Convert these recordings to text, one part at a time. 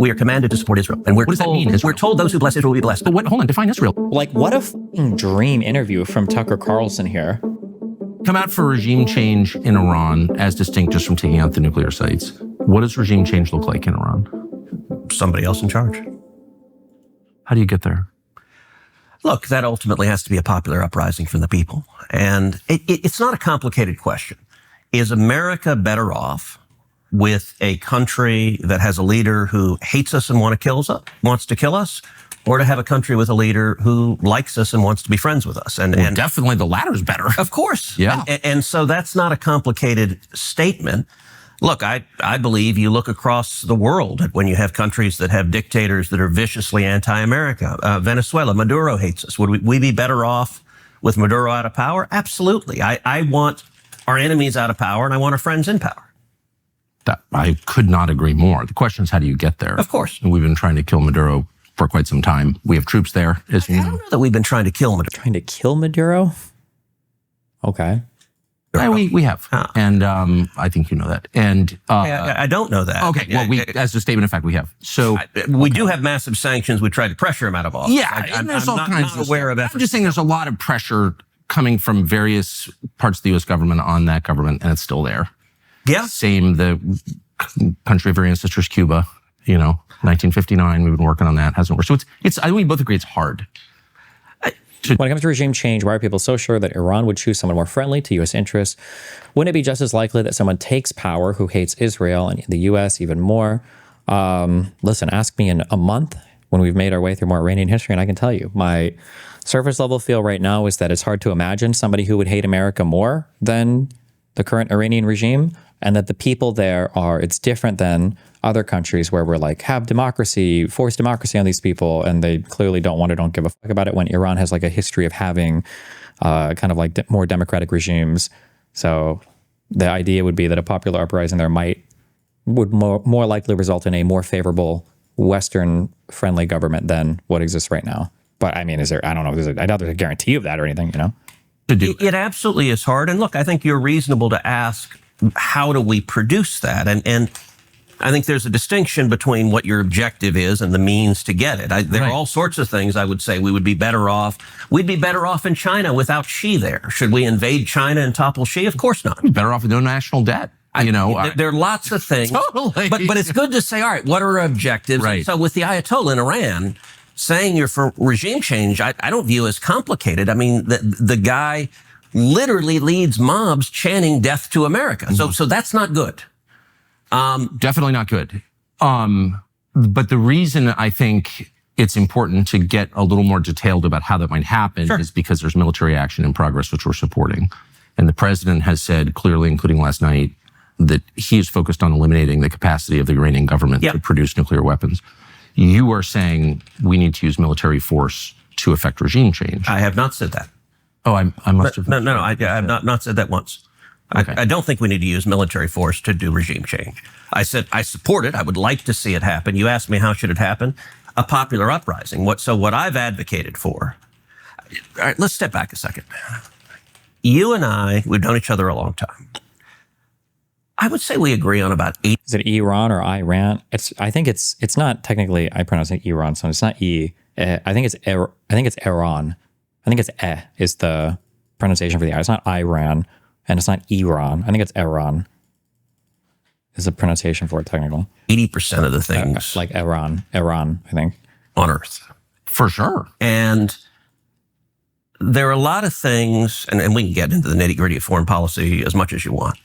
We are commanded to support Israel. And what does that mean, Israel? We're told those who bless Israel will be blessed. But hold on, define Israel. Like, what a f***ing dream interview from Tucker Carlson here. Come out for regime change in Iran, as distinct just from taking out the nuclear sites. What does regime change look like in Iran? Somebody else in charge. How do you get there? Look, that ultimately has to be a popular uprising from the people. And it's not a complicated question. Is America better off with a country that has a leader who hates us and wants to kill us, or to have a country with a leader who likes us and wants to be friends with us? And definitely the latter is better. Of course. Yeah. And so that's not a complicated statement. Look, I believe you look across the world at when you have countries that have dictators that are viciously anti-America. Venezuela, Maduro hates us. Would we be better off with Maduro out of power? Absolutely. I want our enemies out of power, and I want our friends in power. I could not agree more. The question is, how do you get there? Of course. And we've been trying to kill Maduro for quite some time. We have troops there, as you know. I don't know that we've been trying to kill Maduro. Trying to kill Maduro? Okay. Yeah, we have. And I think you know that. And I don't know that. Okay, well, as a statement of fact, we have. So we do have massive sanctions. We tried to pressure him out of office. Yeah, I'm there's all kinds of aware of I'm efforts. just saying there's a lot of pressure coming from various parts of the U.S. government on that government, and it's still there. Yeah. Same, the country of our ancestors, Cuba, 1959, we've been working on that, hasn't worked. So it's I think we both agree it's hard. When it comes to regime change, why are people so sure that Iran would choose someone more friendly to U.S. interests? Wouldn't it be just as likely that someone takes power who hates Israel and the U.S. even more? Listen, ask me in a month when we've made our way through more Iranian history, and I can tell you, my surface level feel right now is that it's hard to imagine somebody who would hate America more than the current Iranian regime, and that the people there it's different than other countries where we're like, have democracy, force democracy on these people, and they clearly don't give a fuck about it, when Iran has like a history of having kind of like more democratic regimes. So the idea would be that a popular uprising there would more likely result in a more favorable Western-friendly government than what exists right now. But I mean, I don't know, I doubt there's a guarantee of that or anything, To do it absolutely is hard. And look, I think you're reasonable to ask, how do we produce that? And I think there's a distinction between what your objective is and the means to get it. There are all sorts of things I would say we would be better off. We'd be better off in China without Xi there. Should we invade China and topple Xi? Of course not. better off with no national debt. There are lots of things. Totally. But it's good to say, all right, what are our objectives? Right. So with the Ayatollah in Iran saying you're for regime change, I don't view as complicated. I mean, the guy literally leads mobs chanting death to America. Mm-hmm. So that's not good. Definitely not good. But the reason I think it's important to get a little more detailed about how that might happen is because there's military action in progress, which we're supporting. And the president has said clearly, including last night, that he is focused on eliminating the capacity of the Iranian government to produce nuclear weapons. You are saying we need to use military force to effect regime change. I have not said that. Oh, I must have. No, I have not said that once. Okay. I don't think we need to use military force to do regime change. I said I support it. I would like to see it happen. You asked me how should it happen? A popular uprising. What I've advocated for. All right, let's step back a second. You and I, we've known each other a long time. I would say we agree on about 8. Is it Iran or Iran? I think it's not technically. I pronounce it Iran, so it's not E. I think it's Iran. I think it's is the pronunciation for the I. It's not Iran, and it's not Iran. I think it's Iran. Is the pronunciation for it technical? 80% of the things like Iran, I think, on Earth, for sure. And there are a lot of things, and we can get into the nitty-gritty of foreign policy as much as you want.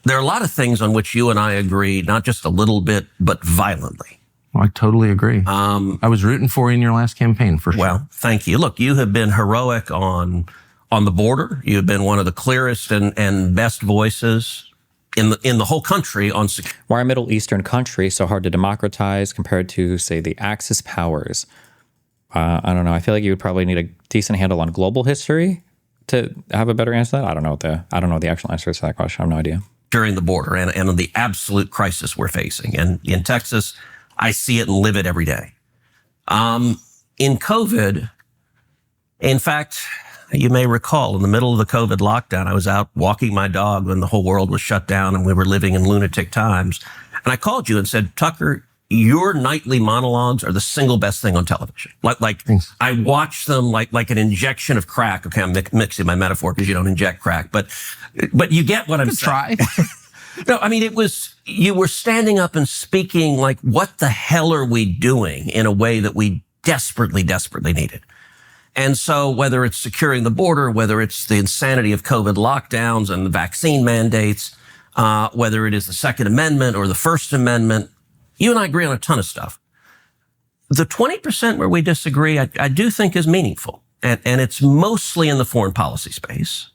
There are a lot of things on which you and I agree, not just a little bit, but violently. Well, I totally agree. I was rooting for you in your last campaign, for sure. Well, thank you. Look, you have been heroic on the border. You have been one of the clearest and best voices in the whole country on security. Why are Middle Eastern countries so hard to democratize compared to, say, the Axis powers? I don't know. I feel like you would probably need a decent handle on global history to have a better answer to that. I don't know what the actual answer is to that question. I have no idea. During the border and on the absolute crisis we're facing. And in Texas, I see it and live it every day. In COVID, in fact, you may recall in the middle of the COVID lockdown, I was out walking my dog when the whole world was shut down and we were living in lunatic times. And I called you and said, Tucker, your nightly monologues are the single best thing on television. Like I watch them like an injection of crack. Okay, I'm mixing my metaphor because you don't inject crack, but you get what I'm saying. Try. No, I mean, you were standing up and speaking like, what the hell are we doing, in a way that we desperately, desperately needed. And so whether it's securing the border, whether it's the insanity of COVID lockdowns and the vaccine mandates, whether it is the Second Amendment or the First Amendment, you and I agree on a ton of stuff. The 20% where we disagree, I do think is meaningful. And it's mostly in the foreign policy space.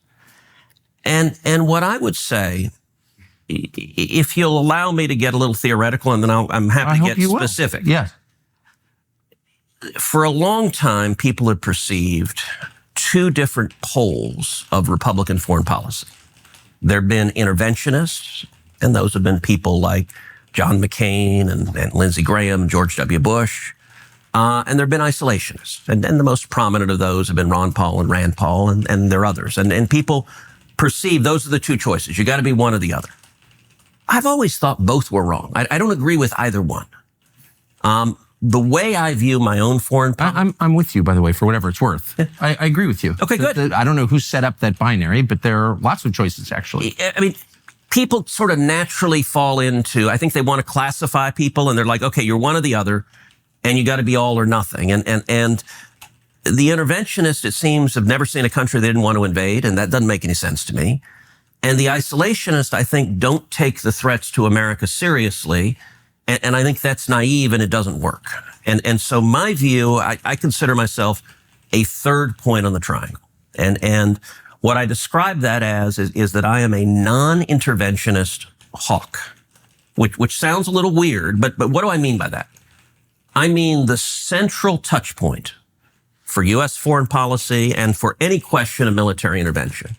And what I would say, if you'll allow me to get a little theoretical, and then I'm happy to get specific. Yes. For a long time, people had perceived two different poles of Republican foreign policy. There have been interventionists, and those have been people like John McCain and Lindsey Graham, George W. Bush. And there have been isolationists. And the most prominent of those have been Ron Paul and Rand Paul, and there are others. And people perceive those are the two choices. You got to be one or the other. I've always thought both were wrong. I don't agree with either one. The way I view my own foreign policy. I'm with you, by the way, for whatever it's worth. Yeah. I agree with you. Okay, good. I don't know who set up that binary, but there are lots of choices, actually. I mean, people sort of naturally fall into, I think they want to classify people, and they're like, okay, you're one or the other, and you got to be all or nothing. And the interventionists, it seems, have never seen a country they didn't want to invade, and that doesn't make any sense to me. And the isolationists, I think, don't take the threats to America seriously, and I think that's naive, and it doesn't work. And so my view, I consider myself a third point on the triangle. And what I describe that as is that I am a non-interventionist hawk, which sounds a little weird, but what do I mean by that? I mean the central touch point for U.S. foreign policy and for any question of military intervention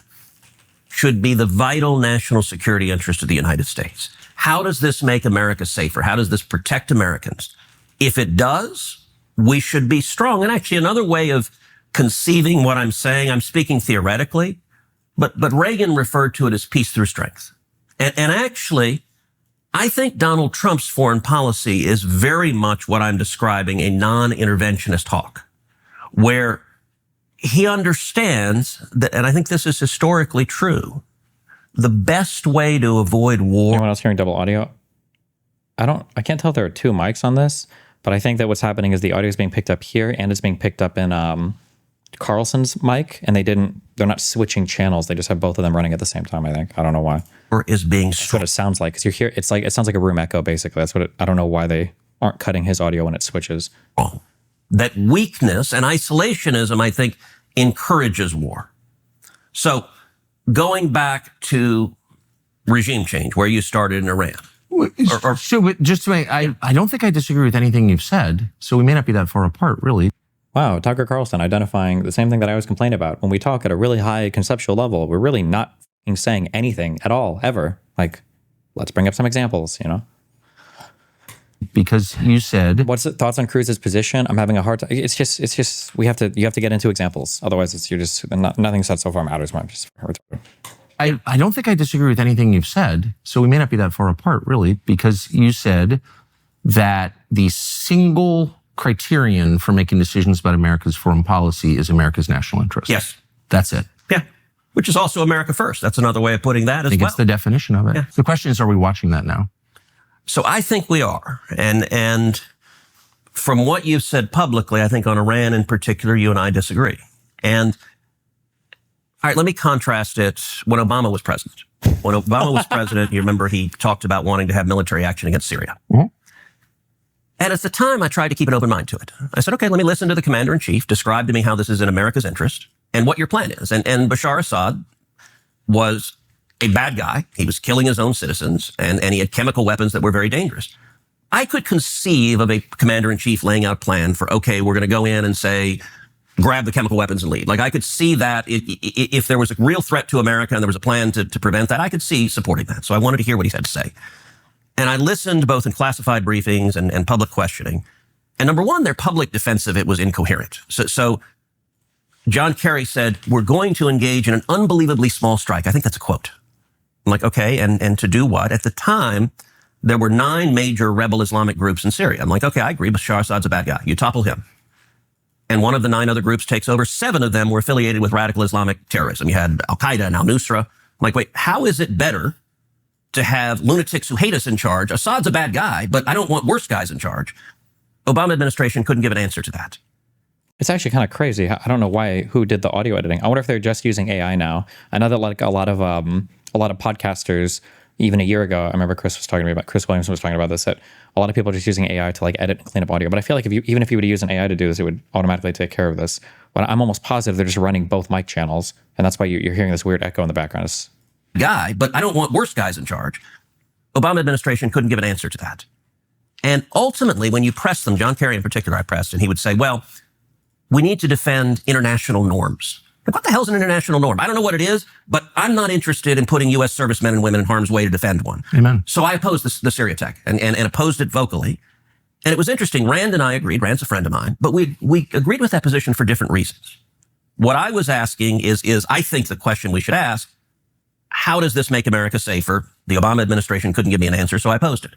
should be the vital national security interest of the United States. How does this make America safer? How does this protect Americans? If it does, we should be strong. And actually, another way of conceiving what I'm saying, I'm speaking theoretically, but Reagan referred to it as peace through strength. And actually, I think Donald Trump's foreign policy is very much what I'm describing, a non-interventionist hawk, where he understands that, and I think this is historically true, the best way to avoid war. Anyone else hearing double audio? I can't tell if there are two mics on this, but I think that what's happening is the audio is being picked up here and it's being picked up in Carlson's mic, and they're not switching channels. They just have both of them running at the same time, I think. I don't know why. Or is being That's what it sounds like. Because you hear, it sounds like a room echo, basically. That's what I don't know why they aren't cutting his audio when it switches. That weakness and isolationism, I think, encourages war. So going back to regime change, where you started in Iran. So just to make, I don't think I disagree with anything you've said, so we may not be that far apart, really. Wow, Tucker Carlson identifying the same thing that I always complain about. When we talk at a really high conceptual level, we're really not saying anything at all, ever. Like, let's bring up some examples, you know? Because you said... What's the thoughts on Cruz's position? I'm having a hard time. It's just, you have to get into examples. Otherwise, nothing said so far matters. I don't think I disagree with anything you've said, so we may not be that far apart, really, because you said that the single criterion for making decisions about America's foreign policy is America's national interest. Yes. That's it. Yeah. Which is also America first. That's another way of putting that as well. I think it's the definition of it. Yeah. The question is, are we watching that now? So I think we are. And from what you've said publicly, I think on Iran in particular, you and I disagree. And all right, let me contrast it when Obama was president. When Obama was president, you remember he talked about wanting to have military action against Syria. Mm-hmm. And at the time, I tried to keep an open mind to it. I said, okay, let me listen to the commander-in-chief, describe to me how this is in America's interest and what your plan is. And Bashar Assad was a bad guy. He was killing his own citizens, and he had chemical weapons that were very dangerous. I could conceive of a commander-in-chief laying out a plan for, okay, we're going to go in and say, grab the chemical weapons and leave. Like, I could see that if there was a real threat to America and there was a plan to prevent that, I could see supporting that. So I wanted to hear what he had to say. And I listened both in classified briefings and public questioning. And number one, their public defense of it was incoherent. So John Kerry said, we're going to engage in an unbelievably small strike. I think that's a quote. I'm like, okay, and to do what? At the time, there were 9 major rebel Islamic groups in Syria. I'm like, okay, I agree, Bashar Assad's a bad guy. You topple him. And one of the 9 other groups takes over. 7 of them were affiliated with radical Islamic terrorism. You had Al-Qaeda and Al-Nusra. I'm like, wait, how is it better to have lunatics who hate us in charge? Assad's a bad guy, but I don't want worse guys in charge. Obama administration couldn't give an answer to that. It's actually kind of crazy. I don't know who did the audio editing. I wonder if they're just using AI now. I know that like a lot of podcasters, even a year ago, I remember Chris Williams was talking about this, that a lot of people are just using AI to like edit and clean up audio. But I feel like even if you were to use an AI to do this, it would automatically take care of this. But I'm almost positive they're just running both mic channels. And that's why you're hearing this weird echo in the background. Guy, but I don't want worse guys in charge. Obama administration couldn't give an answer to that. And ultimately, when you press them, John Kerry in particular, I pressed, and he would say, well, we need to defend international norms. Like, what the hell's an international norm? I don't know what it is, but I'm not interested in putting U.S. servicemen and women in harm's way to defend one. Amen. So I opposed the Syria tech and opposed it vocally. And it was interesting. Rand and I agreed. Rand's a friend of mine, but we agreed with that position for different reasons. What I was asking is I think the question we should ask, how does this make America safer? The Obama administration couldn't give me an answer, so I opposed it.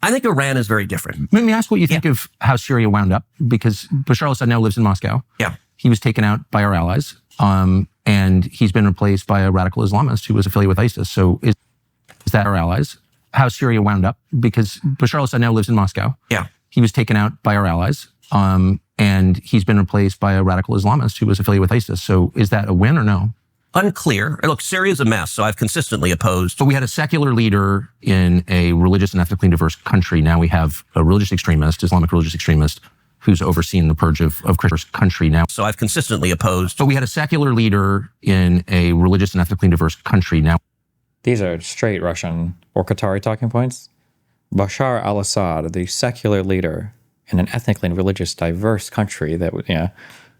I think Iran is very different. Let me ask what you think of how Syria wound up, because Bashar al-Assad now lives in Moscow. Yeah. He was taken out by our allies, and he's been replaced by a radical Islamist who was affiliated with ISIS. So is that our allies? How Syria wound up, because Bashar al-Assad now lives in Moscow. Yeah. He was taken out by our allies, and he's been replaced by a radical Islamist who was affiliated with ISIS. So is that a win or no? Unclear. Look, Syria's a mess, so I've consistently opposed. But we had a secular leader in a religious and ethnically diverse country. Now we have a religious extremist, Islamic religious extremist, who's overseeing the purge of Christian country now. So I've consistently opposed. But we had a secular leader in a religious and ethnically diverse country now. These are straight Russian or Qatari talking points. Bashar al-Assad, the secular leader in an ethnically and religious diverse country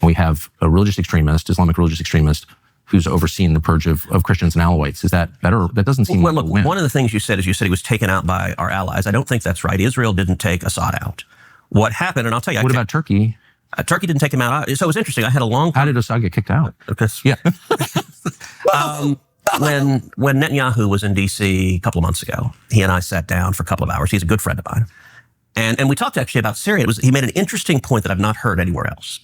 We have a religious extremist, Islamic religious extremist, who's overseeing the purge of Christians and Alawites. Is that better? That doesn't seem well, like look, a win. one of the things you said is he was taken out by our allies. I don't think that's right. Israel didn't take Assad out. What happened, and I'll tell you. What about Turkey? Turkey didn't take him out. So it was interesting. I had a long... How did Assad get kicked out? Yeah. When Netanyahu was in D.C. a couple of months ago, he and I sat down for a couple of hours. He's a good friend of mine. And we talked actually about Syria. He made an interesting point that I've not heard anywhere else,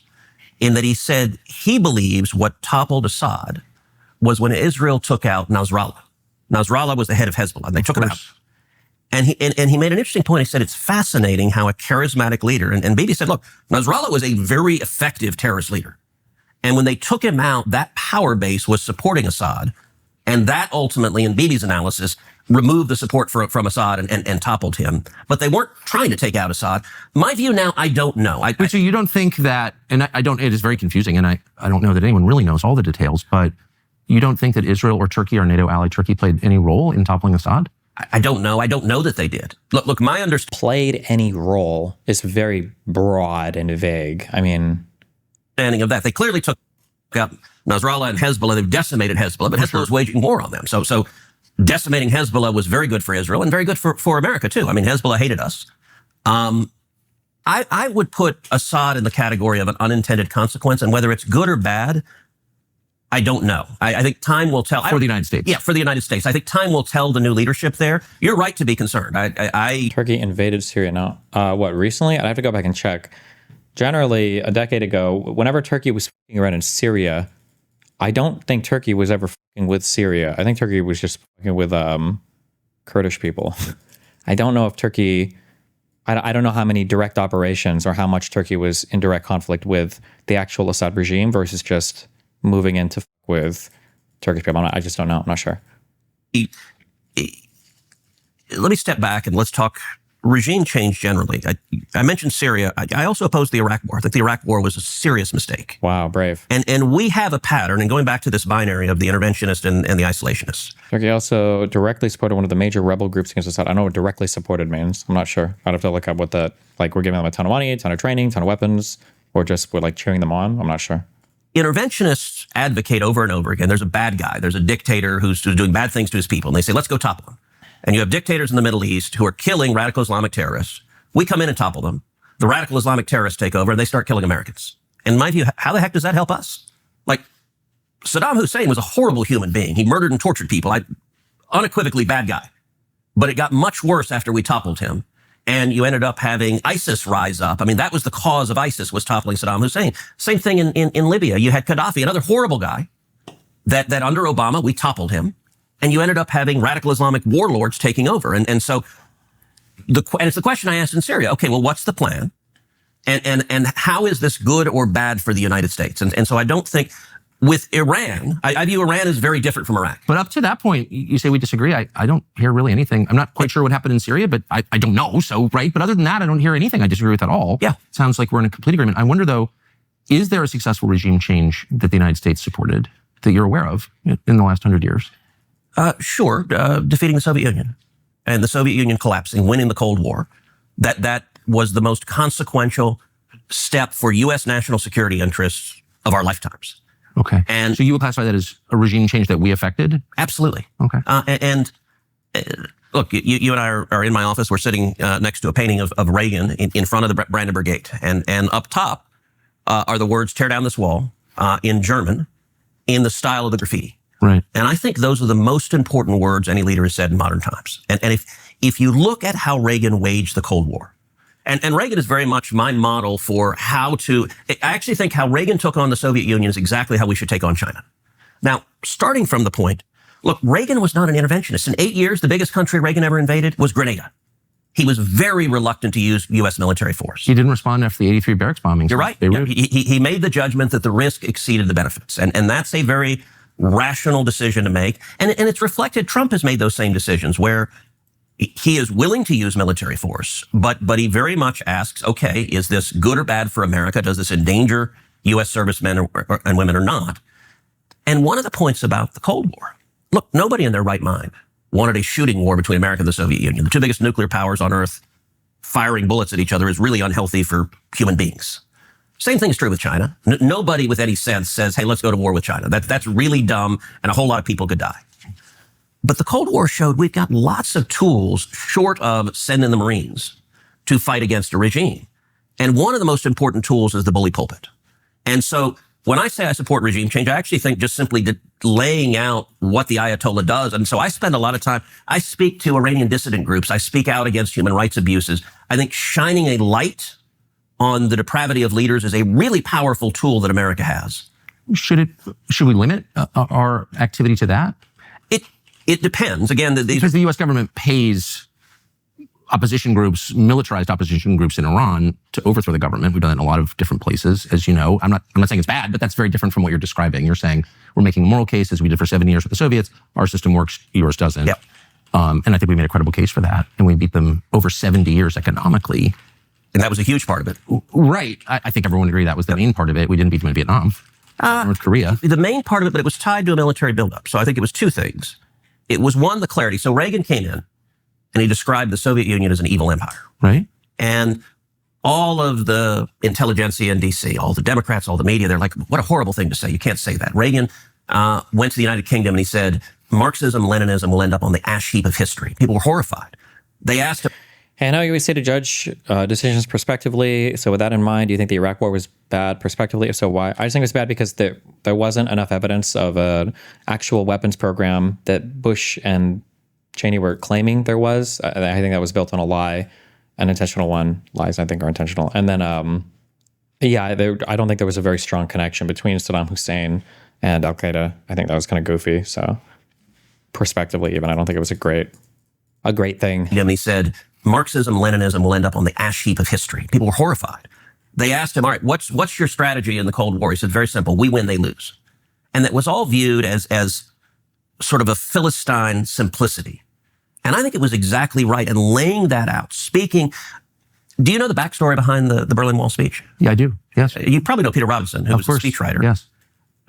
in that he said he believes what toppled Assad was when Israel took out Nasrallah. Nasrallah was the head of Hezbollah, and they took him out. And he made an interesting point. He said, it's fascinating how a charismatic leader, and Bibi said, look, Nasrallah was a very effective terrorist leader. And when they took him out, that power base was supporting Assad. And that ultimately, in Bibi's analysis, removed the support from Assad and toppled him. But they weren't trying to take out Assad. My view now, I don't know. So you don't think that, and I don't, it is very confusing, and I don't know that anyone really knows all the details, but you don't think that Israel or Turkey or NATO ally Turkey played any role in toppling Assad? I don't know. I don't know that they did. Look, my understanding... Played any role is very broad and vague. I mean... ...of that. They clearly took out Nasrallah and Hezbollah. They've decimated Hezbollah, but Hezbollah is waging war on them. So decimating Hezbollah was very good for Israel and very good for America, too. I mean, Hezbollah hated us. I would put Assad in the category of an unintended consequence, and whether it's good or bad, I don't know. I think time will tell. For the United States. Yeah, for the United States. I think time will tell the new leadership there. You're right to be concerned. Turkey invaded Syria now. Recently? I'd have to go back and check. Generally, a decade ago, whenever Turkey was fucking around in Syria, I don't think Turkey was ever fucking with Syria. I think Turkey was just fucking with Kurdish people. I don't know if Turkey... I don't know how many direct operations or how much Turkey was in direct conflict with the actual Assad regime versus just moving in to fuck with Turkish people. I just don't know. I'm not sure. Let me step back and let's talk regime change generally. I mentioned Syria. I also opposed the Iraq War. I think the Iraq War was a serious mistake. Wow, brave. And we have a pattern, and going back to this binary of the interventionist and the isolationist. Turkey also directly supported one of the major rebel groups against Assad. I don't know what directly supported means. I'm not sure. I'd have to look up what that, like, we're giving them a ton of money, a ton of training, a ton of weapons, or just we're like cheering them on. I'm not sure. Interventionists advocate over and over again. There's a bad guy. There's a dictator who's doing bad things to his people. And they say, let's go topple him. And you have dictators in the Middle East who are killing radical Islamic terrorists. We come in and topple them. The radical Islamic terrorists take over and they start killing Americans. In my view, how the heck does that help us? Like, Saddam Hussein was a horrible human being. He murdered and tortured people. Unequivocally bad guy. But it got much worse after we toppled him. And you ended up having ISIS rise up. I mean, that was the cause of ISIS, was toppling Saddam Hussein. Same thing in Libya. You had Gaddafi, another horrible guy, that under Obama, we toppled him. And you ended up having radical Islamic warlords taking over. And so, and it's the question I asked in Syria. Okay, well, what's the plan? And how is this good or bad for the United States? And so I don't think, with Iran, I view Iran as very different from Iraq. But up to that point, you say we disagree. I don't hear really anything. I'm not quite sure what happened in Syria, but I don't know. So, right. But other than that, I don't hear anything I disagree with at all. Yeah. Sounds like we're in a complete agreement. I wonder, though, is there a successful regime change that the United States supported that you're aware of in the last 100 years? Sure. Defeating the Soviet Union and the Soviet Union collapsing, winning the Cold War. That was the most consequential step for U.S. national security interests of our lifetimes. Okay. And so you would classify that as a regime change that we affected? Absolutely. Okay. Look, you and I are in my office. We're sitting next to a painting of Reagan in front of the Brandenburg Gate. And up top are the words, "Tear down this wall," in German, in the style of the graffiti. Right. And I think those are the most important words any leader has said in modern times. And if you look at how Reagan waged the Cold War, and Reagan is very much my model for how to, I actually think how Reagan took on the Soviet Union is exactly how we should take on China. Now, starting from the point, look, Reagan was not an interventionist. In 8 years, the biggest country Reagan ever invaded was Grenada. He was very reluctant to use U.S. military force. He didn't respond after the 83 barracks bombings. You're right. Yeah, he made the judgment that the risk exceeded the benefits. And that's a very rational decision to make. And it's reflected, Trump has made those same decisions where he is willing to use military force, but he very much asks, okay, is this good or bad for America? Does this endanger U.S. servicemen and women or not? And one of the points about the Cold War, look, nobody in their right mind wanted a shooting war between America and the Soviet Union. The two biggest nuclear powers on Earth firing bullets at each other is really unhealthy for human beings. Same thing is true with China. Nobody with any sense says, hey, let's go to war with China. That's really dumb, and a whole lot of people could die. But the Cold War showed we've got lots of tools short of sending the Marines to fight against a regime. And one of the most important tools is the bully pulpit. And so when I say I support regime change, I actually think just simply laying out what the Ayatollah does. And so I spend a lot of time, I speak to Iranian dissident groups. I speak out against human rights abuses. I think shining a light on the depravity of leaders is a really powerful tool that America has. Should we limit our activity to that? It depends. Again, because the U.S. government pays opposition groups, militarized opposition groups in Iran to overthrow the government. We've done that in a lot of different places, as you know. I'm not saying it's bad, but that's very different from what you're describing. You're saying we're making a moral case, as we did for 7 years with the Soviets. Our system works, yours doesn't. Yep. And I think we made a credible case for that. And we beat them over 70 years economically. And that was a huge part of it. Right. I think everyone would agree that was the main part of it. We didn't beat them in Vietnam, North Korea. The main part of it, but it was tied to a military buildup. So I think it was two things. It was one, the clarity. So Reagan came in and he described the Soviet Union as an evil empire. Right. And all of the intelligentsia in DC, all the Democrats, all the media, they're like, what a horrible thing to say. You can't say that. Reagan went to the United Kingdom and he said, Marxism, Leninism will end up on the ash heap of history. People were horrified. They asked him. And how you always say to judge decisions prospectively. So with that in mind, do you think the Iraq war was bad prospectively? If so, why? I just think it was bad because there wasn't enough evidence of an actual weapons program that Bush and Cheney were claiming there was. I think that was built on a lie, an intentional one. Lies, I think, are intentional. And then, I don't think there was a very strong connection between Saddam Hussein and Al-Qaeda. I think that was kind of goofy. So prospectively, even, I don't think it was a great thing. And he said, Marxism, Leninism will end up on the ash heap of history. People were horrified. They asked him, all right, what's your strategy in the Cold War? He said, very simple, we win, they lose. And that was all viewed as sort of a Philistine simplicity. And I think it was exactly right. And laying that out, speaking, do you know the backstory behind the Berlin Wall speech? Yeah, I do, yes. You probably know Peter Robinson, who was a speechwriter. Yes.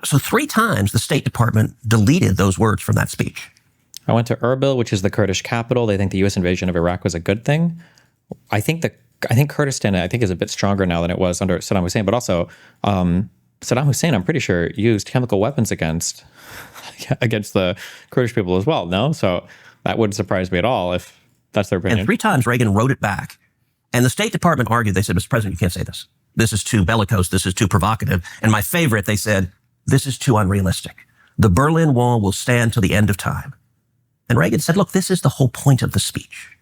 So 3 times the State Department deleted those words from that speech. I went to Erbil, which is the Kurdish capital. They think the U.S. invasion of Iraq was a good thing. I think Kurdistan, is a bit stronger now than it was under Saddam Hussein. But also, Saddam Hussein, I'm pretty sure, used chemical weapons against the Kurdish people as well. No, so that wouldn't surprise me at all if that's their opinion. And 3 times Reagan wrote it back, and the State Department argued. They said, "Mr. President, you can't say this. This is too bellicose. This is too provocative." And my favorite, they said, "This is too unrealistic. The Berlin Wall will stand till the end of time." And Reagan said, look, this is the whole point of the speech.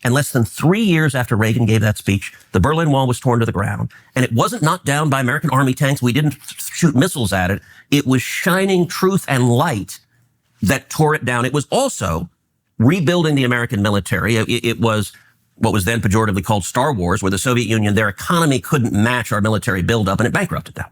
And less than 3 years after Reagan gave that speech, the Berlin Wall was torn to the ground. And it wasn't knocked down by American army tanks. We didn't shoot missiles at it. It was shining truth and light that tore it down. It was also rebuilding the American military. It was what was then pejoratively called Star Wars, where the Soviet Union, their economy couldn't match our military buildup, and it bankrupted them.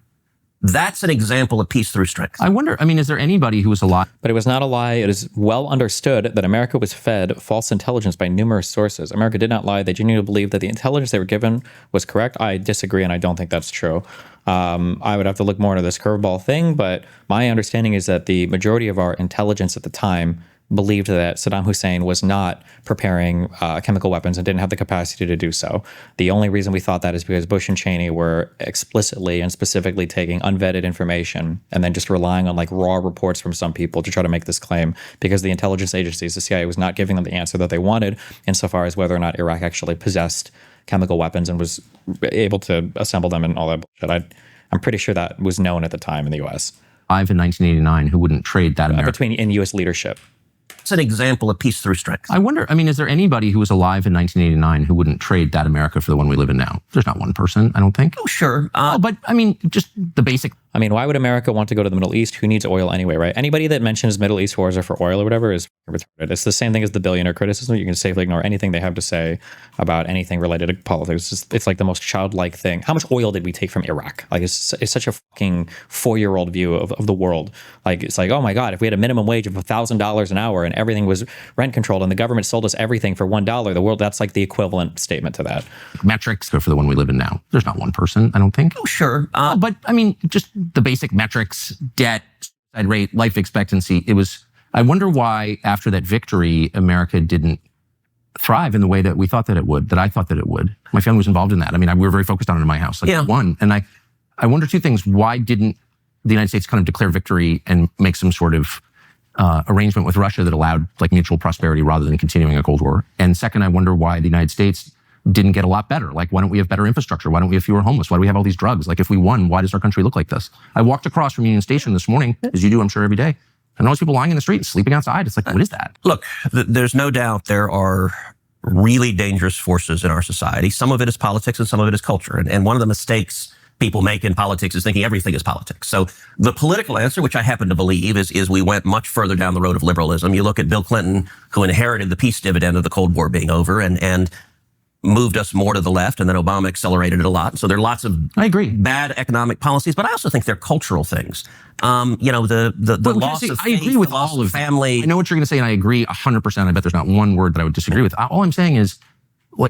That's an example of peace through strength. I wonder, I mean, is there anybody who was alive? But it was not a lie. It is well understood that America was fed false intelligence by numerous sources. America did not lie. They genuinely believed that the intelligence they were given was correct. I disagree, and I don't think that's true. I would have to look more into this curveball thing, but my understanding is that the majority of our intelligence at the time believed that Saddam Hussein was not preparing chemical weapons and didn't have the capacity to do so. The only reason we thought that is because Bush and Cheney were explicitly and specifically taking unvetted information and then just relying on like raw reports from some people to try to make this claim, because the intelligence agencies, the CIA, was not giving them the answer that they wanted insofar as whether or not Iraq actually possessed chemical weapons and was able to assemble them and all that bullshit. I'm pretty sure that was known at the time in the U.S. Alive in 1989 who wouldn't trade that America. In U.S. leadership. It's an example of peace through strength. I wonder, I mean, is there anybody who was alive in 1989 who wouldn't trade that America for the one we live in now? There's not one person, I don't think. Oh, sure. But I mean, just the basic. I mean, why would America want to go to the Middle East? Who needs oil anyway, right? Anybody that mentions Middle East wars are for oil or whatever is retarded. It's the same thing as the billionaire criticism. You can safely ignore anything they have to say about anything related to politics. It's like the most childlike thing. How much oil did we take from Iraq? Like, it's such a fucking 4-year-old view of the world. Like, it's like, oh my God, if we had a minimum wage of $1,000 an hour and everything was rent controlled and the government sold us everything for $1, the world, that's like the equivalent statement to that. Metrics go for the one we live in now. There's not one person, I don't think. Oh, sure. But I mean, just the basic metrics, debt, suicide rate, life expectancy. I wonder why after that victory, America didn't thrive in the way that we thought that it would, that I thought that it would. My family was involved in that. I mean, we were very focused on it in my house. Like, yeah. One. And I wonder two things. Why didn't the United States kind of declare victory and make some sort of arrangement with Russia that allowed like mutual prosperity rather than continuing a Cold War? And second, I wonder why the United States didn't get a lot better. Like, why don't we have better infrastructure? Why don't we have fewer homeless? Why do we have all these drugs? Like, if we won, why does our country look like this? I walked across from Union Station this morning, as you do, I'm sure, every day. And all these people lying in the street and sleeping outside. It's like, what is that? Look, there's no doubt there are really dangerous forces in our society. Some of it is politics and some of it is culture. And one of the mistakes people make in politics is thinking everything is politics. So the political answer, which I happen to believe, is we went much further down the road of liberalism. You look at Bill Clinton, who inherited the peace dividend of the Cold War being over and moved us more to the left, and then Obama accelerated it a lot. So there are lots of bad economic policies, but I also think they're cultural things. The loss of faith, I agree with the loss all of family. I know what you're going to say, and I agree 100%. I bet there's not one word that I would disagree with. All I'm saying is,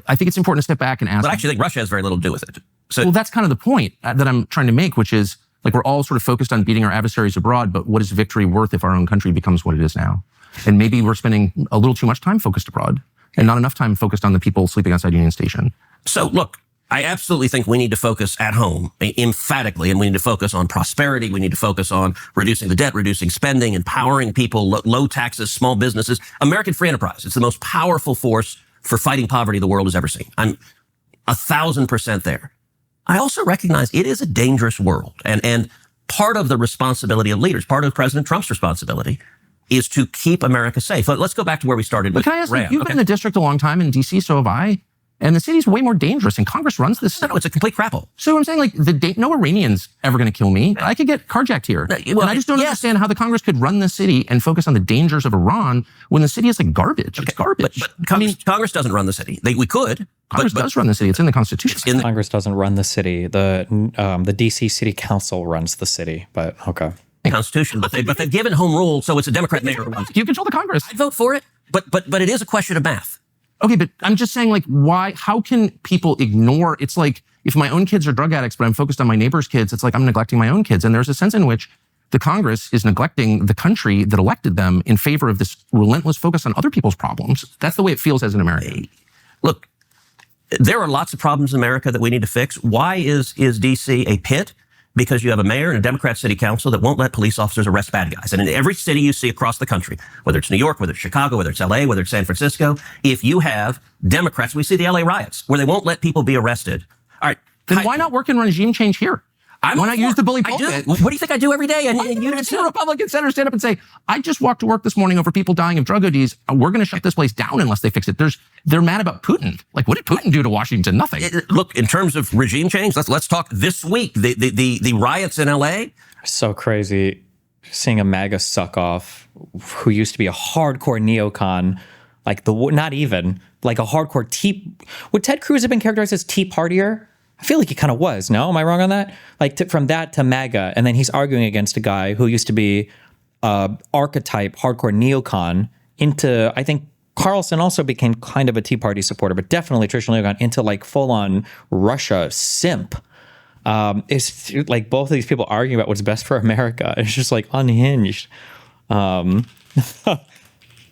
I think it's important to step back and ask. But I actually think Russia has very little to do with it. So, well, that's kind of the point that I'm trying to make, which is, like, we're all sort of focused on beating our adversaries abroad, but what is victory worth if our own country becomes what it is now? And maybe we're spending a little too much time focused abroad and not enough time focused on the people sleeping outside Union Station. So look, I absolutely think we need to focus at home emphatically, and we need to focus on prosperity. We need to focus on reducing the debt, reducing spending, empowering people, low taxes, small businesses. American free enterprise. It's the most powerful force for fighting poverty the world has ever seen. I'm 1,000% there. I also recognize it is a dangerous world. And part of the responsibility of leaders, part of President Trump's responsibility, is to keep America safe. Let's go back to where we started. But can I ask you, you've been in the district a long time in D.C., so have I. And the city's way more dangerous, and Congress runs this. No, it's a complete craphole. So I'm saying, like, no Iranian's ever going to kill me. I could get carjacked here. And I just don't understand how the Congress could run the city and focus on the dangers of Iran when the city is like garbage. Okay. It's garbage. But Congress doesn't run the city. We could. Congress does run the city. It's in the Constitution. Congress doesn't run the city. The D.C. City Council runs the city, but okay. Constitution, but they've given home rule, so it's a Democrat mayor. You control the Congress. I'd vote for it, but it is a question of math. Okay, but I'm just saying, like, how can people ignore? It's like, if my own kids are drug addicts, but I'm focused on my neighbor's kids, it's like I'm neglecting my own kids. And there's a sense in which the Congress is neglecting the country that elected them in favor of this relentless focus on other people's problems. That's the way it feels as an American. Look, there are lots of problems in America that we need to fix. Why is D.C. a pit? Because you have a mayor and a Democrat city council that won't let police officers arrest bad guys. And in every city you see across the country, whether it's New York, whether it's Chicago, whether it's LA, whether it's San Francisco, if you have Democrats, we see the LA riots where they won't let people be arrested. All right. Then why not work in regime change here? Why not use the bully I do. pulpit? What do you think I do every day? And you You'd see a Republican senator stand up and say, I just walked to work this morning over people dying of drug ODs. We're going to shut this place down unless they fix it. They're mad about Putin. Like, what did Putin do to Washington? Nothing. Look, in terms of regime change, let's talk this week. The riots in LA. So crazy seeing a MAGA suck off who used to be a hardcore neocon, like not even like a hardcore would Ted Cruz have been characterized as Tea Partier? I feel like he kind of was. No, am I wrong on that? Like from that to MAGA, and then he's arguing against a guy who used to be archetype hardcore neocon into, I think Carlson also became kind of a Tea Party supporter, but definitely traditional neocon into like full on Russia simp. It's like both of these people arguing about what's best for America. It's just like unhinged.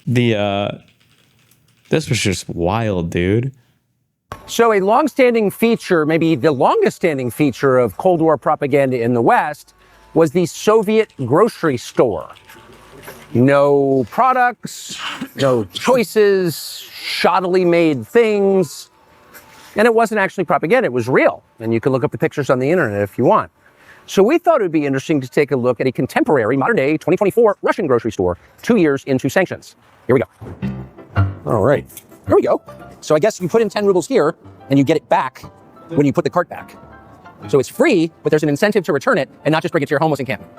This was just wild, dude. So a long-standing feature, maybe the longest-standing feature of Cold War propaganda in the West was the Soviet grocery store. No products, no choices, shoddily made things. And it wasn't actually propaganda, it was real. And you can look up the pictures on the internet if you want. So we thought it would be interesting to take a look at a contemporary, modern-day, 2024 Russian grocery store 2 years into sanctions. Here we go. All right, here we go. So I guess you put in 10 rubles here, and you get it back when you put the cart back. So it's free, but there's an incentive to return it and not just bring it to your homeless encampment.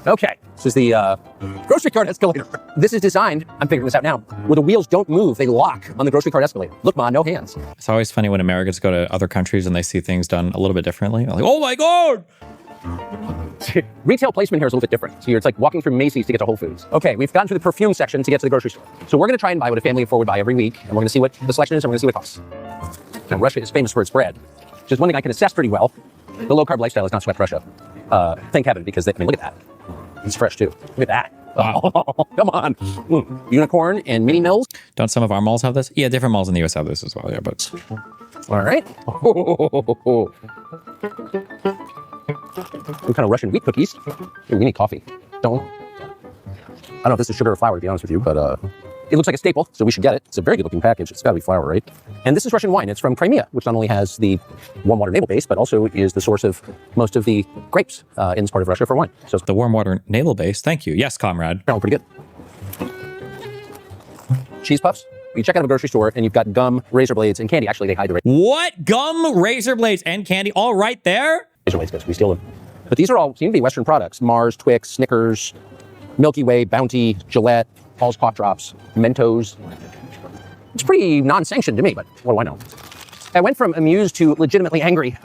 Okay, this is the grocery cart escalator. This is designed, I'm figuring this out now, where the wheels don't move, they lock on the grocery cart escalator. Look, Ma, no hands. It's always funny when Americans go to other countries and they see things done a little bit differently. They're like, oh my God! Retail placement here is a little bit different. So it's like walking through Macy's to get to Whole Foods. Okay, we've gotten to the perfume section to get to the grocery store. So we're going to try and buy what a family of four would buy every week, and we're going to see what the selection is, and we're going to see what it costs. Now, Russia is famous for its bread, which is one thing I can assess pretty well. The low-carb lifestyle is not swept Russia. Thank heaven, because look at that. It's fresh, too. Look at that. Wow. Oh, come on. Unicorn and mini mills. Don't some of our malls have this? Yeah, different malls in the U.S. have this as well, yeah, but... All right. Some kind of Russian wheat cookies. Ooh, we need coffee. I don't know if this is sugar or flour, to be honest with you, but it looks like a staple, so we should get it. It's a very good looking package. It's got to be flour, right? And this is Russian wine. It's from Crimea, which not only has the warm water naval base, but also is the source of most of the grapes in this part of Russia for wine. So the warm water naval base. Thank you. Yes, comrade. Pretty good. Cheese puffs. You check out of a grocery store and you've got gum, razor blades, and candy. Actually, they hide the What? Gum, razor blades, and candy all right there? razor blades because we steal them. But these are all seem to be Western products. Mars, Twix, Snickers, Milky Way, Bounty, Gillette, Paul's Cough Drops, Mentos. It's pretty non-sanctioned to me, but what do I know? I went from amused to legitimately angry.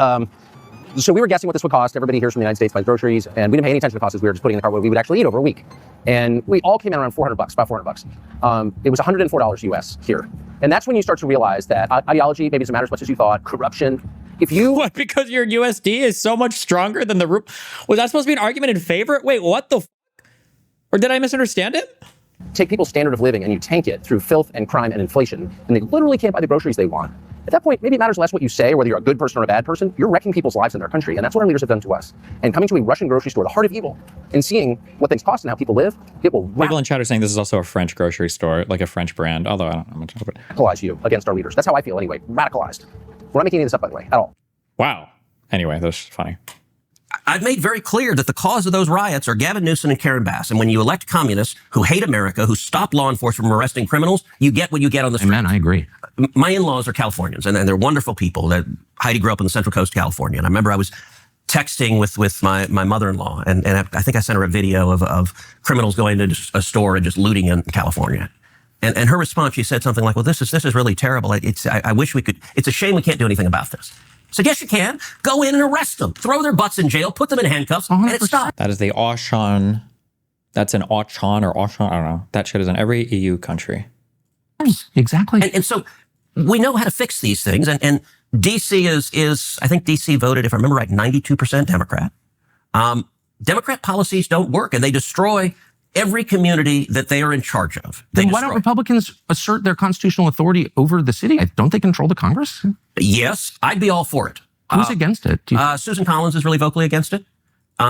So we were guessing what this would cost. Everybody here from the United States buys groceries, and we didn't pay any attention to the cost as we were just putting in the cart what we would actually eat over a week. And we all came in around $400, about $400. It was $104 US here. And that's when you start to realize that ideology maybe doesn't matter as much as you thought, corruption. If you... What, because your USD is so much stronger than the ruble? Was that supposed to be an argument in favor? Wait, what the f***? Or did I misunderstand it? Take people's standard of living and you tank it through filth and crime and inflation, and they literally can't buy the groceries they want. At that point, maybe it matters less what you say, or whether you're a good person or a bad person. You're wrecking people's lives in their country, and that's what our leaders have done to us. And coming to a Russian grocery store, the heart of evil, and seeing what things cost and how people live, it will People in chat are saying this is also a French grocery store, like a French brand, although I don't know much of it. radicalize you against our leaders. That's how I feel anyway. Radicalized. We're not making any of this up, by the way, at all. Wow. Anyway, that's funny. I've made very clear that the cause of those riots are Gavin Newsom and Karen Bass. And when you elect communists who hate America, who stop law enforcement from arresting criminals, you get what you get on the street. Amen, I agree. My in-laws are Californians, and they're wonderful people. Heidi grew up in the Central Coast, California. And I remember I was texting with my mother-in-law, and I think I sent her a video of criminals going to a store and just looting in California. And her response, she said something like, well, this is really terrible. I wish we could, it's a shame we can't do anything about this. So yes, you can. Go in and arrest them. Throw their butts in jail. Put them in handcuffs. 100%. And it stops. That is the Auchan. That's an Auchan or Auchan. I don't know. That shit is in every EU country. Exactly. And so we know how to fix these things. And DC is, I think DC voted, if I remember right, 92% Democrat. Democrat policies don't work, and they destroy every community that they are in charge of. Then why don't Republicans assert their constitutional authority over the city? Don't they control the Congress? Yes, I'd be all for it. Who's against it? Susan Collins is really vocally against it.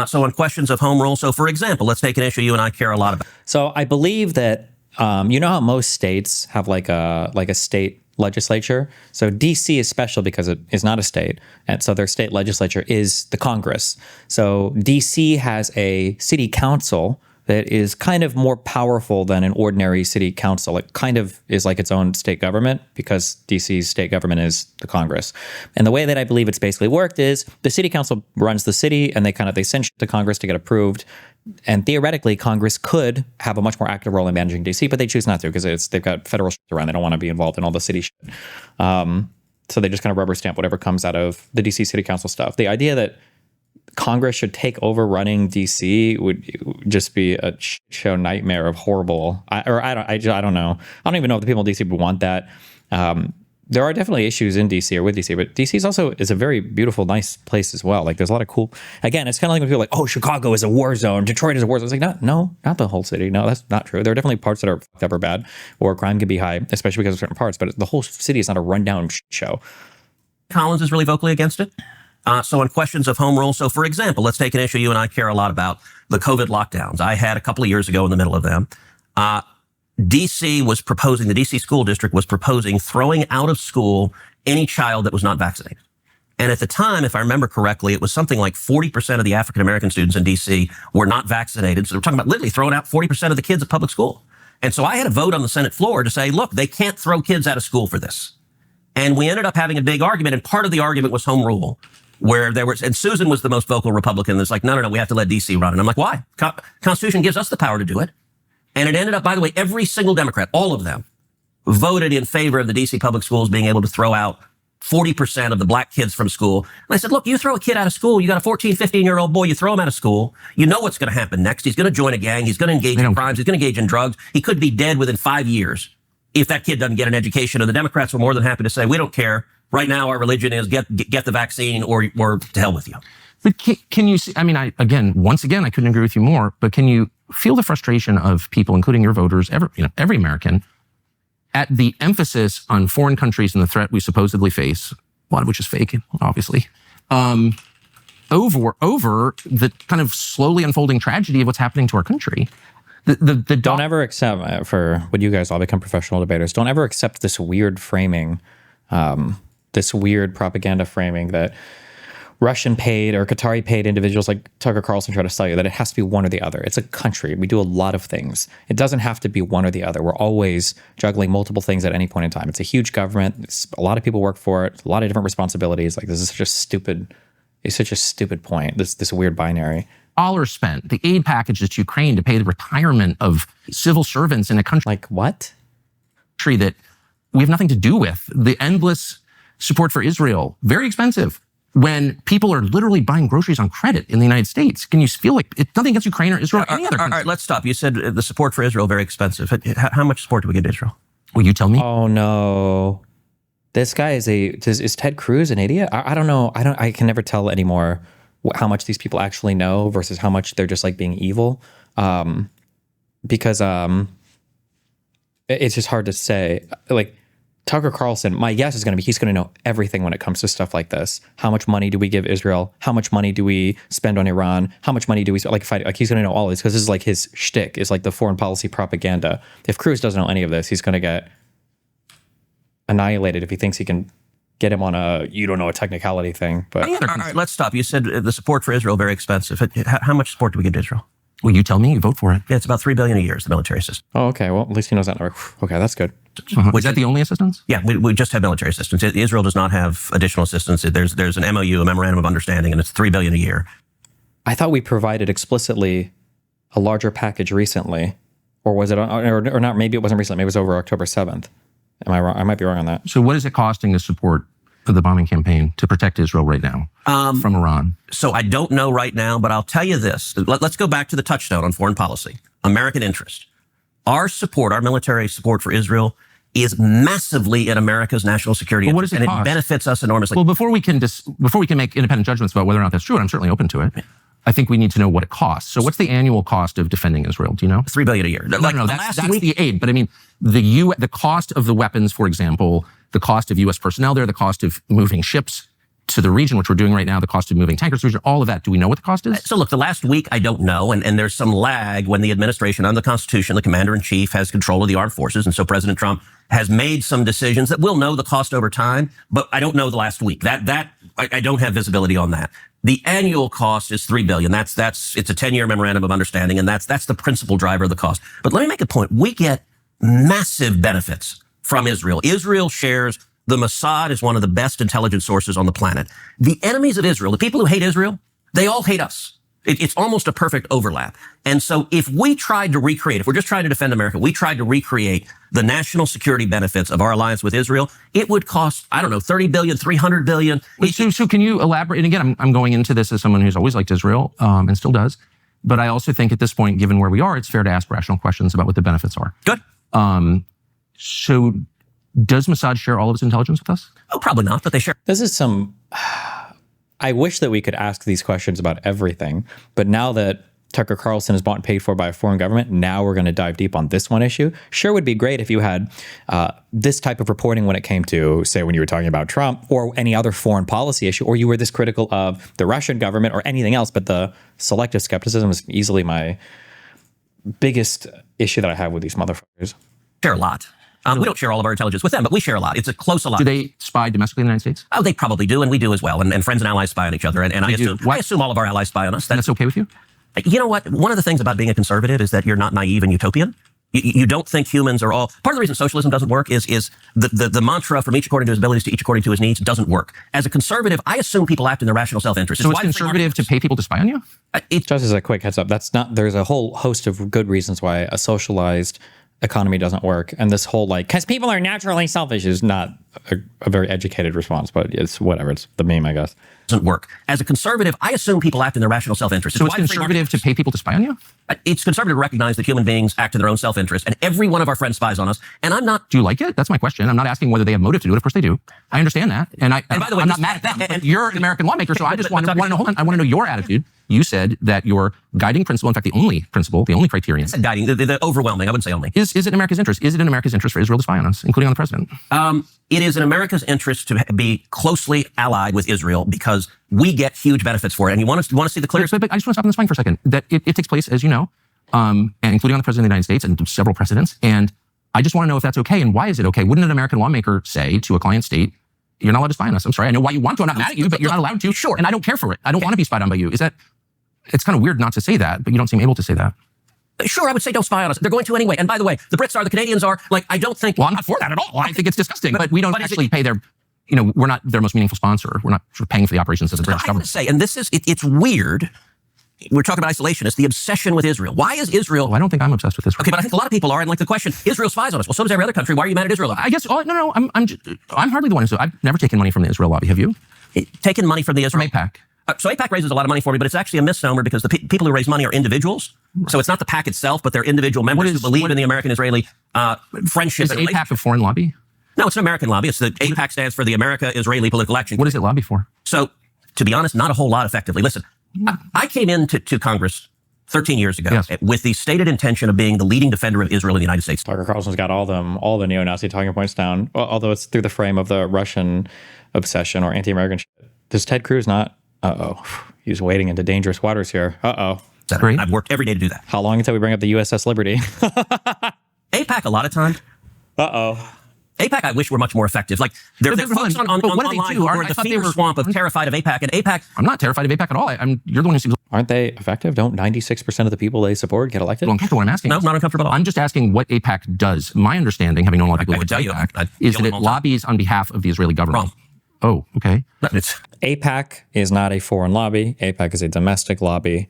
So on questions of home rule, so for example, let's take an issue you and I care a lot about. So I believe that, you know how most states have like a state legislature. So DC is special because it is not a state. And so their state legislature is the Congress. So DC has a city council that is kind of more powerful than an ordinary city council. It kind of is like its own state government because DC's state government is the Congress. And the way that I believe it's basically worked is the city council runs the city and they send shit to Congress to get approved. And theoretically, Congress could have a much more active role in managing DC, but they choose not to because they've got federal shit to run. They don't want to be involved in all the city shit. So they just kind of rubber stamp whatever comes out of the DC city council stuff. The idea that Congress should take over running DC would just be a show nightmare of horrible. I don't know. I don't even know if the people in DC would want that. There are definitely issues in DC or with DC, but DC is a very beautiful, nice place as well. Like there's a lot of cool. Again, it's kind of like when people are like, oh, Chicago is a war zone, Detroit is a war zone. It's like, no, not the whole city. No, that's not true. There are definitely parts that are fucked up or bad, or crime can be high, especially because of certain parts. But the whole city is not a rundown show. Collins is really vocally against it. So on questions of home rule, so for example, let's take an issue you and I care a lot about, the COVID lockdowns. I had a couple of years ago in the middle of them. DC was proposing, the DC school district was proposing throwing out of school any child that was not vaccinated. And at the time, if I remember correctly, it was something like 40% of the African-American students in DC were not vaccinated. So we're talking about literally throwing out 40% of the kids at public school. And so I had a vote on the Senate floor to say, look, they can't throw kids out of school for this. And we ended up having a big argument. And part of the argument was home rule. Where there was, and Susan was the most vocal Republican that's like, no, we have to let DC run. And I'm like, why? Constitution gives us the power to do it. And it ended up, by the way, every single Democrat, all of them, voted in favor of the DC public schools being able to throw out 40% of the black kids from school. And I said, look, you throw a kid out of school, you got a 14, 15-year-old boy, you throw him out of school, you know what's going to happen next. He's going to join a gang, he's going to engage in crimes, he's going to engage in drugs. He could be dead within 5 years if that kid doesn't get an education. And the Democrats were more than happy to say, we don't care. Right now, our religion is get the vaccine or to hell with you. But can you see, I mean, once again, I couldn't agree with you more, but can you feel the frustration of people, including your voters, every American, at the emphasis on foreign countries and the threat we supposedly face, a lot of which is fake, obviously, over the kind of slowly unfolding tragedy of what's happening to our country? Don't ever accept, for when you guys all become professional debaters, don't ever accept this weird framing, this weird propaganda framing that Russian paid or Qatari paid individuals like Tucker Carlson try to sell you, that it has to be one or the other. It's a country. We do a lot of things. It doesn't have to be one or the other. We're always juggling multiple things at any point in time. It's a huge government. A lot of people work for it. A lot of different responsibilities. Like this is such a stupid point. This weird binary. Dollars spent, the aid packages to Ukraine to pay the retirement of civil servants in a country. Like what? Country that we have nothing to do with. The endless support for Israel, very expensive. When people are literally buying groceries on credit in the United States, can you feel like it's nothing against Ukraine or Israel or any other country? All right, let's stop. You said the support for Israel very expensive. How much support do we give to Israel? Will you tell me? Oh no, this guy is Ted Cruz an idiot? I don't know. I can never tell anymore how much these people actually know versus how much they're just like being evil, because it's just hard to say. Like Tucker Carlson, my guess is going to be he's going to know everything when it comes to stuff like this. How much money do we give Israel? How much money do we spend on Iran? How much money do we spend? Like he's going to know all this because this is like his shtick, is like the foreign policy propaganda. If Cruz doesn't know any of this, he's going to get annihilated if he thinks he can get him on a you don't know a technicality thing. But all right, let's stop. You said the support for Israel very expensive. How much support do we give to Israel? Will you tell me? You vote for it. Yeah, it's about $3 billion a year is the military assistance. Oh, okay. Well, at least he knows that number. Okay, that's good. Is that the only assistance? Yeah, we just have military assistance. Israel does not have additional assistance. There's an MOU, a memorandum of understanding, and it's $3 billion a year. I thought we provided explicitly a larger package recently, or was it, or not? Maybe it wasn't recently. Maybe it was over October 7th. Am I wrong? I might be wrong on that. So, what is it costing to support the bombing campaign to protect Israel right now from Iran? So I don't know right now, but I'll tell you this. Let's go back to the touchstone on foreign policy, American interest. Our support, our military support for Israel is massively in America's national security well, interest, and it benefits us enormously. Well, before we can make independent judgments about whether or not that's true, and I'm certainly open to it, I think we need to know what it costs. So what's the annual cost of defending Israel? Do you know? $3 billion a year. No, that's the aid. But I mean, the cost of the weapons, for example, the cost of U.S. personnel there, the cost of moving ships to the region, which we're doing right now, the cost of moving tankers to the region, all of that. Do we know what the cost is? So look, the last week, I don't know. And there's some lag when the administration, under the Constitution, the commander-in-chief has control of the armed forces. And so President Trump has made some decisions that we'll know the cost over time, but I don't know the last week. I don't have visibility on that. The annual cost is $3 billion. It's a 10-year memorandum of understanding, and that's the principal driver of the cost. But let me make a point. We get massive benefits from Israel. Israel shares the Mossad is one of the best intelligence sources on the planet. The enemies of Israel, the people who hate Israel, they all hate us. It's almost a perfect overlap. And so if we tried to recreate, if we're just trying to defend America, we tried to recreate the national security benefits of our alliance with Israel, it would cost, I don't know, $30 billion, $300 billion. So can you elaborate? And again, I'm going into this as someone who's always liked Israel and still does. But I also think at this point, given where we are, it's fair to ask rational questions about what the benefits are. Good. So does Mossad share all of its intelligence with us? Oh, probably not, but they share. This is some... I wish that we could ask these questions about everything, but now that Tucker Carlson is bought and paid for by a foreign government, now we're going to dive deep on this one issue. Sure would be great if you had this type of reporting when it came to, say, when you were talking about Trump or any other foreign policy issue, or you were this critical of the Russian government or anything else, but the selective skepticism is easily my biggest issue that I have with these motherfuckers. Share a lot. We don't share all of our intelligence with them, but we share a lot. It's a close alliance. Do they spy domestically in the United States? Oh, they probably do, and we do as well. And friends and allies spy on each other. And I assume all of our allies spy on us. That's okay with you? You know what? One of the things about being a conservative is that you're not naive and utopian. You don't think humans are all... Part of the reason socialism doesn't work is the mantra from each according to his abilities to each according to his needs doesn't work. As a conservative, I assume people act in their rational self-interest. So it's conservative to pay people to spy on you? Just as a quick heads up, that's not... There's a whole host of good reasons why a socialized economy doesn't work, and this whole because people are naturally selfish is not a very educated response, but it's whatever. It's the meme, I guess. Doesn't work. As a conservative, I assume people act in their rational self-interest. So it's conservative to pay people to spy on you? It's conservative to recognize that human beings act in their own self-interest, and every one of our friends spies on us, and I'm not... Do you like it? That's my question. I'm not asking whether they have motive to do it. Of course they do. I understand that. And by the way, I'm not mad at them. And you're an American lawmaker, so I just want to know, hold on, I want to know your attitude. You said that your guiding principle, in fact, the only principle, the only criterion... Guiding, the overwhelming, I wouldn't say only. Is it in America's interest? Is it in America's interest for Israel to spy on us, including on the president? It is in America's interest to be closely allied with Israel because we get huge benefits for it. And you want to see the clear... But I just want to stop on this point for a second. That it takes place, as you know, and including on the president of the United States and several precedents. And I just want to know if that's okay and why is it okay? Wouldn't an American lawmaker say to a client state, you're not allowed to spy on us? I'm sorry. I know why you want to. I'm not mad at you, but you're not allowed to. Sure. And I don't care for it. I don't want to be spied on by you. It's kind of weird not to say that, but you don't seem able to say that. Sure, I would say don't spy on us. They're going to anyway. And by the way, the Brits are, the Canadians are. I don't think... Well, I'm not for that at all. I think it's disgusting. But we don't actually pay their... we're not their most meaningful sponsor. We're not sort of paying for the operations of the British government. I have to say, and this is... It's weird. We're talking about isolationists, the obsession with Israel. Why is Israel... Well, I don't think I'm obsessed with Israel. Okay, but I think a lot of people are. And the question, Israel spies on us. Well, so does every other country. Why are you mad at Israel? I guess... No. I'm hardly the one who... I've never taken money from the Israel lobby. Have you? Taken money from the Israel... From AIPAC. So AIPAC raises a lot of money for me, but it's actually a misnomer because the people who raise money are individuals. Right. So it's not the PAC itself, but they're individual members who believe in the American-Israeli friendship. Is AIPAC a foreign lobby? No, it's an American lobby. It's the AIPAC stands for the America-Israeli Political Action. What does it lobby for? So, to be honest, not a whole lot effectively. Listen, I came into Congress 13 years ago with the stated intention of being the leading defender of Israel in the United States. Tucker Carlson's got all the neo-Nazi talking points down, although it's through the frame of the Russian obsession or anti-American shit. Does Ted Cruz not... He's wading into dangerous waters here. Great. I've worked every day to do that. How long until we bring up the USS Liberty? AIPAC, a lot of times. AIPAC, I wish were much more effective. They're focused on online who are the fever swamp of terrified of AIPAC. And AIPAC... I'm not terrified of AIPAC at all. You're the one who seems... Aren't they effective? Don't 96% of the people they support get elected? Well, uncomfortable what I'm asking. No, not uncomfortable at all. I'm just asking what AIPAC does. My understanding, having known a lot of people I would tell you, is that it lobbies on behalf of the Israeli government. Wrong. Oh, okay. AIPAC is not a foreign lobby. AIPAC is a domestic lobby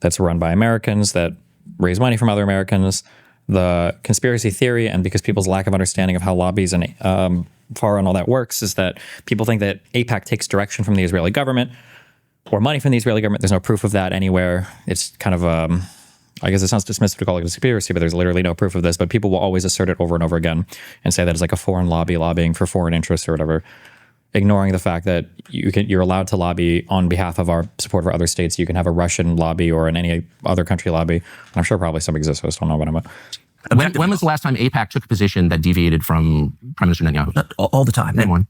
that's run by Americans that raise money from other Americans. The conspiracy theory, and because people's lack of understanding of how lobbies and FAR and all that works, is that people think that AIPAC takes direction from the Israeli government or money from the Israeli government. There's no proof of that anywhere. It's kind of I guess it sounds dismissive to call it a conspiracy, but there's literally no proof of this. But people will always assert it over and over again and say that it's like a foreign lobby lobbying for foreign interests or whatever, ignoring the fact that you're allowed to lobby on behalf of our support for other states. You can have a Russian lobby or any other country lobby. And I'm sure probably some exists. I just don't know what I'm about. When was the last time AIPAC took a position that deviated from Prime Minister Netanyahu? All the time. Name one.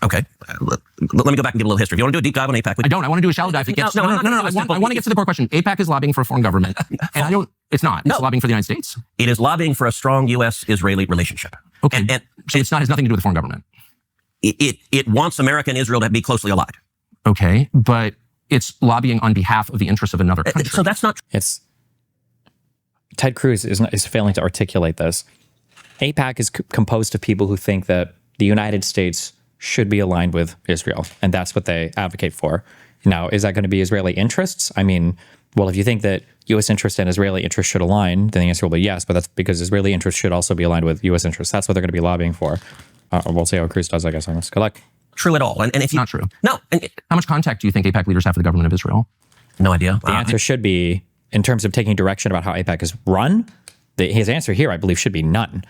Okay. Let me go back and give a little history. If you want to do a deep dive on AIPAC. I don't. I want to do a shallow dive. No. I want to get to the core question. AIPAC is lobbying for a foreign government. And it's not. It's lobbying for the United States. It is lobbying for a strong U.S.-Israeli relationship. Okay. And so it's not has nothing to do with the foreign government. It wants America and Israel to be closely allied. Okay, but it's lobbying on behalf of the interests of another country. So that's not. It's Ted Cruz is failing to articulate this. AIPAC is composed of people who think that the United States should be aligned with Israel, and that's what they advocate for. Now, is that going to be Israeli interests? I mean, well, if you think that U.S. interests and Israeli interests should align, then the answer will be yes, but that's because Israeli interests should also be aligned with U.S. interests. That's what they're going to be lobbying for. We'll see how Cruz does, I guess, on this. Good luck. True at all. And if you, not true. No. How much contact do you think AIPAC leaders have with the government of Israel? No idea. The answer should be, in terms of taking direction about how AIPAC is run, his answer here, I believe, should be none.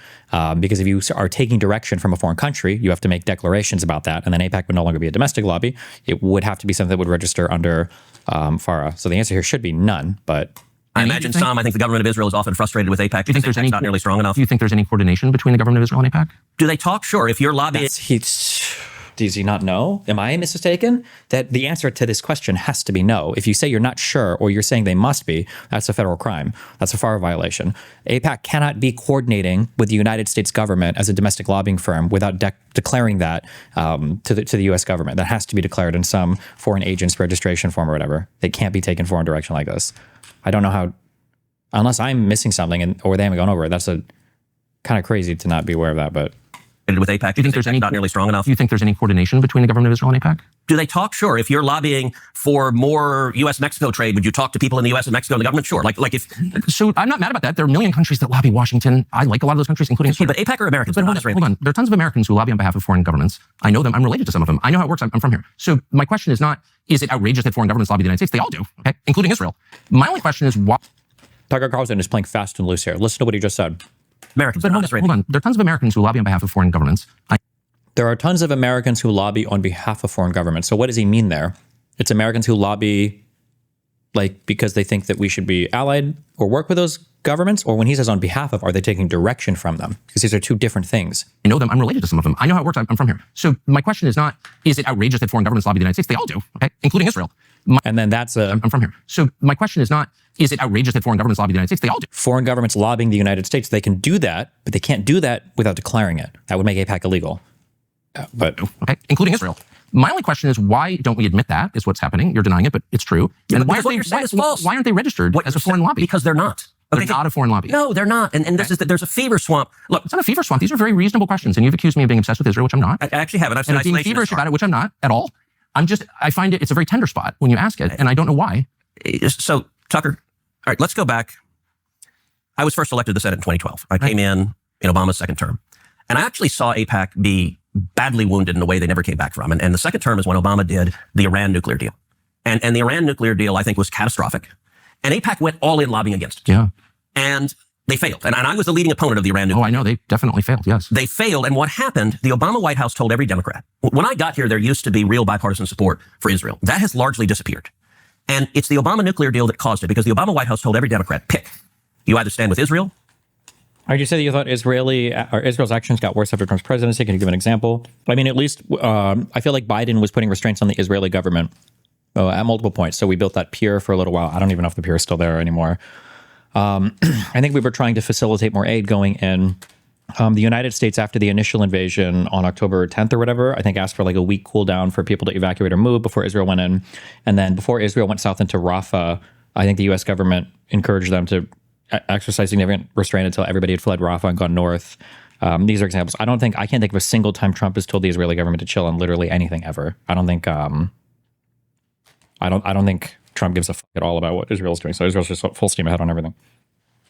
Because if you are taking direction from a foreign country, you have to make declarations about that, and then AIPAC would no longer be a domestic lobby. It would have to be something that would register under FARA. So the answer here should be none, but... I imagine some. I think the government of Israel is often frustrated with AIPAC. Do you think there's any not nearly strong enough? Do you think there's any coordination between the government of Israel and AIPAC? Do they talk? Sure. If you're lobbying... Does he not know? Am I mistaken? That the answer to this question has to be no. If you say you're not sure or you're saying they must be, that's a federal crime. That's a FARA violation. AIPAC cannot be coordinating with the United States government as a domestic lobbying firm without declaring that to the U.S. government. That has to be declared in some foreign agent's registration form or whatever. They can't be taken foreign direction like this. I don't know how, unless I'm missing something or they haven't gone over it. That's a kind of crazy to not be aware of that, but... with AIPAC, do you think there's any not nearly strong enough? Do you think there's any coordination between the government of Israel and AIPAC? Do they talk? Sure. If you're lobbying for more U.S.-Mexico trade, would you talk to people in the U.S. and Mexico and the government? Sure. Like if. So I'm not mad about that. There are a million countries that lobby Washington. I like a lot of those countries, including. But AIPAC are Americans. But hold on. There are tons of Americans who lobby on behalf of foreign governments. I know them. I'm related to some of them. I know how it works. I'm from here. So my question is not, is it outrageous that foreign governments lobby the United States? They all do, okay, including Israel. My only question is why. Tucker Carlson is playing fast and loose here. Listen to what he just said. Americans. But hold on. There are tons of Americans who lobby on behalf of foreign governments. There are tons of Americans who lobby on behalf of foreign governments. So what does he mean there? It's Americans who lobby like because they think that we should be allied or work with those governments? Or when he says on behalf of, are they taking direction from them? Because these are two different things. I know them. I'm related to some of them. I know how it works. I'm from here. So my question is not, is it outrageous that foreign governments lobby the United States? They all do, okay, including Israel. And then that's a... I'm from here. So my question is not, is it outrageous that foreign governments lobby the United States? They all do. Foreign governments lobbying the United States, they can do that, but they can't do that without declaring it. That would make AIPAC illegal. But okay, including Israel. My only question is, why don't we admit that is what's happening? You're denying it, but it's true. Yeah, and what you're saying is false. Why aren't they registered as a foreign lobby? Because they're not. They're not a foreign lobby. No, they're not. And this is that there's a fever swamp. Look, it's not a fever swamp. These are very reasonable questions. And you've accused me of being obsessed with Israel, which I'm not. I actually haven't. I've said and being feverish about it, which I'm not at all. I find it's a very tender spot when you ask it, and I don't know why. So, Tucker, all right, let's go back. I was first elected to the Senate in 2012. I came in Obama's second term. And I actually saw AIPAC be badly wounded in a way they never came back from. And the second term is when Obama did the Iran nuclear deal. And the Iran nuclear deal, I think, was catastrophic. And AIPAC went all in lobbying against it. Yeah. And they failed. And I was the leading opponent of the Iran nuclear deal. Oh, I know. They definitely failed, yes. They failed. And what happened, the Obama White House told every Democrat, when I got here, there used to be real bipartisan support for Israel. That has largely disappeared. And it's the Obama nuclear deal that caused it, because the Obama White House told every Democrat, pick. You either stand with Israel. Did you say that you thought Israel's actions got worse after Trump's presidency? Can you give an example? I mean, at least I feel like Biden was putting restraints on the Israeli government at multiple points. So we built that pier for a little while. I don't even know if the pier is still there anymore. I think we were trying to facilitate more aid going in. The United States, after the initial invasion on October 10th or whatever, I think asked for like a week cool down for people to evacuate or move before Israel went in. And then before Israel went south into Rafah, I think the U.S. government encouraged them to exercise significant restraint until everybody had fled Rafah and gone north. These are examples. I can't think of a single time Trump has told the Israeli government to chill on literally anything ever. I don't think Trump gives a fuck at all about what Israel's doing. So Israel's just full steam ahead on everything.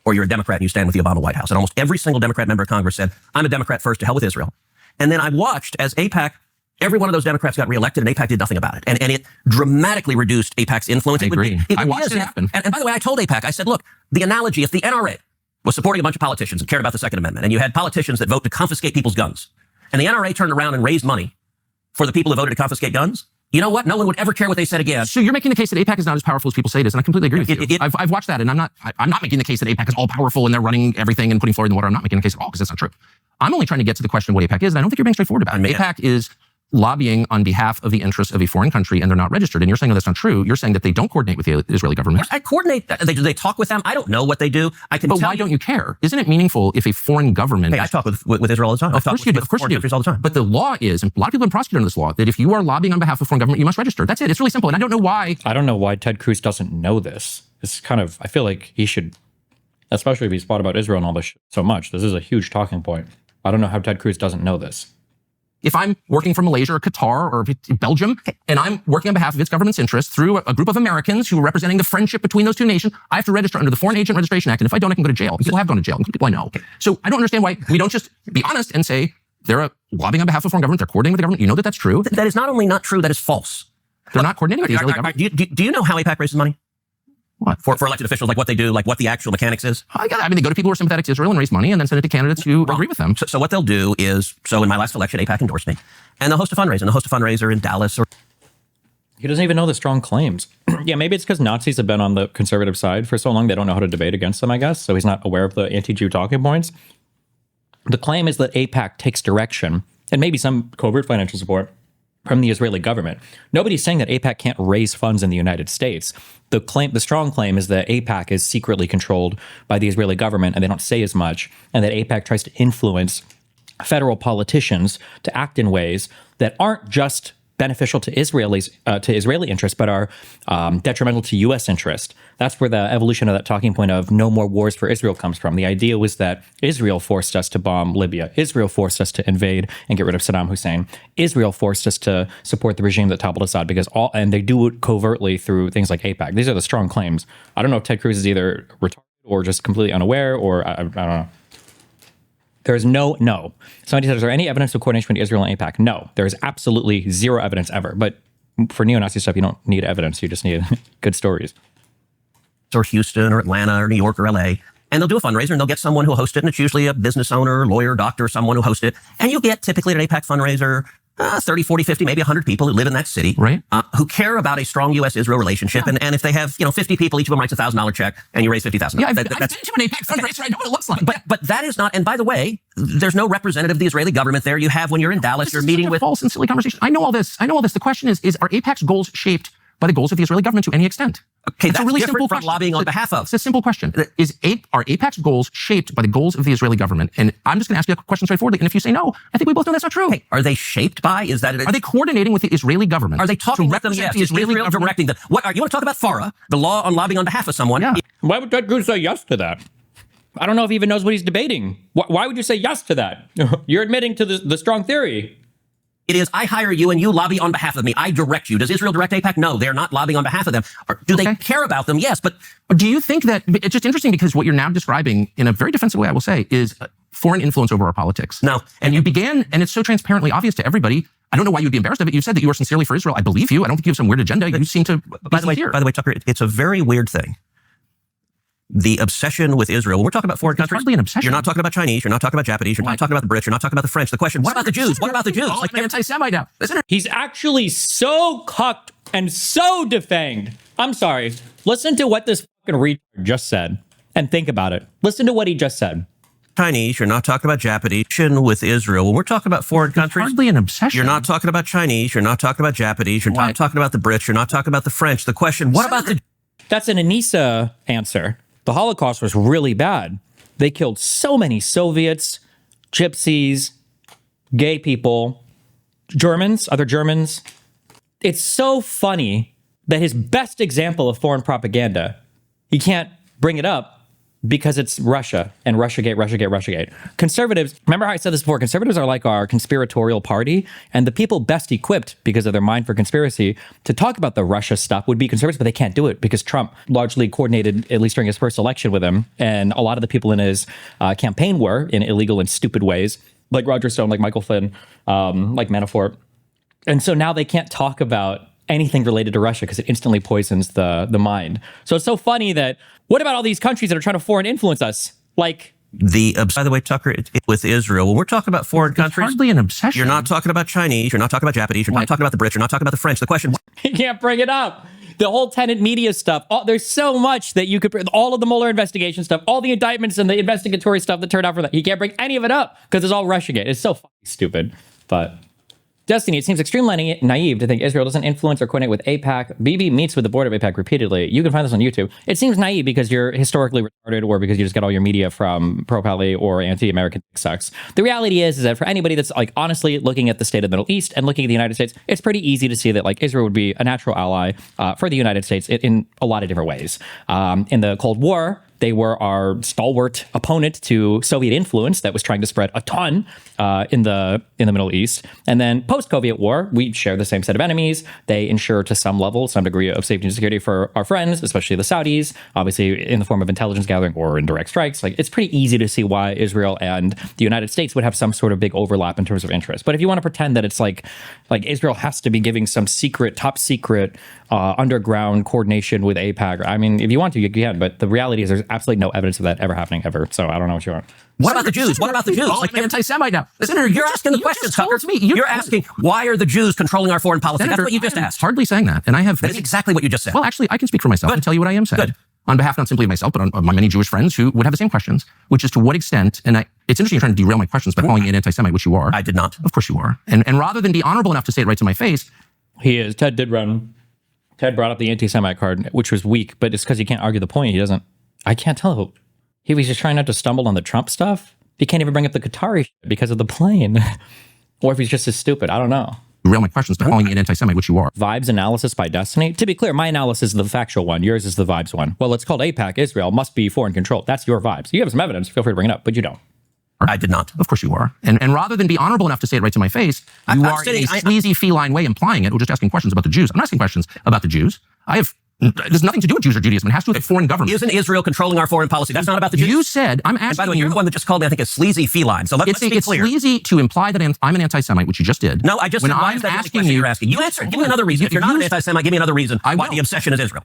Or you're a Democrat and you stand with the Obama White House. And almost every single Democrat member of Congress said, I'm a Democrat first, to hell with Israel. And then I watched as AIPAC, every one of those Democrats got reelected and AIPAC did nothing about it. And it dramatically reduced AIPAC's influence. I agree. I watched it happen. And by the way, I told AIPAC, I said, look, the analogy, if the NRA was supporting a bunch of politicians and cared about the Second Amendment, and you had politicians that vote to confiscate people's guns, and the NRA turned around and raised money for the people who voted to confiscate guns, you know what? No one would ever care what they said again. So you're making the case that AIPAC is not as powerful as people say it is, and I completely agree with you. I've watched that, and I'm not making the case that AIPAC is all powerful and they're running everything and putting Florida in the water. I'm not making the case at all, because that's not true. I'm only trying to get to the question of what AIPAC is, and I don't think you're being straightforward about it. AIPAC is lobbying on behalf of the interests of a foreign country and they're not registered. And you're saying, oh, that's not true. You're saying that they don't coordinate with the Israeli government. I coordinate. Do they talk with them? I don't know what they do. I can But tell why don't you care? Isn't it meaningful if a foreign government... Hey, I talk with Israel all the time. Of course you do. Of course you do. All the time. But the law is, and a lot of people have been prosecuted under this law, that if you are lobbying on behalf of a foreign government, you must register. That's it. It's really simple. And I don't know why. I don't know why Ted Cruz doesn't know this. It's kind of, I feel like he should, especially if he's fought about Israel and all this shit so much. This is a huge talking point. I don't know how Ted Cruz doesn't know this. If I'm working from Malaysia or Qatar or Belgium, and I'm working on behalf of its government's interests through a group of Americans who are representing the friendship between those two nations, I have to register under the Foreign Agent Registration Act. And if I don't, I can go to jail. People have gone to jail, people I know. So I don't understand why we don't just be honest and say they're lobbying on behalf of a foreign government, they're coordinating with the government. You know that that's true. That is not only not true, that is false. They're not coordinating with the Israeli government. Do you know how AIPAC raises money? What? For elected officials, like what they do, like what the actual mechanics is? I mean, they go to people who are sympathetic to Israel and raise money and then send it to candidates who agree with them. So what they'll do is, so in my last election, AIPAC endorsed me. And they'll host a fundraiser. And they'll host a fundraiser in Dallas. He doesn't even know the strong claims. Yeah, maybe it's because Nazis have been on the conservative side for so long, they don't know how to debate against them, I guess. So he's not aware of the anti-Jew talking points. The claim is that AIPAC takes direction and maybe some covert financial support from the Israeli government. Nobody's saying that AIPAC can't raise funds in the United States. The strong claim is that AIPAC is secretly controlled by the Israeli government and they don't say as much, and that AIPAC tries to influence federal politicians to act in ways that aren't just beneficial to Israeli interests, but are detrimental to U.S. interest. That's where the evolution of that talking point of no more wars for Israel comes from. The idea was that Israel forced us to bomb Libya. Israel forced us to invade and get rid of Saddam Hussein. Israel forced us to support the regime that toppled Assad and they do it covertly through things like AIPAC. These are the strong claims. I don't know if Ted Cruz is either retarded or just completely unaware, or I don't know. There's no. Somebody said, is there any evidence of coordination between Israel and AIPAC? No, there's absolutely zero evidence ever. But for neo-Nazi stuff, you don't need evidence. You just need good stories. Or Houston or Atlanta or New York or LA. And they'll do a fundraiser and they'll get someone who'll host it. And it's usually a business owner, lawyer, doctor, someone who hosts it. And you get typically at an AIPAC fundraiser, 30, 40, 50, maybe 100 people who live in that city, right? Who care about a strong U.S.-Israel relationship. Yeah. And if they have, 50 people, each of them writes $1,000 check, and you raise $50,000. Yeah, I've been to an AIPAC fundraiser. I know what it looks like. But that is not. And by the way, there's no representative of the Israeli government there. You have when you're in Dallas, you're meeting with false and silly conversation. I know all this. The question is are AIPAC's goals shaped by the goals of the Israeli government to any extent? Okay, that's a really different simple from question. Lobbying on behalf of. It's a simple question. Are AIPAC's goals shaped by the goals of the Israeli government? And I'm just going to ask you a question straightforwardly. And if you say no, I think we both know that's not true. Hey, are they shaped by? Are they coordinating with the Israeli government? Are they talking with them? Yes. The Israeli government directing them. You want to talk about FARA, the law on lobbying on behalf of someone? Yeah. Why would Ted Cruz say yes to that? I don't know if he even knows what he's debating. Why would you say yes to that? You're admitting to the strong theory. It is, I hire you and you lobby on behalf of me. I direct you. Does Israel direct AIPAC? No, they're not lobbying on behalf of them. Do they care about them? Yes, but do you think that it's just interesting because what you're now describing in a very defensive way, I will say, is foreign influence over our politics. No. And you began, and it's so transparently obvious to everybody. I don't know why you'd be embarrassed of it. You said that you were sincerely for Israel. I believe you. I don't think you have some weird agenda. You seem to By the way, Tucker, it's a very weird thing. The obsession with Israel. When we're talking about foreign countries, hardly an obsession. You're not talking about Chinese. You're not talking about Japanese. You're not talking about the Brits. You're not talking about the French. The question, what about the Jews? What about the Jews? Like anti-Semite now. He's actually so cucked and so defanged. I'm sorry. Listen to what this fucking retard just said and think about it. Listen to what he just said. Chinese. You're not talking about Japanese. With Israel. When we're talking about foreign countries, hardly an obsession. You're not talking about Chinese. You're not talking about Japanese. You're not talking about the Brits. You're not talking about the French. The question, what about the... That's an Anissa answer. The Holocaust was really bad. They killed so many Soviets, gypsies, gay people, Germans, other Germans. It's so funny that his best example of foreign propaganda, he can't bring it up because it's Russia and Russiagate, Russiagate, Russiagate. Conservatives, remember how I said this before, conservatives are like our conspiratorial party, and the people best equipped because of their mind for conspiracy to talk about the Russia stuff would be conservatives, but they can't do it because Trump largely coordinated, at least during his first election with him, and a lot of the people in his campaign were in illegal and stupid ways, like Roger Stone, like Michael Flynn, like Manafort. And so now they can't talk about anything related to Russia because it instantly poisons the mind. So it's so funny that, what about all these countries that are trying to foreign influence us? Like... By the way, Tucker, with Israel, when we're talking about foreign countries... hardly an obsession. You're not talking about Chinese. You're not talking about Japanese. You're not talking about the Brits. You're not talking about the French. The question... You can't bring it up. The whole tenant media stuff. There's so much that you could... All of the Mueller investigation stuff, all the indictments and the investigatory stuff that turned out for that. You can't bring any of it up because it's all Russiagate. It's so fucking stupid. But... Destiny, it seems extremely naive to think Israel doesn't influence or coordinate with AIPAC. Bibi meets with the board of AIPAC repeatedly. You can find this on YouTube. It seems naive because you're historically retarded or because you just get all your media from pro-Pali or anti-American sucks. The reality is that for anybody that's like honestly looking at the state of the Middle East and looking at the United States, it's pretty easy to see that like Israel would be a natural ally for the United States in a lot of different ways. In the Cold War, they were our stalwart opponent to Soviet influence that was trying to spread a ton in the Middle East. And then post-Soviet war, we share the same set of enemies. They ensure to some level, some degree of safety and security for our friends, especially the Saudis, obviously in the form of intelligence gathering or indirect strikes. Like it's pretty easy to see why Israel and the United States would have some sort of big overlap in terms of interest. But if you want to pretend that it's like Israel has to be giving some secret, top secret underground coordination with AIPAC, I mean, if you want to, you can. But the reality is there's absolutely no evidence of that ever happening ever. So I don't know what you want. What about the Jews? What about the Jews? Like, I'm anti-Semite now. Senator, you're asking the questions, Tucker. You're asking, why are the Jews controlling our foreign policy? Senator, that's what you just asked. Hardly saying that. And I have... That is exactly what you just said. Well, actually, I can speak for myself and tell you what I am saying. Good. On behalf not simply of myself, but of my many Jewish friends who would have the same questions, which is to what extent, and it's interesting you're trying to derail my questions by calling me an anti-Semite, which you are. I did not. Of course you are. And rather than be honorable enough to say it right to my face... He is. Ted brought up the anti-Semite card, which was weak, but it's because he can't argue the point. He doesn't... I can't tell. He was just trying not to stumble on the Trump stuff. He can't even bring up the Qatari shit because of the plane. Or if he's just as stupid. I don't know. Derail my questions by calling me an anti-Semite, which you are. Vibes analysis by Destiny. To be clear, my analysis is the factual one. Yours is the vibes one. Well, it's called AIPAC. Israel must be foreign controlled. That's your vibes. You have some evidence. Feel free to bring it up, but you don't. I did not. Of course you are. And rather than be honorable enough to say it right to my face, you are in a sleazy feline way implying it or just asking questions about the Jews. I'm not asking questions about the Jews. There's nothing to do with Jews or Judaism. It has to do with the foreign government. Isn't Israel controlling our foreign policy? That's not about the Jews. You said, I'm asking you... And by the way, you're the one that just called me, I think, a sleazy feline. So let's be clear. It's sleazy to imply that I'm an anti-Semite, which you just did. No, I just said, why is that asking you're asking? You answer. Give me another reason. If you're not an anti-Semite, give me another reason why the obsession is Israel.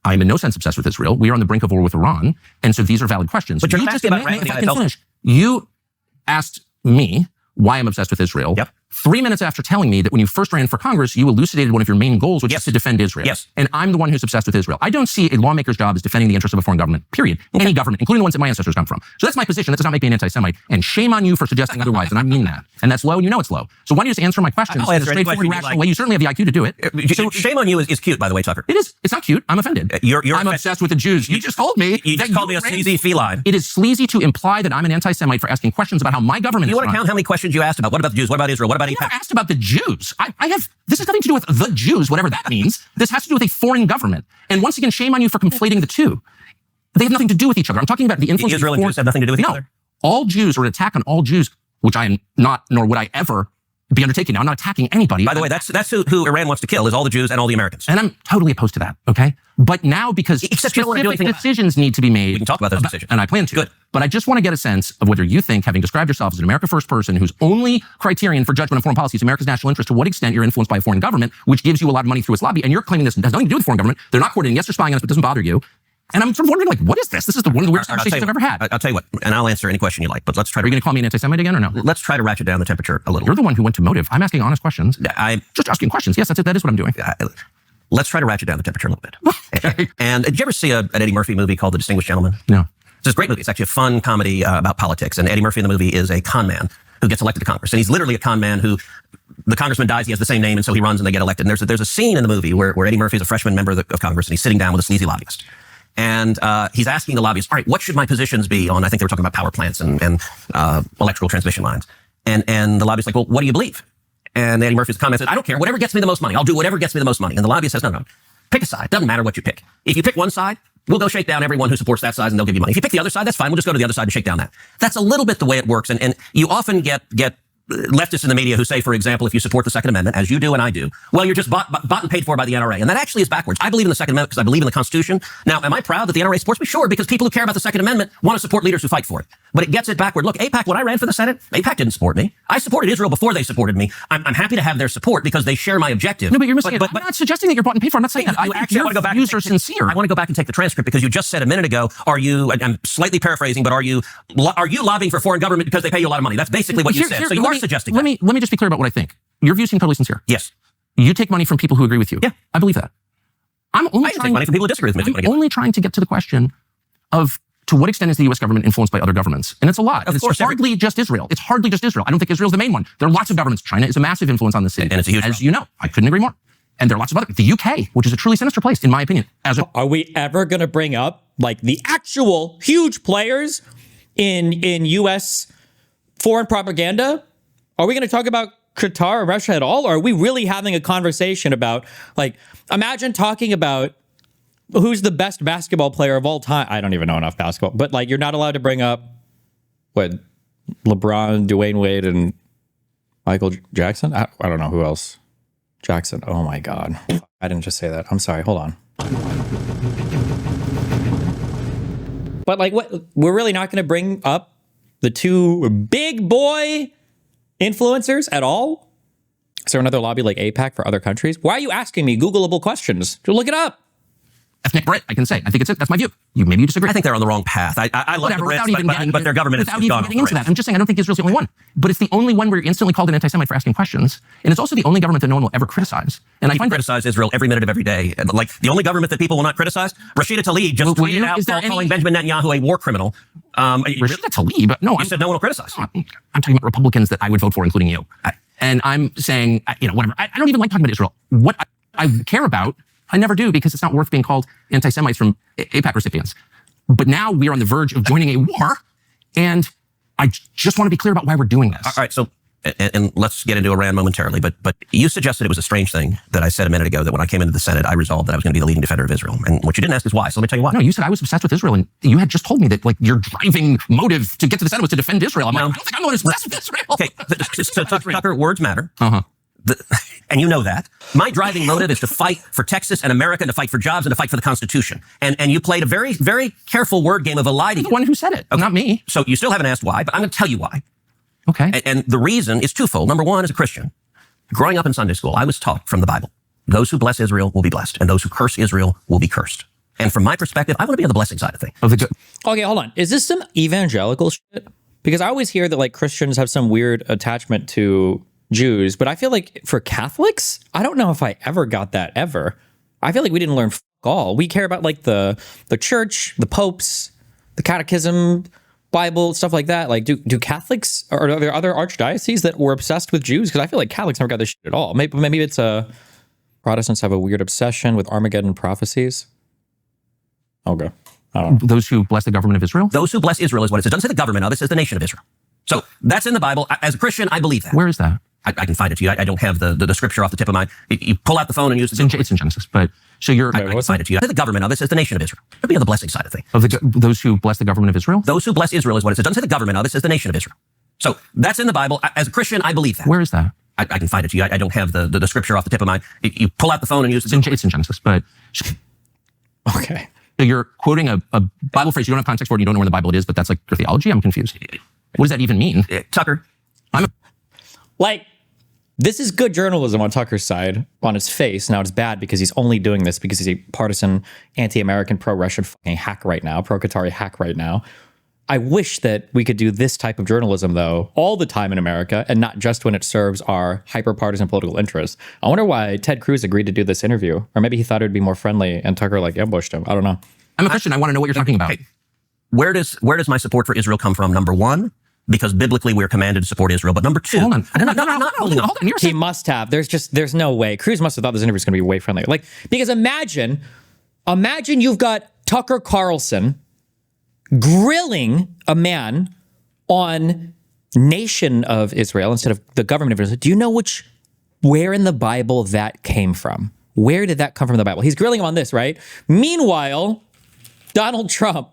I'm in no sense obsessed with Israel. We are on the brink of war with Iran. And so these are valid questions. But you're not asking about anything I told you. You asked me why I'm obsessed with Israel. Yep. 3 minutes after telling me that when you first ran for Congress, you elucidated one of your main goals, which is to defend Israel. Yes. And I'm the one who's obsessed with Israel. I don't see a lawmaker's job as defending the interests of a foreign government, period. Okay. Any government, including the ones that my ancestors come from. So that's my position. That does not make me an anti-Semite. And shame on you for suggesting otherwise. And I mean that. And that's low, and you know it's low. So why don't you just answer my questions in a straightforward, rational way? You certainly have the IQ to do it. So, shame on you is cute, by the way, Tucker. It is. It's not cute. I'm offended. I'm obsessed with the Jews. You just told me. You just called me a sleazy feline. It is sleazy to imply that I'm an anti-Semite for asking questions about how my government is run. You want to count how many questions you asked about? What about the Jews? What about Israel? What about AIPAC? I never asked about the Jews. This has nothing to do with the Jews, whatever that means. This has to do with a foreign government. And once again, shame on you for conflating the two. They have nothing to do with each other. I'm talking about the influence of Israel and Jews have nothing to do with each other. All Jews, or an attack on all Jews, which I am not, nor would I ever be undertaking now. I'm not attacking anybody. By the way, that's who Iran wants to kill, is all the Jews and all the Americans. And I'm totally opposed to that, okay? But now, because Except you don't want to do anything decisions need to be made. We can talk about those decisions. And I plan to. Good. But I just want to get a sense of whether you think, having described yourself as an America First person whose only criterion for judgment of foreign policy is America's national interest, to what extent you're influenced by a foreign government, which gives you a lot of money through its lobby, and you're claiming this has nothing to do with the foreign government. They're not coordinating. Yes, they're spying on us, but it doesn't bother you. And I'm sort of wondering, like, what is this? This is one of the weirdest conversations I've ever had. I'll tell you what, and I'll answer any question you like, but let's try to... Are you going to call me an anti-Semite again or no? Let's try to ratchet down the temperature a little. You're the one who went to motive. I'm asking honest questions. I'm just asking questions. Yes, that's it. That is what I'm doing. Let's try to ratchet down the temperature a little bit. Okay. And did you ever see an Eddie Murphy movie called The Distinguished Gentleman? No. It's a great movie. It's actually a fun comedy about politics. And Eddie Murphy in the movie is a con man who gets elected to Congress. And he's literally a con man who, the congressman dies, he has the same name, and so he runs and they get elected. And there's a scene in the movie where Eddie Murphy is a freshman member of Congress, and he's sitting down with a sleazy lobbyist. And he's asking the lobbyist, all right, what should my positions be on, I think they were talking about power plants and electrical transmission lines. And the lobbyist's like, well, what do you believe? And Eddie Murphy's comment said, I don't care, whatever gets me the most money. I'll do whatever gets me the most money. And the lobbyist says, no, pick a side. Doesn't matter what you pick. If you pick one side, we'll go shake down everyone who supports that side and they'll give you money. If you pick the other side, that's fine. We'll just go to the other side and shake down that. That's a little bit the way it works. And you often get leftists in the media who say, for example, if you support the Second Amendment, as you do and I do, well, you're just bought and paid for by the NRA. And that actually is backwards. I believe in the Second Amendment because I believe in the Constitution. Now, am I proud that the NRA supports me? Sure, because people who care about the Second Amendment want to support leaders who fight for it. But it gets it backward. Look, AIPAC, when I ran for the Senate, AIPAC didn't support me. I supported Israel before they supported me. I'm happy to have their support because they share my objective. No, but you're missing it. I'm not suggesting that you're bought and paid for. I'm not saying that. I actually want to go back. Views are sincere. I want to go back and take the transcript because you just said a minute ago, I'm slightly paraphrasing, but are you lobbying for foreign government because they pay you a lot of money? That's basically what you said. So you are suggesting that. Let me just be clear about what I think. Your views seem totally sincere. Yes. You take money from people who agree with you. Yeah. I believe that. I take money from people who disagree with me. I'm only trying to get to the question of, to what extent is the U.S. government influenced by other governments? And it's a lot. It's hardly just Israel. It's hardly just Israel. I don't think Israel's the main one. There are lots of governments. China is a massive influence on the city. And it's a huge As you know, I couldn't agree more. And there are lots of other, the UK, which is a truly sinister place, in my opinion. Are we ever going to bring up like the actual huge players in U.S. foreign propaganda? Are we going to talk about Qatar or Russia at all? Or are we really having a conversation about, like, imagine talking about who's the best basketball player of all time? I don't even know enough basketball, but like, you're not allowed to bring up what, LeBron, Dwayne Wade, and Michael Jackson? I don't know who else. Jackson. Oh my God. I didn't just say that. I'm sorry. Hold on. But like, what? We're really not going to bring up the two big boy influencers at all? Is there another lobby like AIPAC for other countries? Why are you asking me Googleable questions? Look it up. Ethnic Brit, I can say. I think it's it. That's my view. Maybe you disagree. I think they're on the wrong path. I love the Brits, but their government without even getting into that. I'm just saying I don't think Israel's the only one. But it's the only one where you're instantly called an anti-Semite for asking questions. And it's also the only government that no one will ever criticize. And I find criticize Israel every minute of every day. And like the only government that people will not criticize, Rashida Tlaib just tweeted out calling Benjamin Netanyahu a war criminal. Rashida Tlaib? No. You said no one will criticize. I'm talking about Republicans that I would vote for, including you. And I'm saying, whatever. I don't even like talking about Israel. What I care about, I never do, because it's not worth being called anti-Semites from AIPAC recipients. But now we are on the verge of joining a war, and I just want to be clear about why we're doing this. All right, so, and let's get into Iran momentarily, but you suggested it was a strange thing that I said a minute ago, that when I came into the Senate, I resolved that I was going to be the leading defender of Israel. And what you didn't ask is why, so let me tell you why. No, you said I was obsessed with Israel, and you had just told me that, like, your driving motive to get to the Senate was to defend Israel. I'm like, I don't think I'm the one who's obsessed with Israel. Okay, so Tucker, words matter. Uh-huh. And you know that. My driving motive is to fight for Texas and America, and to fight for jobs, and to fight for the Constitution. And you played a very, very careful word game of eliding the one who said it, not me. So you still haven't asked why, but I'm going to tell you why. Okay. And the reason is twofold. Number one, as a Christian, growing up in Sunday school, I was taught from the Bible, those who bless Israel will be blessed, and those who curse Israel will be cursed. And from my perspective, I want to be on the blessing side of things. Okay, hold on. Is this some evangelical shit? Because I always hear that like Christians have some weird attachment to Jews, but I feel like for Catholics, I don't know if I ever got that ever. I feel like we didn't learn fuck all. We care about like the church, the popes, the catechism, Bible, stuff like that. Like, do Catholics, or are there other archdioceses that were obsessed with Jews? Because I feel like Catholics never got this shit at all. Maybe it's Protestants have a weird obsession with Armageddon prophecies. Okay. I don't know. Those who bless the government of Israel? Those who bless Israel is what it says. It doesn't say the government of it, says the nation of Israel. So that's in the Bible. As a Christian, I believe that. Where is that? I can find it to you. I don't have the scripture off the tip of my. You pull out the phone and use it. It's in Genesis, but so you're. I can find it to you. The government of it says the nation of Israel. It'll be on the blessing side of things. Of those who bless the government of Israel? Those who bless Israel is what it says. It doesn't say the government of it, says the nation of Israel. So that's in the Bible. As a Christian, I believe that. Where is that? I can find it to you. I don't have the scripture off the tip of my. You pull out the phone and use it. It's in Genesis, but. Okay. So you're quoting a Bible phrase. You don't have context for it. You don't know where in the Bible it is, but that's like your theology. I'm confused. What does that even mean? Tucker. This is good journalism on Tucker's side on its face. Now it's bad because he's only doing this because he's a partisan, anti-American, pro-Russian fucking hack right now, pro-Qatari hack right now. I wish that we could do this type of journalism, though, all the time in America, and not just when it serves our hyper-partisan political interests. I wonder why Ted Cruz agreed to do this interview. Or maybe he thought it would be more friendly and Tucker like ambushed him. I don't know. I'm a Christian. I want to know what you're talking about. Okay. Where does my support for Israel come from? Number one, because biblically we're commanded to support Israel. But number two, hold on. Hold on. He must have. There's no way. Cruz must have thought this interview was going to be way friendlier. Like, because imagine you've got Tucker Carlson grilling a man on nation of Israel instead of the government of Israel. Do you know where in the Bible that came from? Where did that come from in the Bible? He's grilling him on this, right? Meanwhile, Donald Trump,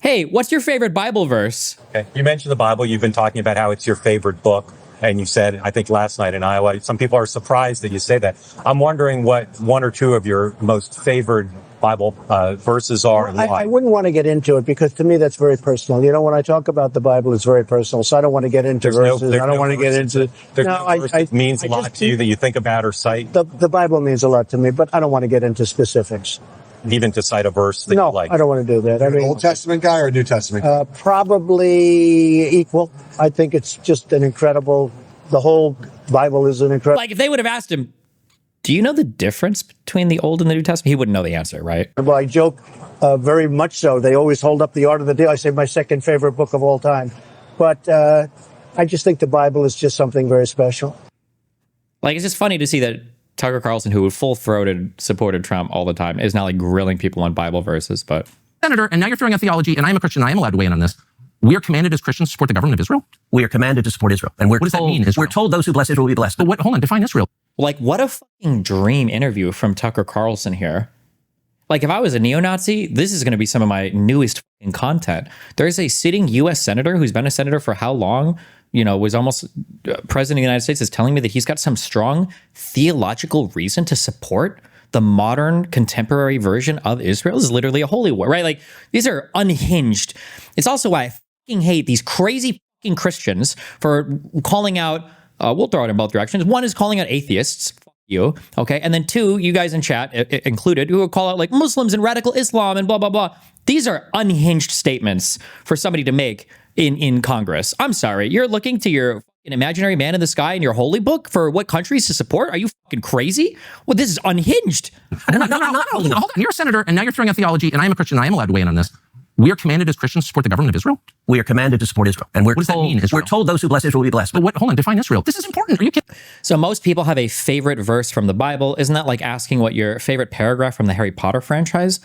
hey, what's your favorite Bible verse? Okay. You mentioned the Bible. You've been talking about how it's your favorite book. And you said, I think last night in Iowa, some people are surprised that you say that. I'm wondering what one or two of your most favorite Bible verses are and why. I wouldn't want to get into it because to me that's very personal. You know, when I talk about the Bible, it's very personal. So I don't want to get into verses. I don't want to get into. There's no verse that means a lot to you that you think about or cite. The Bible means a lot to me, but I don't want to get into specifics. Even to cite a verse that you like. No, I don't want to do that. I mean, Old Testament guy or New Testament guy? Probably equal. I think it's just an incredible. The whole Bible is an incredible. Like if they would have asked him, Do you know the difference between the Old and the New Testament? He wouldn't know the answer, right? Well, I joke very much so. They always hold up The Art of the Deal. I say my second favorite book of all time. But I just think the Bible is just something very special. Like, it's just funny to see that Tucker Carlson, who full-throated supported Trump all the time, is now like grilling people on Bible verses. But Senator, and now you're throwing out theology, and I'm a Christian, I am allowed to weigh in on this. We are commanded as Christians to support the government of Israel? We are commanded to support Israel. And what does that mean, Israel? We're told those who bless Israel will be blessed. But what, hold on, define Israel. like, what a fucking dream interview from Tucker Carlson here. Like, if I was a neo-Nazi, this is going to be some of my newest fucking content. There's a sitting U.S. senator who's been a senator for how long? You know, was almost president of the United States, is telling me that he's got some strong theological reason to support the modern contemporary version of Israel. This is literally a holy war, right? Like, these are unhinged. It's also why I fucking hate these crazy fucking Christians for calling out, we'll throw it in both directions. One is calling out atheists. Fuck you. Okay. And then two, you guys in chat included, who will call out like Muslims and radical Islam and blah, blah, blah. These are unhinged statements for somebody to make in Congress. I'm sorry. You're looking to your fucking imaginary man in the sky in your holy book for what countries to support? Are you fucking crazy? Well, this is unhinged. No, hold on. You're a senator, and now you're throwing out theology, and I'm a Christian, I am allowed to weigh in on this. We are commanded as Christians to support the government of Israel? We are commanded to support Israel. And what does that mean, Israel? We're told those who bless Israel will be blessed. But what, hold on, define Israel. This is important. Are you kidding? So most people have a favorite verse from the Bible. Isn't that like asking what your favorite paragraph from the Harry Potter franchise?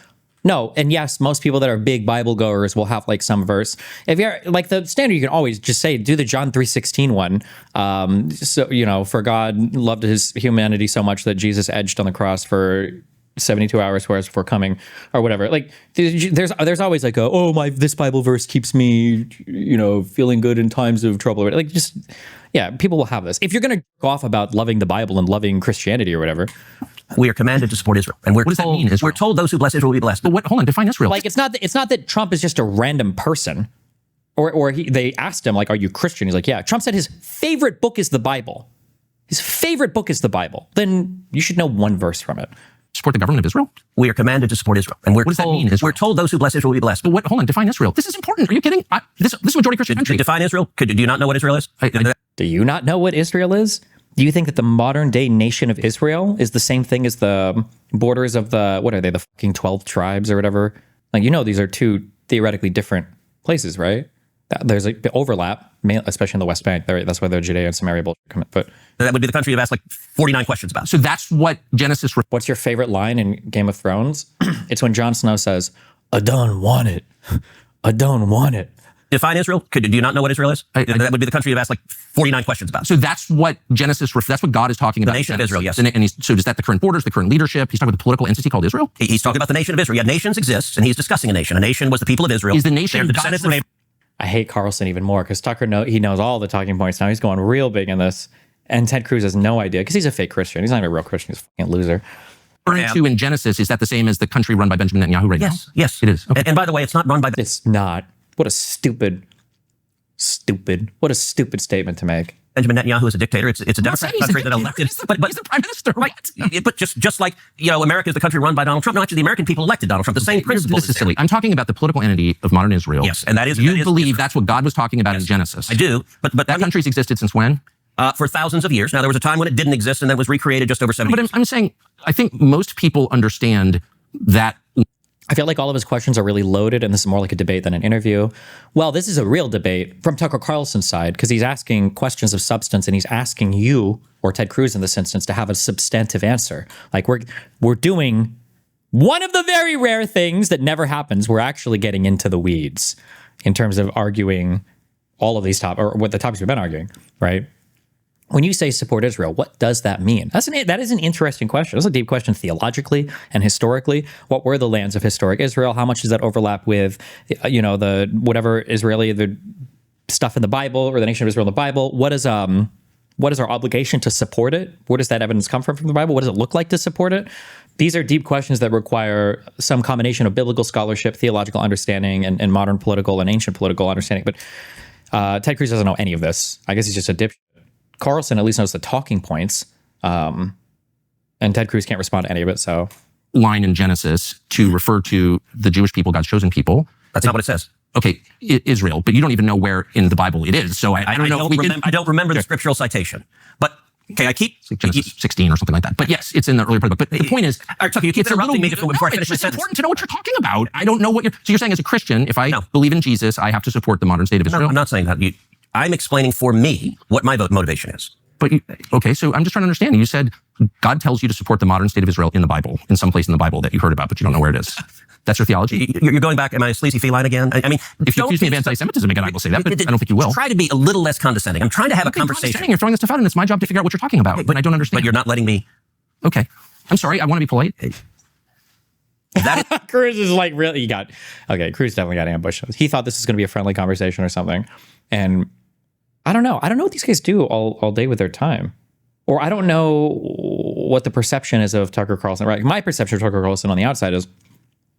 No. And yes, most people that are big Bible goers will have like some verse. If you're like the standard, you can always just say, do the John 3:16 one. So, you know, for God loved his humanity so much that Jesus edged on the cross for 72 hours before coming, or whatever. Like there's always like this Bible verse keeps me, you know, feeling good in times of trouble. Like, just, yeah, people will have this. If you're going to go off about loving the Bible and loving Christianity or whatever, we are commanded to support Israel. And what does that mean, Israel? We're told those who bless Israel will be blessed. But what, hold on, define Israel. Like, it's not that Trump is just a random person, or they asked him like, are you Christian? He's like, yeah. Trump said his favorite book is the Bible. His favorite book is the Bible. Then you should know one verse from it. Support the government of Israel? We are commanded to support Israel. And what does that mean, Israel? We're told those who bless Israel will be blessed. But what, hold on, define Israel. This is important. Are you kidding? This is majority Christian country. Define Israel? Do you not know what Israel is? Do you not know what Israel is? Do you think that the modern day nation of Israel is the same thing as the borders of the, what are they, the fucking 12 tribes or whatever? Like, you know, these are two theoretically different places, right? There's like the overlap, especially in the West Bank. That's why the Judea and Samaria bullshit come in. But that would be the country you've asked like 49 questions about. So that's what Genesis... What's your favorite line in Game of Thrones? It's when Jon Snow says, I don't want it. I don't want it. Define Israel? Do you not know what Israel is? That would be the country you've asked like 49 questions about. So that's what Genesis, that's what God is talking about. The nation of Israel, yes. And so is that the current borders, the current leadership? He's talking about the political entity called Israel? He's talking about the nation of Israel. Yeah, nations exist, and he's discussing a nation. A nation was the people of Israel. Is the nation... the descendants of Abraham. I hate Carlson even more because Tucker he knows all the talking points now. He's going real big in this. And Ted Cruz has no idea because he's a fake Christian. He's not even a real Christian. He's a fucking loser. To in Genesis, is that the same as the country run by Benjamin Netanyahu right now? Yes, it is. Okay. And by the way, it's not run by... It's not. What a stupid statement to make. Benjamin Netanyahu is a dictator. It's a Democratic country that elected... But he's the prime minister, right? But just like, you know, America is the country run by Donald Trump. No, actually, the American people elected Donald Trump. The same principle. This is silly. I'm talking about the political entity of modern Israel. Yes, and that is... You believe that's what God was talking about in Genesis. I do, but that country's existed since when? For thousands of years. Now, there was a time when it didn't exist and then was recreated just over 70 years. But I'm saying, I think most people understand that... I feel like all of his questions are really loaded, and this is more like a debate than an interview. Well, this is a real debate from Tucker Carlson's side because he's asking questions of substance, and he's asking you, or Ted Cruz in this instance, to have a substantive answer. Like, we're doing one of the very rare things that never happens. We're actually getting into the weeds in terms of arguing all of these topics, or what the topics we've been arguing, right? When you say support Israel, what does that mean? That is an interesting question. That's a deep question theologically and historically. What were the lands of historic Israel? How much does that overlap with, you know, the stuff in the Bible or the nation of Israel in the Bible? What is our obligation to support it? Where does that evidence come from the Bible? What does it look like to support it? These are deep questions that require some combination of biblical scholarship, theological understanding, and modern political and ancient political understanding. But Ted Cruz doesn't know any of this. I guess he's just a dipshit. Carlson at least knows the talking points, and Ted Cruz can't respond to any of it. So, line in Genesis to refer to the Jewish people, God's chosen people. That's not what it says. Okay, Israel, but you don't even know where in the Bible it is. So I don't know. I don't remember the scriptural citation. But Okay, I keep... It's like Genesis 16 or something like that. But yes, it's in the earlier part of the book. But the point is... All right, Tucker, you keep interrupting me before I finish It's my sentence. important to know what you're talking about. I don't know what you're... So you're saying as a Christian, if I believe in Jesus, I have to support the modern state of Israel? No, I'm not saying that. I'm explaining for me what my motivation is. But okay, so I'm just trying to understand. You said God tells you to support the modern state of Israel in the Bible, in some place in the Bible that you heard about, but you don't know where it is. That's your theology? You're going back, am I a sleazy feline again? I mean, if you accuse me of anti-Semitism again, I will say that, but I don't think you will. Try to be a little less condescending. I'm trying to have a conversation. You're throwing this stuff out, and it's my job to figure out what you're talking about, but I don't understand. But you're not letting me. Okay. I'm sorry, I want to be polite. Cruz is like, really, Cruz definitely got ambushed. He thought this was going to be a friendly conversation or something. And I don't know. I don't know what these guys do all day with their time. Or I don't know what the perception is of Tucker Carlson. Right? My perception of Tucker Carlson on the outside is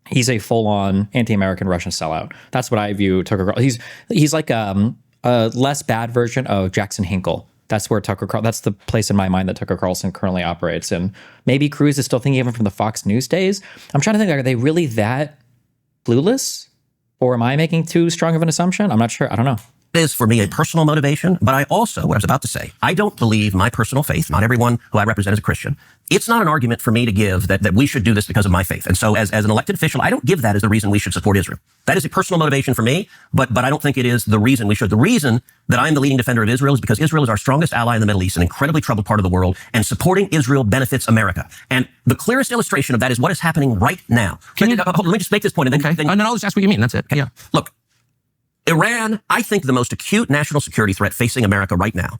he's a full-on anti-American Russian sellout. That's what I view Tucker Carlson. He's like a less bad version of Jackson Hinkle. That's where that's the place in my mind that Tucker Carlson currently operates. And maybe Cruz is still thinking of him from the Fox News days. I'm trying to think, are they really that clueless? Or am I making too strong of an assumption? I'm not sure. I don't know. It is for me a personal motivation, but I also, what I was about to say, I don't believe my personal faith, not everyone who I represent is a Christian. It's not an argument for me to give that we should do this because of my faith. And so as an elected official, I don't give that as the reason we should support Israel. That is a personal motivation for me, but I don't think it is the reason we should. The reason that I'm the leading defender of Israel is because Israel is our strongest ally in the Middle East, an incredibly troubled part of the world, and supporting Israel benefits America. And the clearest illustration of that is what is happening right now. Let me just make this point. And then I'll just ask what you mean. That's it. Okay. Yeah. Look, Iran, I think the most acute national security threat facing America right now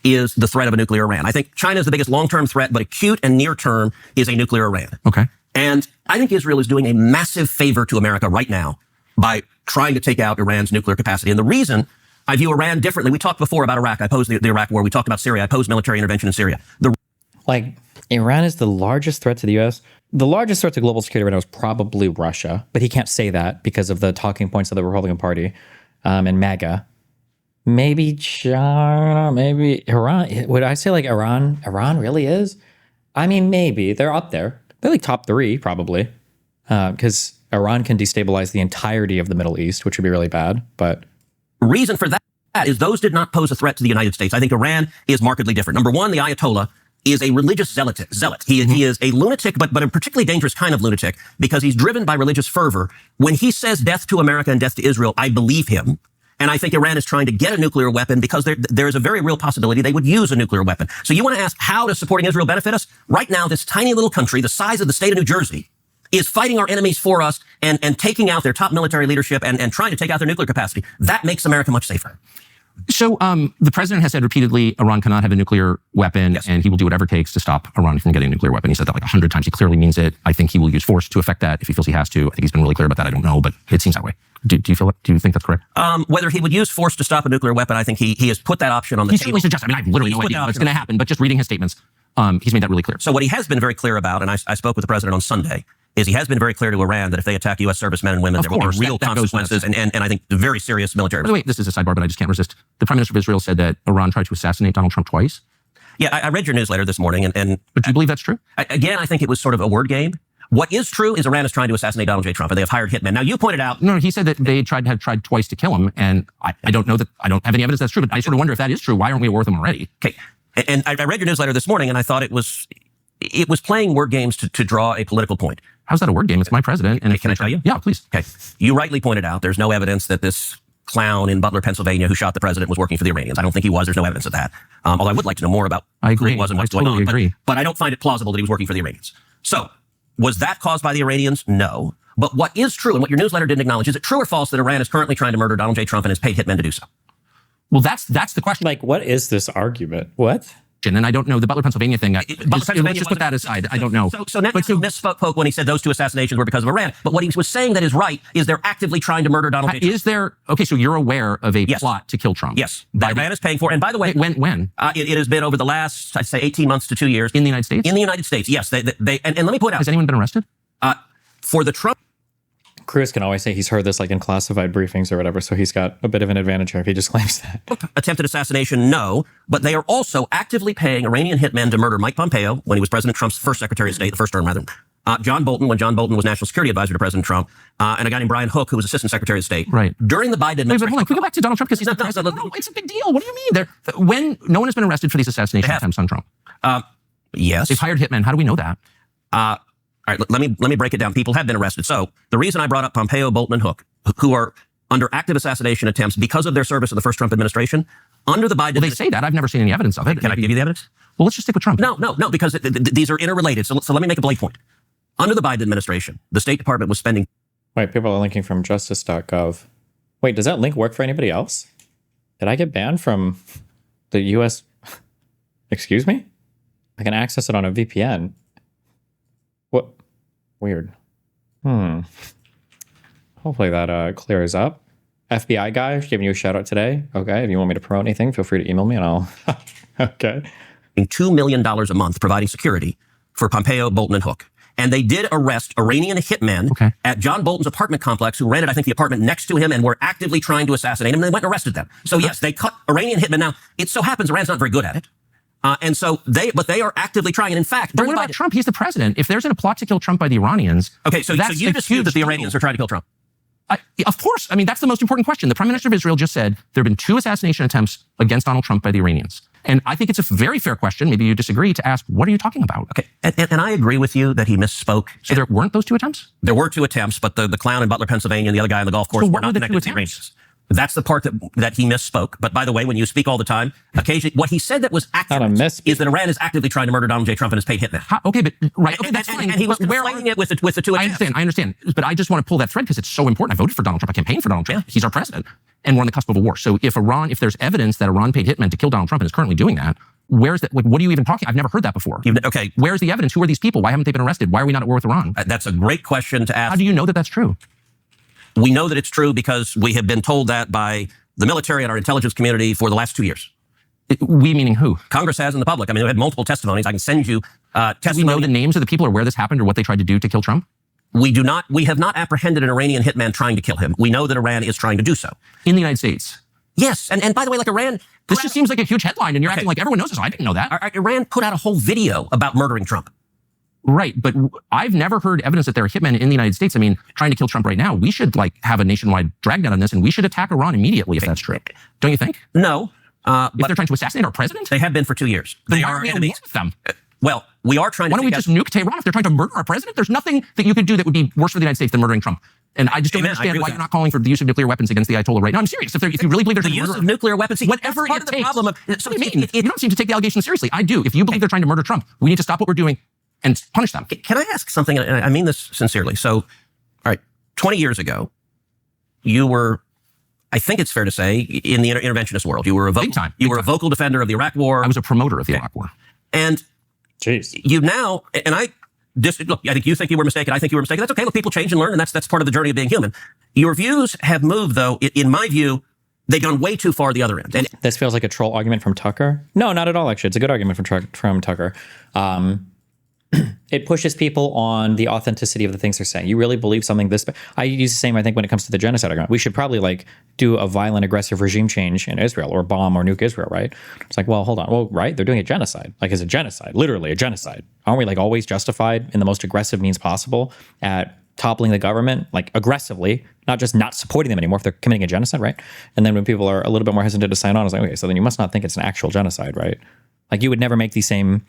is the threat of a nuclear Iran. I think China is the biggest long-term threat, but acute and near-term is a nuclear Iran. Okay. And I think Israel is doing a massive favor to America right now by trying to take out Iran's nuclear capacity. And the reason I view Iran differently, we talked before about Iraq. I opposed the Iraq war. We talked about Syria. I opposed military intervention in Syria. Iran is the largest threat to the U.S. The largest threat to global security right now is probably Russia, but he can't say that because of the talking points of the Republican Party. And MAGA, maybe China, maybe Iran. Would I say like Iran? Iran really is? I mean, maybe they're up there. They're like top 3 probably, because Iran can destabilize the entirety of the Middle East, which would be really bad. But reason for that is those did not pose a threat to the United States. I think Iran is markedly different. Number one, the Ayatollah is a religious zealot. He is a lunatic, but a particularly dangerous kind of lunatic because he's driven by religious fervor. When he says death to America and death to Israel, I believe him. And I think Iran is trying to get a nuclear weapon because there is a very real possibility they would use a nuclear weapon. So you want to ask, how does supporting Israel benefit us? Right now, this tiny little country, the size of the state of New Jersey, is fighting our enemies for us and taking out their top military leadership and trying to take out their nuclear capacity. That makes America much safer. So the president has said repeatedly Iran cannot have a nuclear weapon, yes, and he will do whatever it takes to stop Iran from getting a nuclear weapon. He said that like 100 times. He clearly means it. I think he will use force to affect that if he feels he has to. I think he's been really clear about that. I don't know, but it seems that way. Do you think that's correct? Whether he would use force to stop a nuclear weapon, I think he has put that option on the table. He certainly suggests. I mean, I have literally no idea what's going to happen, but just reading his statements, he's made that really clear. So what he has been very clear about, and I spoke with the president on Sunday, is he has been very clear to Iran that if they attack U.S. servicemen and women, there will be real consequences and I think very serious military. By the way, this is a sidebar, but I just can't resist. The Prime Minister of Israel said that Iran tried to assassinate Donald Trump twice. Yeah, I read your newsletter this morning. But do you believe that's true? Again, I think it was sort of a word game. What is true is Iran is trying to assassinate Donald J. Trump, and they have hired hitmen. Now, you pointed out... No, he said that they had tried twice to kill him, and I don't know that... I don't have any evidence that's true, but I sort of wonder if that is true. Why aren't we at war with them already? Okay. And I read your newsletter this morning, and I thought it was playing word games to draw a political point. How's that a word game? It's my president. And can I tell you? Yeah, please. Okay. You rightly pointed out there's no evidence that this clown in Butler, Pennsylvania, who shot the president was working for the Iranians. I don't think he was. There's no evidence of that. Although I would like to know more about who he was and what's going on. But I don't find it plausible that he was working for the Iranians. So, was that caused by the Iranians? No. But what is true, and what your newsletter didn't acknowledge, is it true or false that Iran is currently trying to murder Donald J. Trump and has paid hitmen to do so? Well, that's the question. Like, what is this argument? What? And I don't know the Butler, Pennsylvania thing. Let's just put that aside. I don't know. So Netanyahu misspoke when he said those two assassinations were because of Iran. But what he was saying that is right is they're actively trying to murder Donald J. Trump. Is there? Okay, so you're aware of a plot to kill Trump? Yes. That Iran is paying for. And by the way, when? It has been over the last, I'd say, 18 months to 2 years. In the United States? In the United States, yes. And let me point out. Has anyone been arrested? For the Trump. Cruz can always say he's heard this like in classified briefings or whatever, so he's got a bit of an advantage here if he just claims that. Attempted assassination, no. But they are also actively paying Iranian hitmen to murder Mike Pompeo when he was President Trump's first Secretary of State, the first term rather. John Bolton, when John Bolton was National Security Advisor to President Trump, and a guy named Brian Hook, who was Assistant Secretary of State. Right. During the Biden administration. Wait, hold on. Can we go back to Donald Trump because he's the president? No, it's a big deal. What do you mean? When no one has been arrested for these assassination attempts on Trump. Yes. They've hired hitmen. How do we know that? All right, let me break it down. People have been arrested. So the reason I brought up Pompeo, Bolton, and Hook, who are under active assassination attempts because of their service in the first Trump administration, under the Biden... Well, they say that. I've never seen any evidence of it. Can I give you the evidence? Well, let's just stick with Trump. No, because these are interrelated. So let me make a blatant point. Under the Biden administration, the State Department was spending... Wait, people are linking from justice.gov. Wait, does that link work for anybody else? Did I get banned from the U.S.? Excuse me? I can access it on a VPN. What? Weird. Hopefully that clears up. FBI guy, giving you a shout out today. Okay, if you want me to promote anything, feel free to email me and I'll... Okay. $2 million a month providing security for Pompeo, Bolton, and Hook. And they did arrest Iranian hitmen at John Bolton's apartment complex who rented, I think, the apartment next to him and were actively trying to assassinate him. And they went and arrested them. So yes, they cut Iranian hitmen. Now, it so happens Iran's not very good at it. And so they are actively trying. And in fact, but what about Trump? He's the president. If there's a plot to kill Trump by the Iranians. Okay, so you dispute that the Iranians are trying to kill Trump? Of course. I mean, that's the most important question. The Prime Minister of Israel just said there have been 2 assassination attempts against Donald Trump by the Iranians. And I think it's a very fair question. Maybe you disagree to ask, what are you talking about? Okay. And I agree with you that he misspoke. So there weren't those 2 attempts? There were 2 attempts, but the clown in Butler, Pennsylvania, and the other guy on the golf course were not connected to the Iranians. That's the part that he misspoke. But by the way, when you speak all the time, occasionally, what he said that was accurate is that Iran is actively trying to murder Donald J. Trump and has paid hitmen. Okay, but okay, that's fine. And he was conflating it with the 2 attempts. I understand. But I just want to pull that thread because it's so important. I voted for Donald Trump. I campaigned for Donald Trump. Yeah. He's our president. And we're on the cusp of a war. So if there's evidence that Iran paid hitmen to kill Donald Trump and is currently doing that, where's that? Like, what are you even talking? I've never heard that before. Okay. Where's the evidence? Who are these people? Why haven't they been arrested? Why are we not at war with Iran? That's a great question to ask. How do you know that that's true? We know that it's true because we have been told that by the military and our intelligence community for the last 2 years. We meaning who? Congress has and the public. I mean, we had multiple testimonies. I can send you testimony. Do we know the names of the people or where this happened or what they tried to do to kill Trump? We have not apprehended an Iranian hitman trying to kill him. We know that Iran is trying to do so. In the United States? Yes. And by the way, like Iran... This just seems like a huge headline and you're acting like everyone knows this. I didn't know that. Iran put out a whole video about murdering Trump. Right, but I've never heard evidence that there are hitmen in the United States. I mean, trying to kill Trump right now, we should have a nationwide dragnet on this and we should attack Iran immediately if that's true. Don't you think? No. If they're trying to assassinate our president? They have been for 2 years. They are enemies with them. Well, we are trying to... Why don't we just nuke Tehran if they're trying to murder our president? There's nothing that you could do that would be worse for the United States than murdering Trump. And I just don't understand why you're not calling for the use of nuclear weapons against the Ayatollah right now. I'm serious. If you really believe they're trying to murder... The use of nuclear weapons... Whatever it takes. What do you mean? You don't seem to take the allegation seriously. I do. If you believe they're trying to murder Trump, we need to stop what we're doing and punish them. Can I ask something? I mean this sincerely. So, all right, 20 years ago, you were... I think it's fair to say, in the interventionist world, you were a vocal defender of the Iraq War. I was a promoter of the Iraq War. And you now, and look, I think you think you were mistaken. I think you were mistaken. That's okay. Look, people change and learn, and that's part of the journey of being human. Your views have moved, though. In my view, they've gone way too far the other end. And this feels like a troll argument from Tucker. No, not at all, actually. It's a good argument from Tucker. It pushes people on the authenticity of the things they're saying. You really believe something this bad? I use the same, I think, when it comes to the genocide argument. We should probably do a violent, aggressive regime change in Israel or bomb or nuke Israel, right? It's like, well, hold on. Well, right, they're doing a genocide. It's a genocide, literally a genocide. Aren't we always justified in the most aggressive means possible at toppling the government, aggressively, not just not supporting them anymore if they're committing a genocide, right? And then when people are a little bit more hesitant to sign on, it's like, okay, so then you must not think it's an actual genocide, right? You would never make these same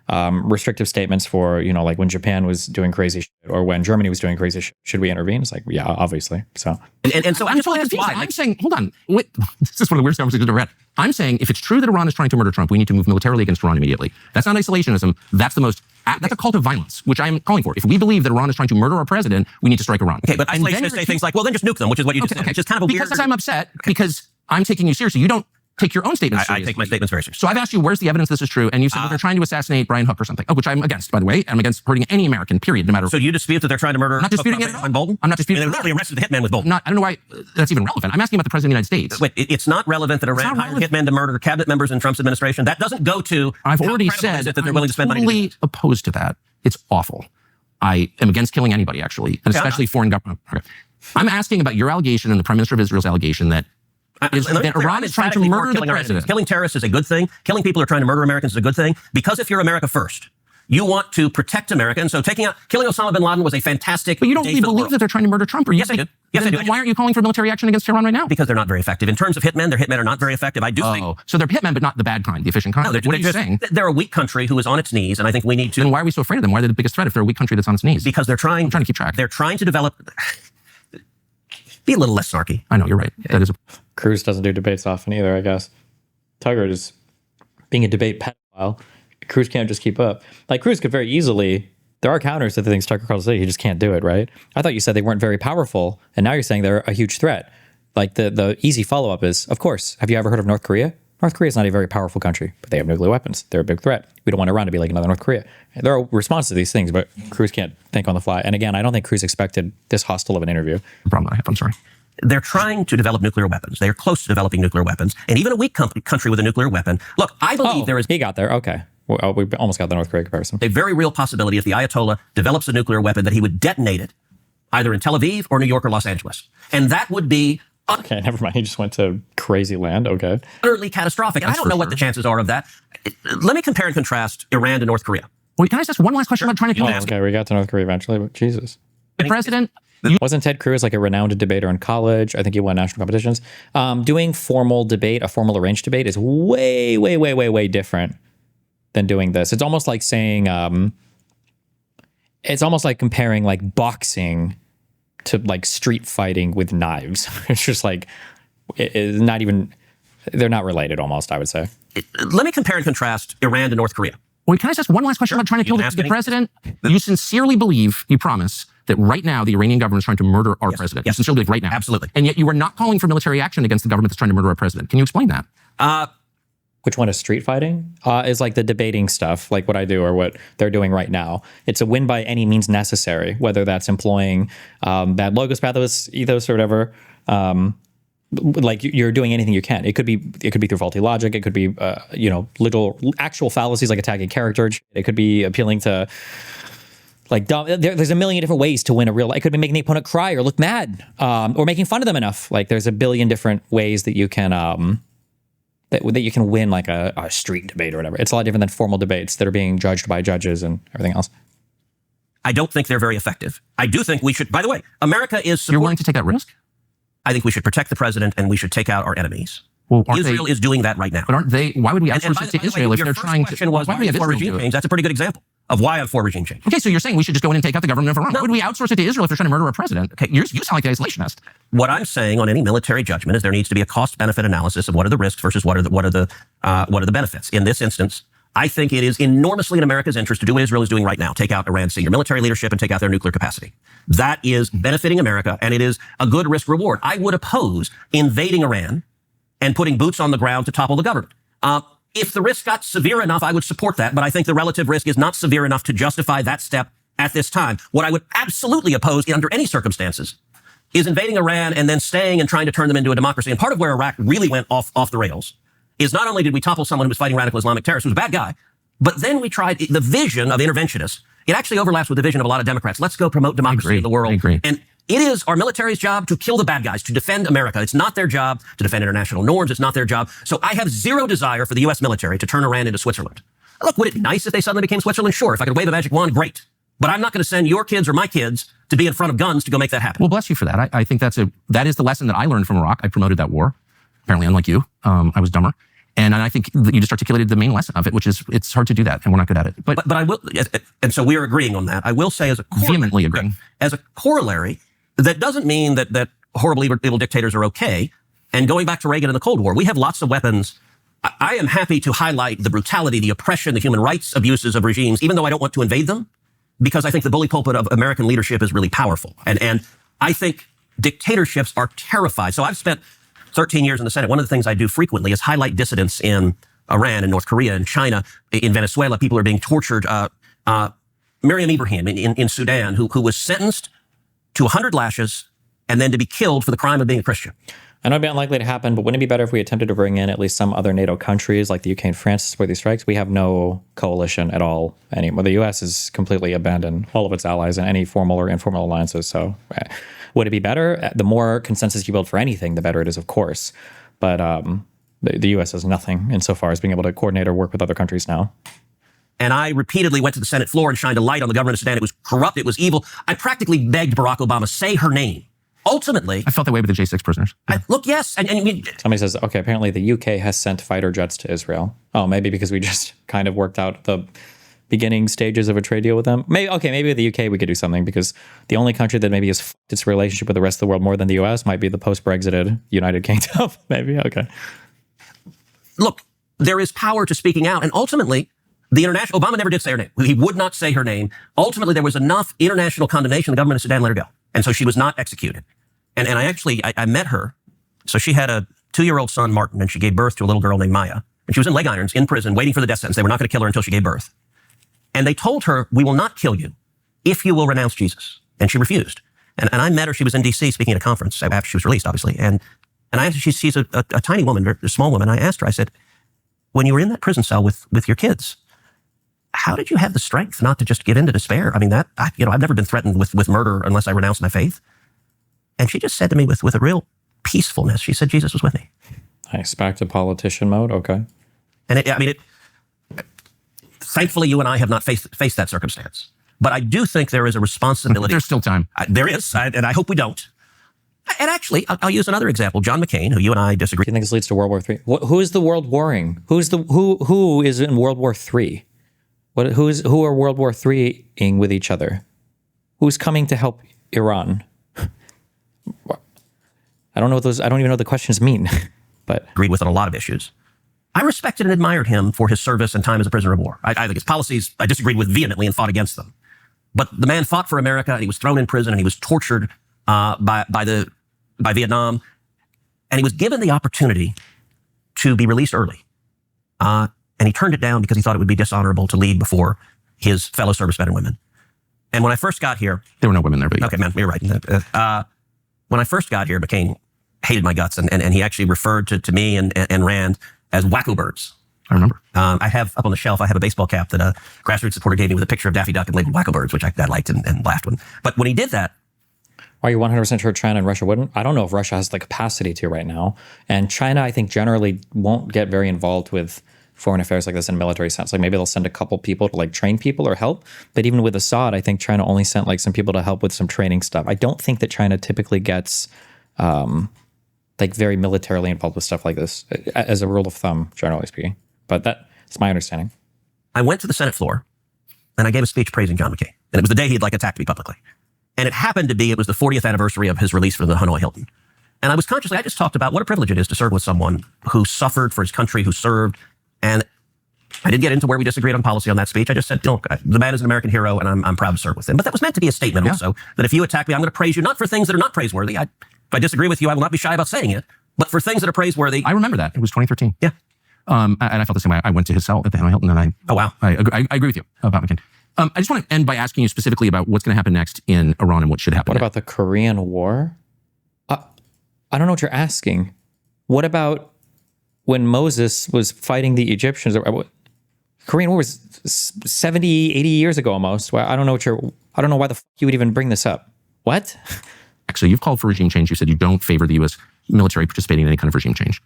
restrictive statements for, when Japan was doing crazy shit or when Germany was doing crazy shit. Should we intervene? It's like, yeah, obviously. So, and so I'm saying, hold on. Wait, this is one of the weirdest conversations I've ever had. I'm saying if it's true that Iran is trying to murder Trump, we need to move militarily against Iran immediately. That's not isolationism. That's a cult of violence, which I am calling for. If we believe that Iran is trying to murder our president, we need to strike Iran. Okay, but isolationists say things like, well, then just nuke them, which is what you just said. Which is kind of a weird... Because I'm upset, because I'm taking you seriously. You don't take your own statements seriously. I take my statements very seriously. So I've asked you, where's the evidence this is true? And you said, well, they're trying to assassinate Brian Hook or something, which I'm against, by the way. I'm against hurting any American, period, no matter... So you dispute that they're trying to murder... I'm not disputing it at all. Bolton? I'm not disputing it. They literally arrested the hitman with Bolton. I don't know why that's even relevant. I'm asking about the President of the United States. Wait, it's not relevant that Iran hired hitmen to murder cabinet members in Trump's administration? That doesn't go to... I've already said that they're willing to spend money. I'm totally opposed to that. It's awful. I am against killing anybody, actually, and especially foreign government. Okay. I'm asking about your allegation and the Prime Minister of Israel's allegation that Iran is trying to murder the president. Killing terrorists is a good thing. Killing people who are trying to murder Americans is a good thing. Because if you're America first, You want to protect America. And so killing Osama bin Laden was a fantastic. But you don't really believe that they're trying to murder Trump? Or yes, I do. Yes, I do. Why aren't you calling for military action against Iran right now? Because they're not very effective. In terms of hitmen, their hitmen are not very effective. I do think. So they're hitmen, but not the bad kind, the efficient kind. No, what are you saying? They're a weak country who is on its knees, and I think we need to. Then why are we so afraid of them? Why are they the biggest threat if they're a weak country that's on its knees? Because I'm trying to keep track. They're trying to develop. Be a little less snarky. I know, you're right. That is. Cruz doesn't do debates often either, I guess. Tucker is being a debate pedophile. Cruz can't just keep up. Like, Cruz could very easily. There are counters to the things Tucker Carlson said. He just can't do it, right? I thought you said they weren't very powerful, and now you're saying they're a huge threat. Like, the easy follow-up is, of course, have you ever heard of North Korea? North Korea is not a very powerful country, but they have nuclear weapons. They're a big threat. We don't want Iran to be like another North Korea. There are responses to these things, but Cruz can't think on the fly. And again, I don't think Cruz expected this hostile of an interview. The problem that I have, I'm sorry. They're trying to develop nuclear weapons. They are close to developing nuclear weapons. And even a weak country with a nuclear weapon. Look, I believe there is. He got there. Okay. Well, we almost got the North Korea comparison. A very real possibility if the Ayatollah develops a nuclear weapon that he would detonate it either in Tel Aviv or New York or Los Angeles. And that would be okay, never mind. He just went to crazy land. Okay. Utterly catastrophic. And I don't know what the chances are of that. Let me compare and contrast Iran to North Korea. Wait, can I ask one last question about trying to kill okay, we got to North Korea eventually, but Jesus. The president... Wasn't Ted Cruz like a renowned debater in college? I think he won national competitions. Doing formal debate, a formal arranged debate, is way, way, way, way, way different than doing this. It's almost like saying, it's almost like comparing like boxing to like street fighting with knives. It's just like, it's not even, they're not related almost, I would say. Let me compare and contrast Iran to North Korea. Wait, can I ask one last question about trying to kill the president? You sincerely believe, you promise, that right now the Iranian government is trying to murder our president. Yes. You sincerely believe right now. Absolutely. And yet you are not calling for military action against the government that's trying to murder our president. Can you explain that? Which one is street fighting? Is like the debating stuff, like what I do or what they're doing right now. It's a win by any means necessary, whether that's employing bad logos, pathos, ethos, or whatever. Like you're doing anything you can. It could be through faulty logic. It could be literal actual fallacies like attacking character. It could be appealing to like dumb. There's a million different ways to win a real. It could be making the opponent cry or look mad, or making fun of them enough. Like there's a billion different ways that you can that you can win like a street debate or whatever. It's a lot different than formal debates that are being judged by judges and everything else. I don't think they're very effective. I do think we should. By the way, America is. You're willing to take that risk? I think we should protect the president and we should take out our enemies. Well, Israel is doing that right now. But aren't they? Why would we outsource it to Israel if they're trying to? Why would we for regime change? That's a pretty good example of why I'm for regime change. Okay, so you're saying we should just go in and take out the government of Iran? Why would we outsource it to Israel if they're trying to murder our president? Okay, you sound like the isolationist. What I'm saying on any military judgment is there needs to be a cost-benefit analysis of what are the risks versus what are the benefits. In this instance, I think it is enormously in America's interest to do what Israel is doing right now, take out Iran's senior military leadership and take out their nuclear capacity. That is benefiting America, and it is a good risk reward. I would oppose invading Iran and putting boots on the ground to topple the government. If the risk got severe enough, I would support that, but I think the relative risk is not severe enough to justify that step at this time. What I would absolutely oppose under any circumstances is invading Iran and then staying and trying to turn them into a democracy. And part of where Iraq really went off the rails is not only did we topple someone who was fighting radical Islamic terrorists, who was a bad guy, but then we tried the vision of interventionists. It actually overlaps with the vision of a lot of Democrats. Let's go promote democracy in the world. I agree. And it is our military's job to kill the bad guys, to defend America. It's not their job to defend international norms. It's not their job. So I have zero desire for the U.S. military to turn Iran into Switzerland. Look, would it be nice if they suddenly became Switzerland? Sure. If I could wave a magic wand, great. But I'm not going to send your kids or my kids to be in front of guns to go make that happen. Well, bless you for that. I think that is the lesson that I learned from Iraq. I promoted that war. Apparently, unlike you, I was dumber. And I think that you just articulated the main lesson of it, which is it's hard to do that, and we're not good at it. But I will, and so we are agreeing on that. I will say vehemently agreeing. As a corollary, that doesn't mean that horrible evil dictators are okay. And going back to Reagan and the Cold War, we have lots of weapons. I am happy to highlight the brutality, the oppression, the human rights abuses of regimes, even though I don't want to invade them, because I think the bully pulpit of American leadership is really powerful. And I think dictatorships are terrified. So I've spent 13 years in the Senate. One of the things I do frequently is highlight dissidents in Iran and North Korea and China, in Venezuela. People are being tortured. Miriam Ibrahim in Sudan, who was sentenced to 100 lashes and then to be killed for the crime of being a Christian. I know it'd be unlikely to happen, but wouldn't it be better if we attempted to bring in at least some other NATO countries like the UK and France to support these strikes? We have no coalition at all anymore. The US has completely abandoned all of its allies in any formal or informal alliances. So would it be better? The more consensus you build for anything, the better it is, of course. But the US has nothing insofar as being able to coordinate or work with other countries now. And I repeatedly went to the Senate floor and shined a light on the government of Sudan. It was corrupt. It was evil. I practically begged Barack Obama, say her name. Ultimately, I felt that way with the J6 prisoners. look, yes. And Somebody says, okay, apparently the UK has sent fighter jets to Israel. Oh, maybe because we just kind of worked out the beginning stages of a trade deal with them. Maybe with the UK we could do something, because the only country that maybe has f***ed its relationship with the rest of the world more than the US might be the post-Brexited United Kingdom. Maybe, okay. look, there is power to speaking out. And ultimately, Obama never did say her name. He would not say her name. Ultimately, there was enough international condemnation, the government of Sudan let her go. And so she was not executed. And I met her. So she had a 2-year-old son, Martin, and she gave birth to a little girl named Maya. And she was in leg irons in prison waiting for the death sentence. They were not going to kill her until she gave birth. And they told her, we will not kill you if you will renounce Jesus. And she refused. And I met her. She was in D.C. speaking at a conference after she was released, obviously. And I asked her, she's a tiny woman, a small woman. I asked her, I said, when you were in that prison cell with your kids, how did you have the strength not to just give in to despair? I mean, I've never been threatened with murder unless I renounce my faith. And she just said to me with a real peacefulness, she said, Jesus was with me. Nice. Back to politician mode. Okay. And thankfully, you and I have not faced that circumstance. But I do think there is a responsibility. There's still time. There is, and I hope we don't. And actually, I'll use another example. John McCain, who you and I disagree. Do you think this leads to World War III? Who is the world warring? Who is in World War III? Who are World War III-ing with each other? Who's coming to help Iran? I don't even know what the questions mean. But agreed with on a lot of issues. I respected and admired him for his service and time as a prisoner of war. I think his policies I disagreed with vehemently and fought against them. But the man fought for America, and he was thrown in prison, and he was tortured by Vietnam, and he was given the opportunity to be released early. And he turned it down because he thought it would be dishonorable to lead before his fellow servicemen and women. And when I first got here... There were no women there, but... Okay, man, you're right. When I first got here, McCain hated my guts, and he actually referred to me and Rand as wacko birds. I remember. I have up on the shelf, I have a baseball cap that a grassroots supporter gave me with a picture of Daffy Duck and labeled wacko birds, which I liked and laughed when. But when he did that... Are you 100% sure China and Russia wouldn't? I don't know if Russia has the capacity to right now. And China, I think, generally won't get very involved with foreign affairs like this in a military sense. Like maybe they'll send a couple people to like train people or help. But even with Assad, I think China only sent like some people to help with some training stuff. I don't think that China typically gets like very militarily involved with stuff like this as a rule of thumb, generally speaking. But that's my understanding. I went to the Senate floor and I gave a speech praising John McCain. And it was the day he'd attacked me publicly. And it happened to be, it was the 40th anniversary of his release from the Hanoi Hilton. And I just talked about what a privilege it is to serve with someone who suffered for his country, who served. And I didn't get into where we disagreed on policy on that speech. I just said, look, the man is an American hero, and I'm proud to serve with him. But that was meant to be a statement also, that if you attack me, I'm going to praise you, not for things that are not praiseworthy. If I disagree with you, I will not be shy about saying it, but for things that are praiseworthy. I remember that. It was 2013. Yeah. And I felt the same way. I went to his cell at the Hanoi Hilton, and oh, wow. I agree with you about McCain. I just want to end by asking you specifically about what's going to happen next in Iran and what should happen. What about the Korean War? I don't know what you're asking. What about when Moses was fighting the Egyptians? Korean War was 70, 80 years ago almost. I don't know why the f you would even bring this up. What? Actually, you've called for regime change. You said you don't favor the U.S. military participating in any kind of regime change.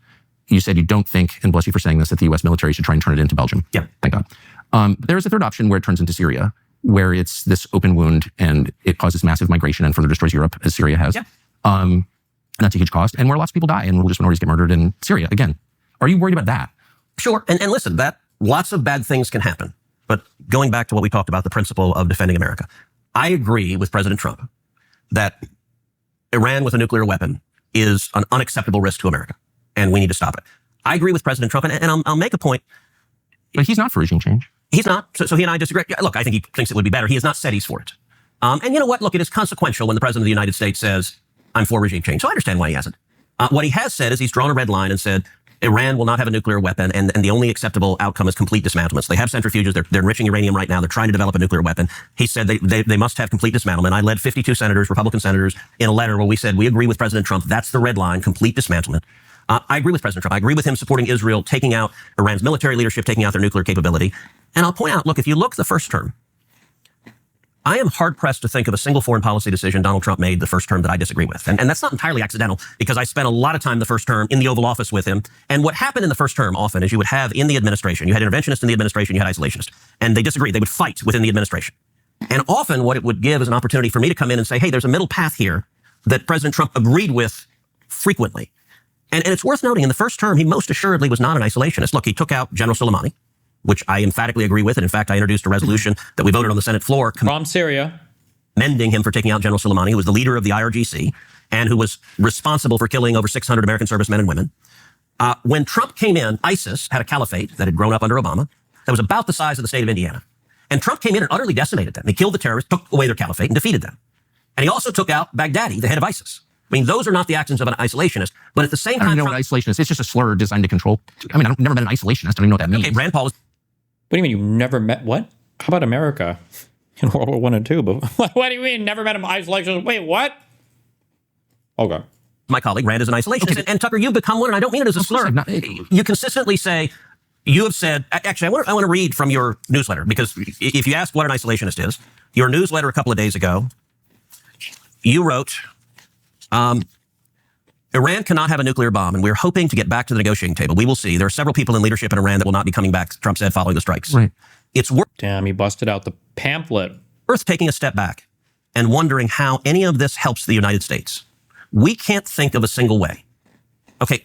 You said you don't think, and bless you for saying this, that the U.S. military should try and turn it into Belgium. Yeah. Thank God. There is a third option where it turns into Syria, where it's this open wound and it causes massive migration and further destroys Europe, as Syria has. Yeah. And that's a huge cost, and where lots of people die and religious minorities get murdered in Syria. Again, are you worried about that? Sure. And listen, lots of bad things can happen. But going back to what we talked about, the principle of defending America, I agree with President Trump that Iran with a nuclear weapon is an unacceptable risk to America, and we need to stop it. I agree with President Trump, and I'll make a point. But he's not for regime change. He's not. So he and I disagree. Look, I think he thinks it would be better. He has not said he's for it. And you know what? Look, it is consequential when the President of the United States says, I'm for regime change. So I understand why he hasn't. What he has said is he's drawn a red line and said, Iran will not have a nuclear weapon, and the only acceptable outcome is complete dismantlement. So they have centrifuges. They're enriching uranium right now. They're trying to develop a nuclear weapon. He said they must have complete dismantlement. I led 52 senators, Republican senators, in a letter where we said we agree with President Trump. That's the red line, complete dismantlement. I agree with President Trump. I agree with him supporting Israel, taking out Iran's military leadership, taking out their nuclear capability. And I'll point out, look, if you look the first term, I am hard-pressed to think of a single foreign policy decision Donald Trump made the first term that I disagree with. And that's not entirely accidental, because I spent a lot of time the first term in the Oval Office with him. And what happened in the first term often is you would have in the administration, you had interventionists in the administration, you had isolationists. And they disagreed. They would fight within the administration. And often what it would give is an opportunity for me to come in and say, hey, there's a middle path here that President Trump agreed with frequently. And it's worth noting, in the first term, he most assuredly was not an isolationist. Look, he took out General Soleimani, which I emphatically agree with. And in fact, I introduced a resolution that we voted on the Senate floor from Syria, commending him for taking out General Soleimani, who was the leader of the IRGC and who was responsible for killing over 600 American servicemen and women. When Trump came in, ISIS had a caliphate that had grown up under Obama that was about the size of the state of Indiana. And Trump came in and utterly decimated them. He killed the terrorists, took away their caliphate, and defeated them. And he also took out Baghdadi, the head of ISIS. I mean, those are not the actions of an isolationist, but at the same time— I don't know what isolationist is. It's just a slur designed to control. I mean, I've never been an isolationist. I don't even know what that means. Okay, Rand Paul is— What do you mean you never met— what? How about America in World War I and II? But what do you mean never met an isolationist? Wait, what? Okay. my colleague, Rand is an isolationist. Okay. And Tucker, you've become one, and I don't mean it as a slur. You consistently say— you have said— actually, I want to read from your newsletter, because if you ask what an isolationist is, your newsletter a couple of days ago, you wrote, Iran cannot have a nuclear bomb, and we're hoping to get back to the negotiating table. We will see. There are several people in leadership in Iran that will not be coming back, Trump said, following the strikes. Right. It's worth— Damn, he busted out the pamphlet. Worth taking a step back and wondering how any of this helps the United States. We can't think of a single way. Okay,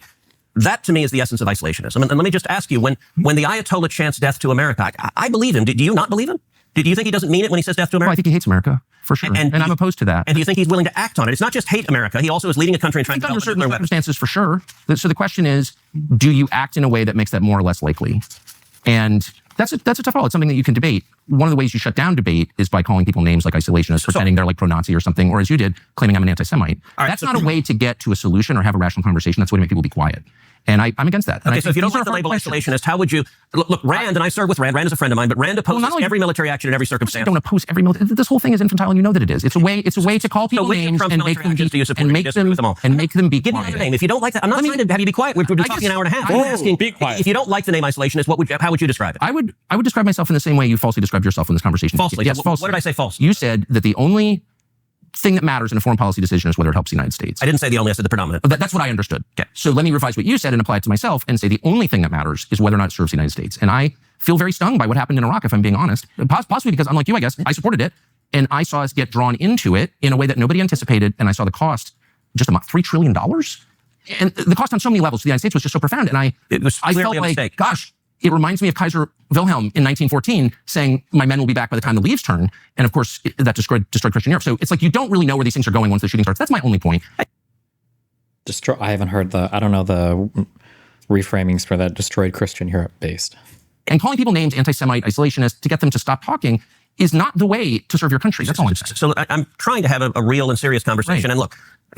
that to me is the essence of isolationism. And let me just ask you, when the Ayatollah chants death to America, I believe him. Do you not believe him? Do you think he doesn't mean it when he says death to America? Well, I think he hates America, for sure. And I'm opposed to that. And do you think he's willing to act on it? It's not just hate America. He also is leading a country and trying to develop under certain circumstances, for sure. So the question is, do you act in a way that makes that more or less likely? And that's a tough call. It's something that you can debate. One of the ways you shut down debate is by calling people names like isolationists, pretending they're like pro-Nazi or something, or as you did, claiming I'm an anti-Semite. That's not a way to get to a solution or have a rational conversation. That's a way to make people be quiet. And I'm against that. And okay, so if you don't like the label isolationist, how would you— look, Rand, and I serve with Rand. Rand is a friend of mine, but Rand opposes every military action in every circumstance. I don't oppose every military— this whole thing is infantile, and you know that it is. It's a way to call people names and make them be Give me another name. If you don't like that— I'm not trying to have you be quiet. We're talking an hour and a half. I'm asking, be quiet. If you don't like the name isolationist, how would you describe it? I would describe myself in the same way you falsely described yourself in this conversation. Falsely? Yes, falsely. What did I say false? You said that the only thing that matters in a foreign policy decision is whether it helps the United States. I didn't say the only, I said the predominant. That's what I understood. Okay. So let me revise what you said and apply it to myself and say the only thing that matters is whether or not it serves the United States. And I feel very stung by what happened in Iraq, if I'm being honest. Possibly because, unlike you, I guess, I supported it, and I saw us get drawn into it in a way that nobody anticipated, and I saw the cost, just about $3 trillion. And the cost on so many levels to the United States was just so profound. And I felt like, gosh, it reminds me of Kaiser Wilhelm in 1914 saying, my men will be back by the time the leaves turn. And of course, that destroyed Christian Europe. So it's like you don't really know where these things are going once the shooting starts. That's my only point. I haven't heard I don't know the reframings for that destroyed Christian Europe based. And calling people names, anti-Semite, isolationist, to get them to stop talking is not the way to serve your country. That's all I'm saying. So I'm trying to have a real and serious conversation. Right. And look,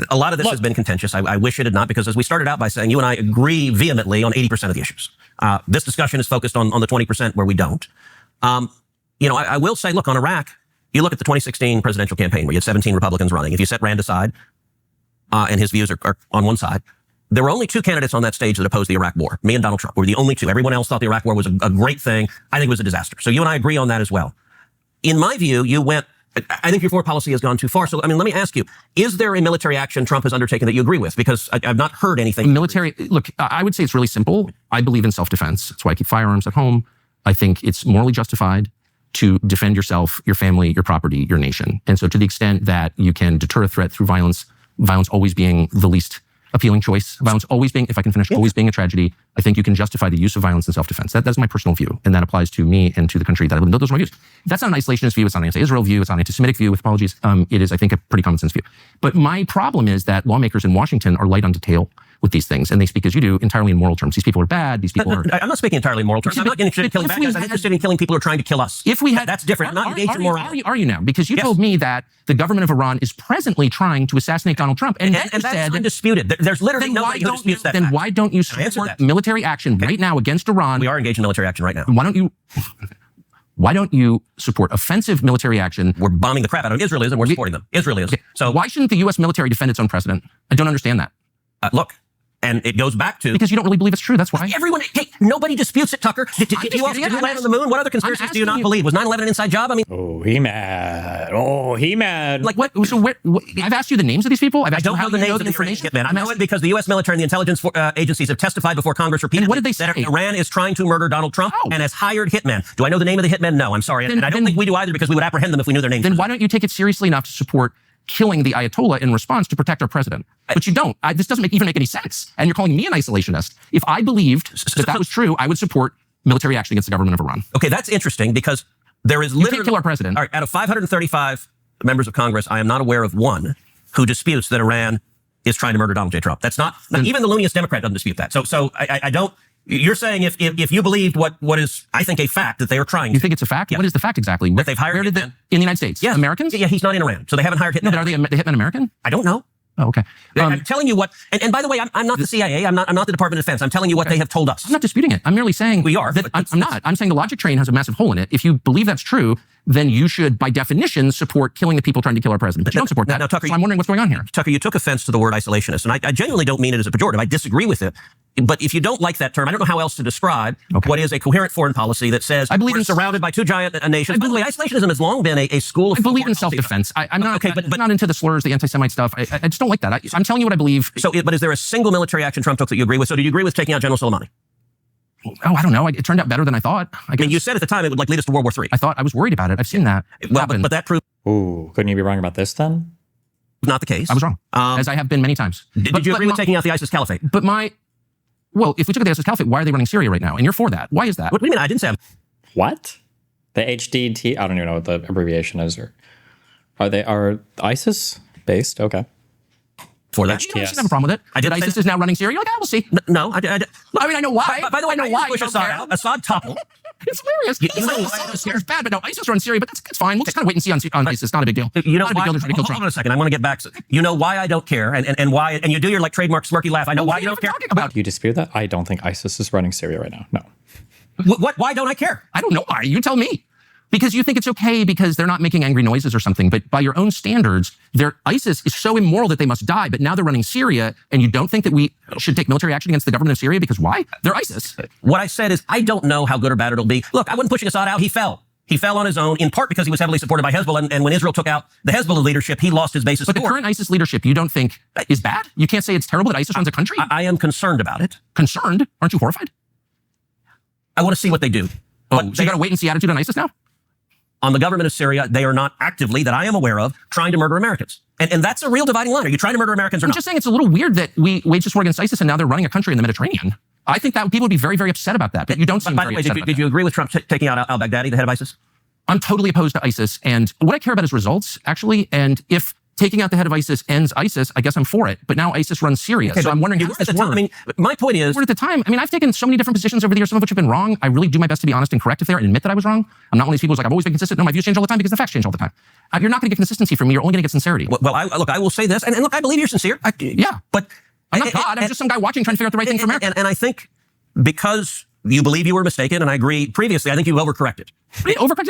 a lot of this has been contentious. I wish it had not, because as we started out by saying, you and I agree vehemently on 80% of the issues. This discussion is focused on the 20% where we don't. I will say, look, on Iraq, you look at the 2016 presidential campaign where you had 17 Republicans running. If you set Rand aside, and his views are on one side, there were only two candidates on that stage that opposed the Iraq war. Me and Donald Trump were the only two. Everyone else thought the Iraq war was a great thing. I think it was a disaster. So you and I agree on that as well. In my view, I think your foreign policy has gone too far. So, let me ask you, is there a military action Trump has undertaken that you agree with? Because I've not heard anything. Look, I would say it's really simple. I believe in self-defense. That's why I keep firearms at home. I think it's morally justified to defend yourself, your family, your property, your nation. And so to the extent that you can deter a threat through violence always being the least appealing choice, violence always being, if I can finish, always being a tragedy, I think you can justify the use of violence in self-defense. That's my personal view, and that applies to me and to the country that I live in. Those are my views. That's not an isolationist view, it's not an anti-Israel view, it's not an anti-Semitic view, with apologies. It is, I think, a pretty common sense view. But my problem is that lawmakers in Washington are light on detail with these things, and they speak, as you do, entirely in moral terms. These people are bad, these people are— I'm not speaking entirely in moral terms. I'm not interested in killing bad guys. I'm interested in killing people who are trying to kill us. If we had— That's different. I'm not engaged in morality. Are you now? Because you told me that the government of Iran is presently trying to assassinate Donald Trump. And that's undisputed. There's literally nobody who disputes that. Then why don't you support military action right now against Iran? We are engaged in military action right now. Why don't you support offensive military action? We're bombing the crap out of them. Israel is, and we're supporting them. Israel is. Okay. So why shouldn't the U.S. military defend its own president? I don't understand that. Look, And it goes back to... Because you don't really believe it's true, that's why. Nobody disputes it, Tucker. Did you land on the moon? What other conspiracies do you not believe? Was 9/11 an inside job? I mean... Oh, he mad. Like what? So what, I've asked you the names of these people? I've asked I don't you how know the you names know of the the information? hitmen. I know it because the U.S. military and the intelligence agencies have testified before Congress repeatedly. And what did they say? That Iran is trying to murder Donald Trump and has hired hitmen. Do I know the name of the hitmen? No, I'm sorry. And I don't think we do either because we would apprehend them if we knew their names. Then why don't you take it seriously enough to support killing the Ayatollah in response to protect our president? But you don't. This doesn't even make any sense. And you're calling me an isolationist. If I believed that was true, I would support military action against the government of Iran. Okay, that's interesting because there is literally... You can't kill our president. All right, out of 535 members of Congress, I am not aware of one who disputes that Iran is trying to murder Donald J. Trump. That's not... even the looniest Democrat doesn't dispute that. So I don't... You're saying if you believed what is, I think, a fact that they are trying to... You think it's a fact? Yeah. What is the fact exactly? That they've hired hitmen. In the United States? Yeah. Americans? Yeah, he's not in Iran. So they haven't hired hitmen. No, but are the hitmen American? I don't know. Oh, okay. I'm telling you what... And by the way, I'm not the CIA. I'm not the Department of Defense. I'm telling you what they have told us. I'm not disputing it. I'm merely saying... We are. That I'm not. I'm saying the logic train has a massive hole in it. If you believe that's true, then you should, by definition, support killing the people trying to kill our president. But you don't support that. Now, Tucker, so I'm wondering what's going on here. Tucker, you took offense to the word isolationist, and I genuinely don't mean it as a pejorative. I disagree with it. But if you don't like that term, I don't know how else to describe what is a coherent foreign policy that says we're surrounded by two giant nations. By the way, isolationism has long been a school of... I believe in self-defense. I'm not okay, but not into the slurs, the anti-Semite stuff. I just don't like that. I'm telling you what I believe. But is there a single military action Trump took that you agree with? So do you agree with taking out General Soleimani? Oh, I don't know. It turned out better than I thought. I mean, you said at the time it would lead us to World War III. I was worried about it. I've seen that. Well, but that proved... Ooh, couldn't you be wrong about this then? Not the case. I was wrong, as I have been many times. Did you agree with taking out the ISIS caliphate? Well, if we took out the ISIS caliphate, why are they running Syria right now? And you're for that. Why is that? What do you mean? I didn't say... What? The HDT? I don't even know what the abbreviation is. Or are ISIS based? Okay. For that. I don't have a problem with it. ISIS is now running Syria. You're like, we'll see. No, I mean, I know why. By the way, I know why. Assad toppled. It's hilarious. It's bad, but no, ISIS runs Syria, but that's fine. We'll just kind of wait and see on ISIS. It's not a big deal. You know why? Hold on a second. I want to get back. You know why I don't care, and why? And you do your like trademark smirky laugh. I know why you don't care. You dispute that? I don't think ISIS is running Syria right now. No. What? Why don't I care? I don't know why. You tell me. Because you think it's okay because they're not making angry noises or something. But by your own standards, ISIS is so immoral that they must die. But now they're running Syria, and you don't think that we should take military action against the government of Syria? Because why? They're ISIS. What I said is I don't know how good or bad it'll be. Look, I wasn't pushing Assad out. He fell. He fell on his own, in part because he was heavily supported by Hezbollah. And when Israel took out the Hezbollah leadership, he lost his basis. But the current ISIS leadership, you don't think is bad? You can't say it's terrible that ISIS runs a country? I am concerned about it. Concerned? Aren't you horrified? I want to see what they do. Oh, so you got a wait-and-see attitude on ISIS now? On the government of Syria, they are not actively, that I am aware of, trying to murder Americans. And that's a real dividing line. Are you trying to murder Americans or not? I'm just saying it's a little weird that we waged this war against ISIS and now they're running a country in the Mediterranean. I think that people would be very, very upset about that. But you don't seem very upset about that. Did you agree with Trump taking out al-Baghdadi, the head of ISIS? I'm totally opposed to ISIS. And what I care about is results, actually. And if taking out the head of ISIS ends ISIS, I guess I'm for it. But now ISIS runs Syria. Okay, so I'm wondering how this works. I mean, my point is... At the time, I mean, I've taken so many different positions over the years, some of which have been wrong. I really do my best to be honest and correct if they're and admit that I was wrong. I'm not one of these people who's like, I've always been consistent. No, my views change all the time because the facts change all the time. You're not going to get consistency from me. You're only going to get sincerity. Well, I will say this. And look, I believe you're sincere. Yeah. But... I'm not God. I'm just some guy watching, trying to figure out the right thing for America. And I think because you believe you were mistaken, and I agree previously, I think you overcorrected.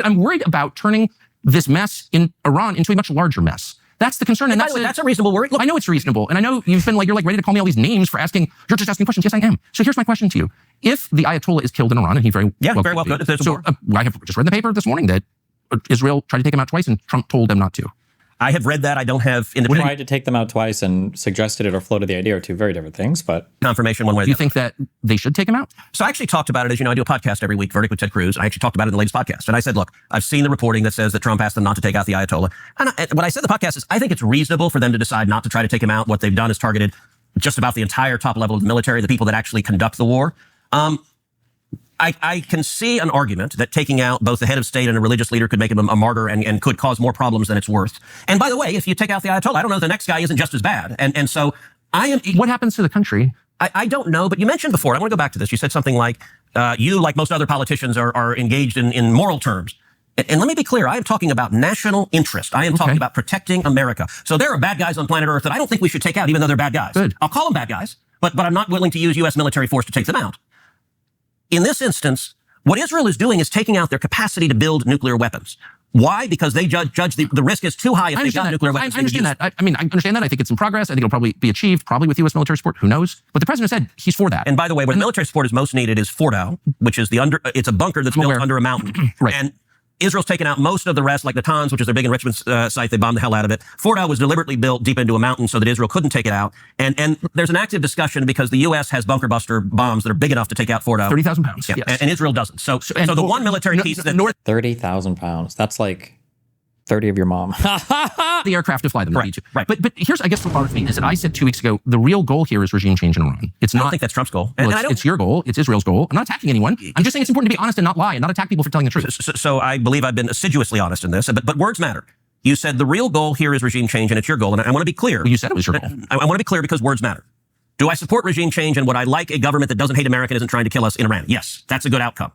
I'm worried about turning this mess in Iran into a much larger mess. That's the concern. And that's a reasonable worry. Look, I know it's reasonable. And I know you're ready to call me all these names for asking, you're just asking questions. Yes, I am. So here's my question to you. If the Ayatollah is killed in Iran, and he very well could. So I have just read in the paper this morning that Israel tried to take him out twice and Trump told them not to. I have read that. I don't have independent... We tried to take them out twice and suggested it or floated the idea are two very different things, but... Confirmation one way or the other. You think that they should take him out? So I actually talked about it. As you know, I do a podcast every week, Verdict with Ted Cruz. I actually talked about it in the latest podcast. And I said, look, I've seen the reporting that says that Trump asked them not to take out the Ayatollah. And what I said in the podcast is I think it's reasonable for them to decide not to try to take him out. What they've done is targeted just about the entire top level of the military, the people that actually conduct the war. I can see an argument that taking out both the head of state and a religious leader could make him a martyr and could cause more problems than it's worth. And by the way, if you take out the Ayatollah, I don't know if the next guy isn't just as bad. And so I am... What happens to the country? I don't know, but you mentioned before, I want to go back to this. You said something like, you, like most other politicians, are engaged in moral terms. And let me be clear, I am talking about national interest. I am talking about protecting America. So there are bad guys on planet Earth that I don't think we should take out, even though they're bad guys. Good. I'll call them bad guys, but I'm not willing to use U.S. military force to take them out. In this instance, what Israel is doing is taking out their capacity to build nuclear weapons. Why? Because they judge the risk is too high if they've got nuclear weapons. I understand that. I understand that. I think it's in progress. I think it'll probably be achieved, probably with U.S. military support. Who knows? But the president said he's for that. And by the way, where the military support is most needed is Fordow, which is it's a bunker that's built under a mountain. Right. And Israel's taken out most of the rest, like the Natanz, which is their big enrichment site. They bombed the hell out of it. Fordow was deliberately built deep into a mountain so that Israel couldn't take it out. And there's an active discussion because the U.S. has bunker buster bombs that are big enough to take out Fordow. 30,000 pounds. Yeah. Yes. And Israel doesn't. So the one military piece that 30,000 pounds. That's like 30 of your mom. The aircraft to fly them. Right. But here's, I guess, what bothers me is that I said 2 weeks ago, the real goal here is regime change in Iran. It's I not. don't think that's Trump's goal. Well, it's your goal. It's Israel's goal. I'm not attacking anyone. I'm just saying it's important to be honest and not lie and not attack people for telling the truth. So I believe I've been assiduously honest in this, but words matter. You said the real goal here is regime change and it's your goal. And I want to be clear. Well, you said it was your goal. I want to be clear because words matter. Do I support regime change and would I like a government that doesn't hate America and isn't trying to kill us in Iran? Yes, that's a good outcome.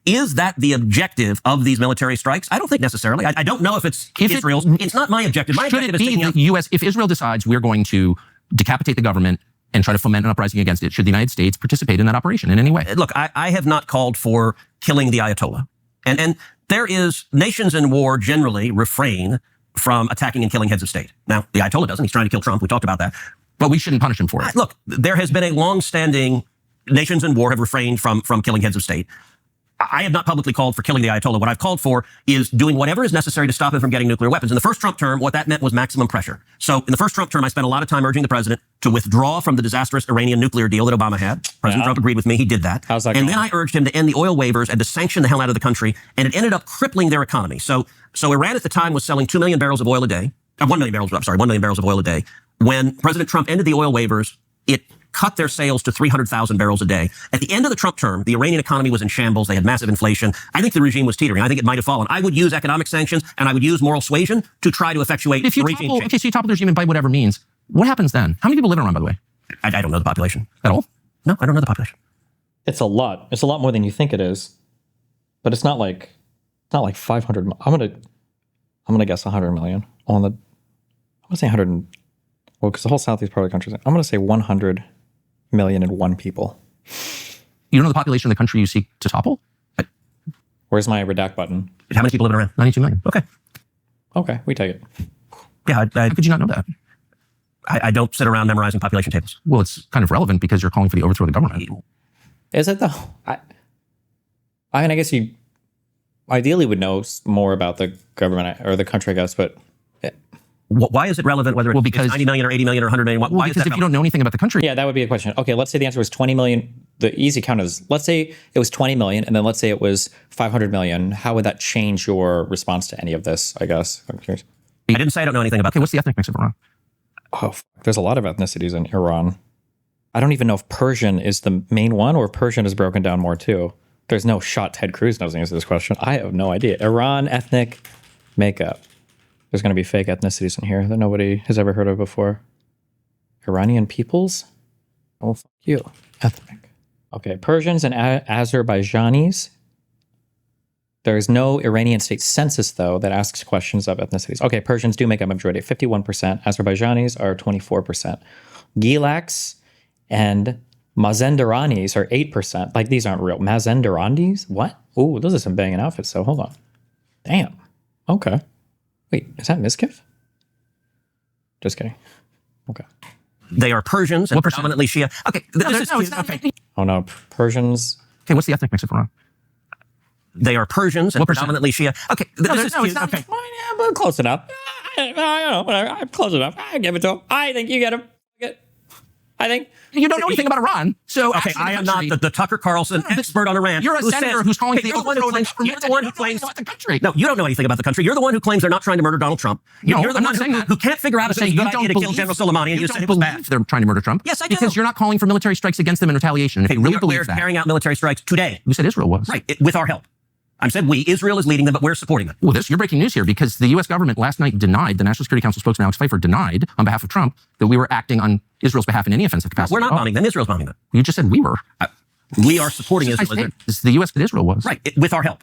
Is that the objective of these military strikes? I don't think necessarily. I don't know if it's Israel's. It's not my objective. My objective is taking the U.S. If Israel decides we're going to decapitate the government and try to foment an uprising against it, should the United States participate in that operation in any way? Look, I have not called for killing the Ayatollah. And there is nations in war generally refrain from attacking and killing heads of state. Now, the Ayatollah doesn't. He's trying to kill Trump. We talked about that. But we shouldn't punish him for it. Look, there has been a long-standing nations in war have refrained from killing heads of state. I have not publicly called for killing the Ayatollah. What I've called for is doing whatever is necessary to stop him from getting nuclear weapons. In the first Trump term, what that meant was maximum pressure. So in the first Trump term, I spent a lot of time urging the president to withdraw from the disastrous Iranian nuclear deal that Obama had. President Trump agreed with me. He did that. How's that and going? then I urged him to end the oil waivers and to sanction the hell out of the country. And it ended up crippling their economy. So Iran at the time was selling 2 million barrels of oil a day. 1 million barrels of oil a day. When President Trump ended the oil waivers, it cut their sales to 300,000 barrels a day. At the end of the Trump term, the Iranian economy was in shambles. They had massive inflation. I think the regime was teetering. I think it might have fallen. I would use economic sanctions and I would use moral suasion to try to effectuate If you regime topple, change. okay, so you topple the regime by whatever means. What happens then? How many people live in Iran, by the way? I don't know the population. At all? No, I don't know the population. It's a lot. It's a lot more than you think it is. But it's not like 500. I'm gonna guess 100 million on the. I'm gonna say 100. Well, because the whole southeast part of the country. I'm gonna say 100 million and one people. You don't know the population of the country you seek to topple? Where's my redact button? How many people live in Iran? 92 million. Okay, we take it. Yeah, How could you not know that? I don't sit around memorizing population tables. Well, it's kind of relevant because you're calling for the overthrow of the government. Is it though? I mean, I guess you ideally would know more about the government or the country, I guess, but. Why is it relevant whether it's because 90 million or 80 million or 100 million? Why is because that if you don't know anything about the country, Yeah, that would be a question. Okay, let's say the answer was 20 million. The easy count is, let's say it was 20 million, and then let's say it was 500 million. How would that change your response to any of this, I guess? I'm curious. I didn't say I don't know anything about okay, what's the ethnic mix of Iran? Oh, there's a lot of ethnicities in Iran. I don't even know if Persian is the main one or if Persian is broken down more too. There's no shot Ted Cruz knows the answer to this question. I have no idea. Iran ethnic makeup. There's going to be fake ethnicities in here that nobody has ever heard of before. Iranian peoples? Oh, fuck you. Ethnic. Okay, Persians and Azerbaijanis. There is no Iranian state census, though, that asks questions of ethnicities. Okay, Persians do make up a majority, 51%. Azerbaijanis are 24%. Gilaks and Mazandaranis are 8%. Like, these aren't real. Mazandaranis? What? Ooh, those are some banging outfits, though. Hold on. Damn. Okay. Wait, is that Miskiff? Just kidding. Okay. They are Persians and predominantly Shia. Okay, okay. Oh no, Persians. Okay, what's the ethnic mix of Iran? They are Persians and predominantly Shia. Okay, Okay. I'm close enough. I'm close enough. I give it to him. I think you get him. I think you don't know anything about Iran. So okay, I am not the Tucker Carlson expert on Iran. You're a senator who's calling the overthrow of the government. You're the one who claims about the country. No, you don't know anything about the country. You're the one who claims they're not trying to murder Donald Trump. You're the one who can't figure out if it's a good idea to kill General Soleimani, and you said it was bad. They're trying to murder Trump. Yes, I do. Because you're not calling for military strikes against them in retaliation. If you really believe that, we're carrying out military strikes today. You said Israel was Right, with our help. I said we. Israel is leading them, but we're supporting them. Well, you're breaking news here because the U.S. government last night denied, the National Security Council spokesman Alex Pfeiffer denied on behalf of Trump that we were acting on Israel's behalf in any offensive capacity. We're not bombing them. Israel's bombing them. You just said we were. We are supporting Israel. The U.S. that Israel was. Right, with our help.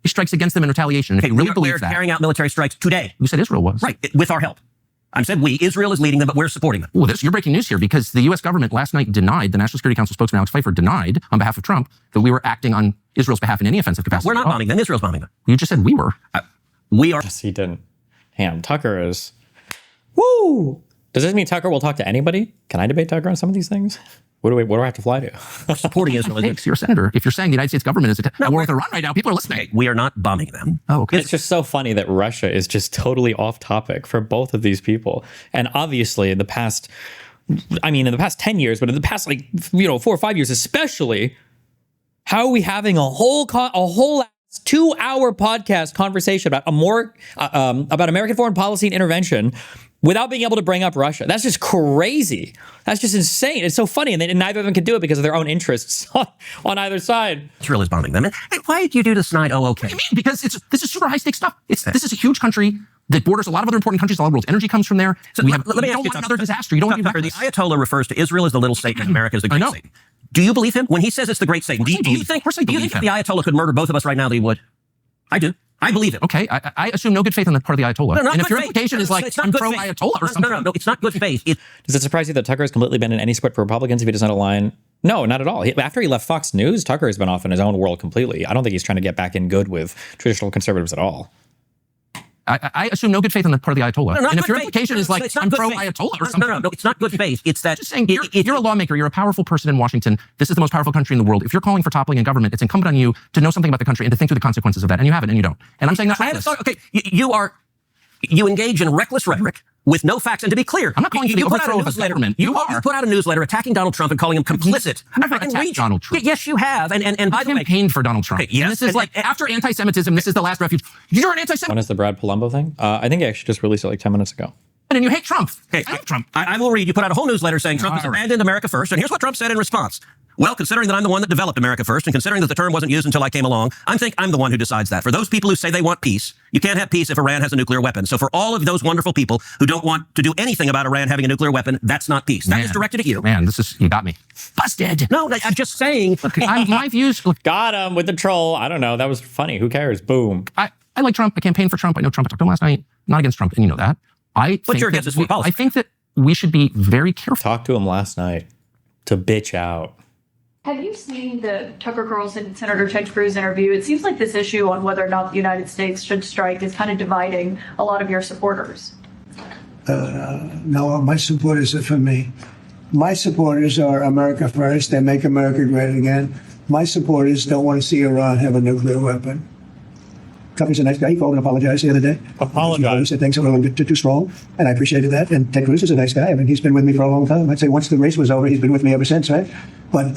He strikes against them in retaliation. If you really believe that. We're carrying out military strikes today. You said Israel was. Right, with our help. I said we. Israel is leading them, but we're supporting them. Well, you're breaking news here because the U.S. government last night denied, the National Security Council spokesman Alex Pfeiffer denied on behalf of Trump that we were acting on Israel's behalf in any offensive capacity. We're not bombing them. Israel's bombing them. You just said we were. We are. Yes, he didn't. Damn, Tucker is. Woo! Does this mean Tucker will talk to anybody? Can I debate Tucker on some of these things? Where do I have to fly to? Supporting Israel. Thanks, you're a senator. If you're saying the United States government is at war with Iran right now, people are listening. We are not bombing them. Oh, okay. It's just so funny that Russia is just totally off topic for both of these people. And obviously in the past 10 years, but in the past 4 or 5 years especially, how are we having a whole 2-hour podcast conversation about about American foreign policy and intervention without being able to bring up Russia? That's just crazy. That's just insane. It's so funny. And neither of them can do it because of their own interests on either side. Israel is bombing them. And why do you do this tonight? Oh, okay. What do you mean? Because this is super high stakes stuff. This is a huge country that borders a lot of other important countries. A lot of the world's energy comes from there. So let me you ask don't you want another disaster. You don't want to be the reckless. Ayatollah refers to Israel as the little Satan and America as the great know. Satan. Do you believe him? When he says it's the great Satan, do you think I believe if the Ayatollah could murder both of us right now, that he would? I do. I believe it. Okay, I assume no good faith on the part of the Ayatollah. No, and if your faith. implication is like, I'm pro-Ayatollah or something. No, it's not good faith. Does it surprise you that Tucker has completely been in any split for Republicans if he does not align? No, not at all. After he left Fox News, Tucker has been off in his own world completely. I don't think he's trying to get back in good with traditional conservatives at all. I assume no good faith on the part of the Ayatollah. No, and if your faith. implication is like, I'm pro-Ayatollah or something. No, it's not good faith. It's that Just saying, you're a lawmaker, you're a powerful person in Washington. This is the most powerful country in the world. If you're calling for toppling in government, it's incumbent on you to know something about the country and to think through the consequences of that. And you haven't, and you don't. And I'm saying that's reckless. Okay, you engage in reckless rhetoric with no facts. And to be clear, I'm not calling for the overthrow of the government. You put out a newsletter attacking Donald Trump and calling him complicit. I've never attacked Donald Trump. Yes, you have. And by I the way, campaigned for Donald Trump. Okay, yes, and this is like, after anti-Semitism, this is the last refuge. You're an anti-Semite. When is the Brad Palumbo thing? I think he actually just released it like 10 minutes ago. And you hate Trump. Okay, I love Trump. I will read. You put out a whole newsletter saying Trump has abandoned America first. And here's what Trump said in response. Well, considering that I'm the one that developed America first, and considering that the term wasn't used until I came along, I think I'm the one who decides that. For those people who say they want peace, you can't have peace if Iran has a nuclear weapon. So for all of those wonderful people who don't want to do anything about Iran having a nuclear weapon, that's not peace. That is directed at you. Man, you got me. Busted. No, I'm just saying. My views. Look, Got him with the troll. I don't know. That was funny. Who cares? Boom. I like Trump. I campaigned for Trump. I know Trump. I talked to him last night. Not against Trump, and you know that. But you're against his foreign policy. I think that we should be very careful. Talked to him last night to bitch out. Have you seen the Tucker Carlson and Senator Ted Cruz interview? It seems like this issue on whether or not the United States should strike is kind of dividing a lot of your supporters. No, my supporters are for me. My supporters are America first. They make America great again. My supporters don't want to see Iran have a nuclear weapon. Tucker's a nice guy. He called and apologized the other day. He said things were a little bit too strong, and I appreciated that. And Ted Cruz is a nice guy. I mean, he's been with me for a long time. I'd say once the race was over, he's been with me ever since, right? But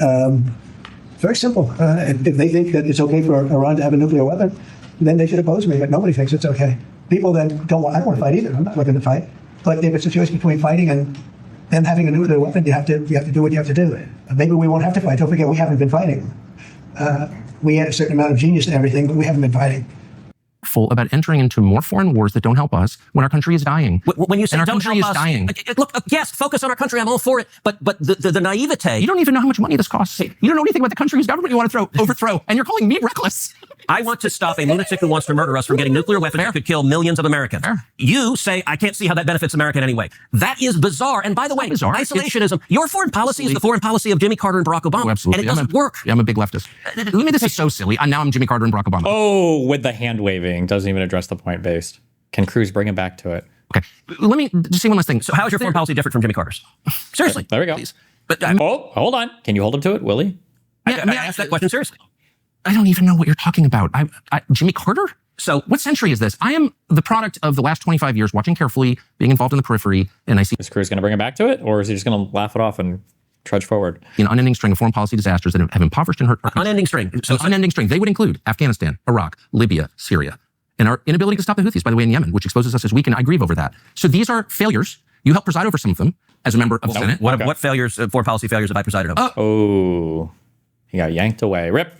very simple. If they think that it's okay for Iran to have a nuclear weapon, then they should oppose me. But nobody thinks it's okay. People that don't want, I don't want to fight either. I'm not looking to fight. But if it's a choice between fighting and them having a nuclear weapon, you have to do what you have to do. Maybe we won't have to fight. Don't forget, we haven't been fighting. We had a certain amount of genius and everything, but we haven't been fighting. About entering into more foreign wars that don't help us when our country is dying. When you say and our don't country help is us, dying. Look, yes, focus on our country. I'm all for it. But the naivete. You don't even know how much money this costs. You don't know anything about the country's government you want to overthrow, and you're calling me reckless. I want to stop a lunatic who wants to murder us from getting nuclear weapons that could kill millions of Americans. You say, I can't see how that benefits America in any way. That is bizarre. And by the way, isolationism, your foreign policy is the foreign policy of Jimmy Carter and Barack Obama. Oh, absolutely. And it doesn't work. Yeah, I'm a big leftist. I mean, this is so silly. Now I'm Jimmy Carter and Barack Obama. Oh, with the hand waving. Doesn't even address the point based. Can Cruz bring him back to it? Okay. Let me just say one last thing. So how is your foreign policy different from Jimmy Carter's? Seriously. There we go. Please. But hold on. Can you hold him to it, Willie? I asked that question seriously. I don't even know what you're talking about. Jimmy Carter? So what century is this? I am the product of the last 25 years, watching carefully, being involved in the periphery, and I see... Is Cruz going to bring him back to it, or is he just going to laugh it off and trudge forward? An unending string of foreign policy disasters that have impoverished and hurt our country. Unending string. So unending string. They would include Afghanistan, Iraq, Libya, Syria, and our inability to stop the Houthis, by the way, in Yemen, which exposes us as weak, and I grieve over that. So these are failures. You helped preside over some of them as a member of the Senate. What failures, foreign policy failures have I presided over? Oh, he got yanked away. Rip.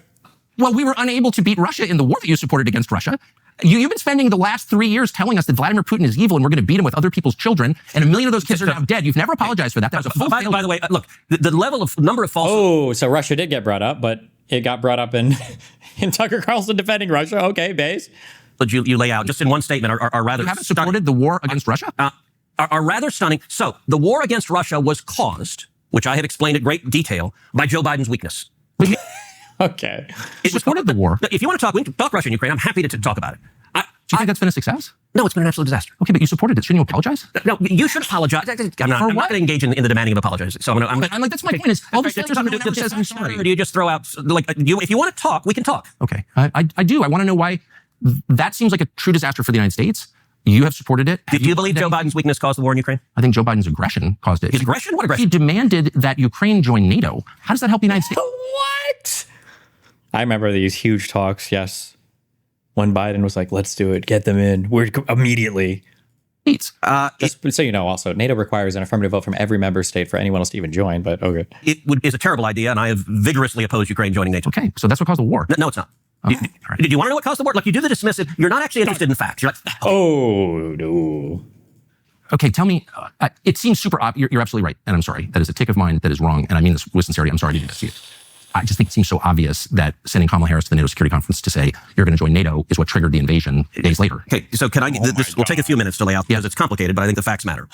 Well, we were unable to beat Russia in the war that you supported against Russia. You've been spending the last 3 years telling us that Vladimir Putin is evil and we're going to beat him with other people's children, and 1 million of those kids are now dead. You've never apologized for that. That was a full failure. By the way, look, the level of number of false... Oh, so Russia did get brought up, but it got brought up in Tucker Carlson defending Russia. Okay, base. But you lay out just in one statement are rather... You haven't supported the war against Russia? Are rather stunning. So the war against Russia was caused, which I have explained in great detail, by Joe Biden's weakness. Okay. It supported the war. If you want to talk, we can talk Russia and Ukraine. I'm happy to talk about it. Do you think that's been a success? No, it's been an absolute disaster. Okay, but you supported it. Shouldn't you apologize? No, you should apologize. I'm not going to engage in the demanding of apologies. So I'm like, that's my point. Is all this says I'm sorry. Or do you just throw out if you want to talk, we can talk. Okay, I do. I want to know why that seems like a true disaster for the United States. You have supported it. Do you believe Joe Biden's weakness caused the war in Ukraine? I think Joe Biden's aggression caused it. His aggression? What aggression? He demanded that Ukraine join NATO. How does that help the United States? What? I remember these huge talks, yes. When Biden was like, let's do it, get them in. We're immediately. Just so you know, also, NATO requires an affirmative vote from every member state for anyone else to even join, but okay. It's a terrible idea, and I have vigorously opposed Ukraine joining NATO. Okay, so that's what caused the war. No, it's not. Did you want to know what caused the war? Like, you do the dismissive. You're not actually interested in facts. You're like, oh, no. Okay, tell me, it seems super obvious. You're absolutely right, and I'm sorry. That is a tick of mine that is wrong, and I mean this with sincerity. I'm sorry I didn't see it. I just think it seems so obvious that sending Kamala Harris to the NATO Security Conference to say you're going to join NATO is what triggered the invasion days later. Okay, so can I? This will take a few minutes to lay out because it's complicated, but I think the facts matter.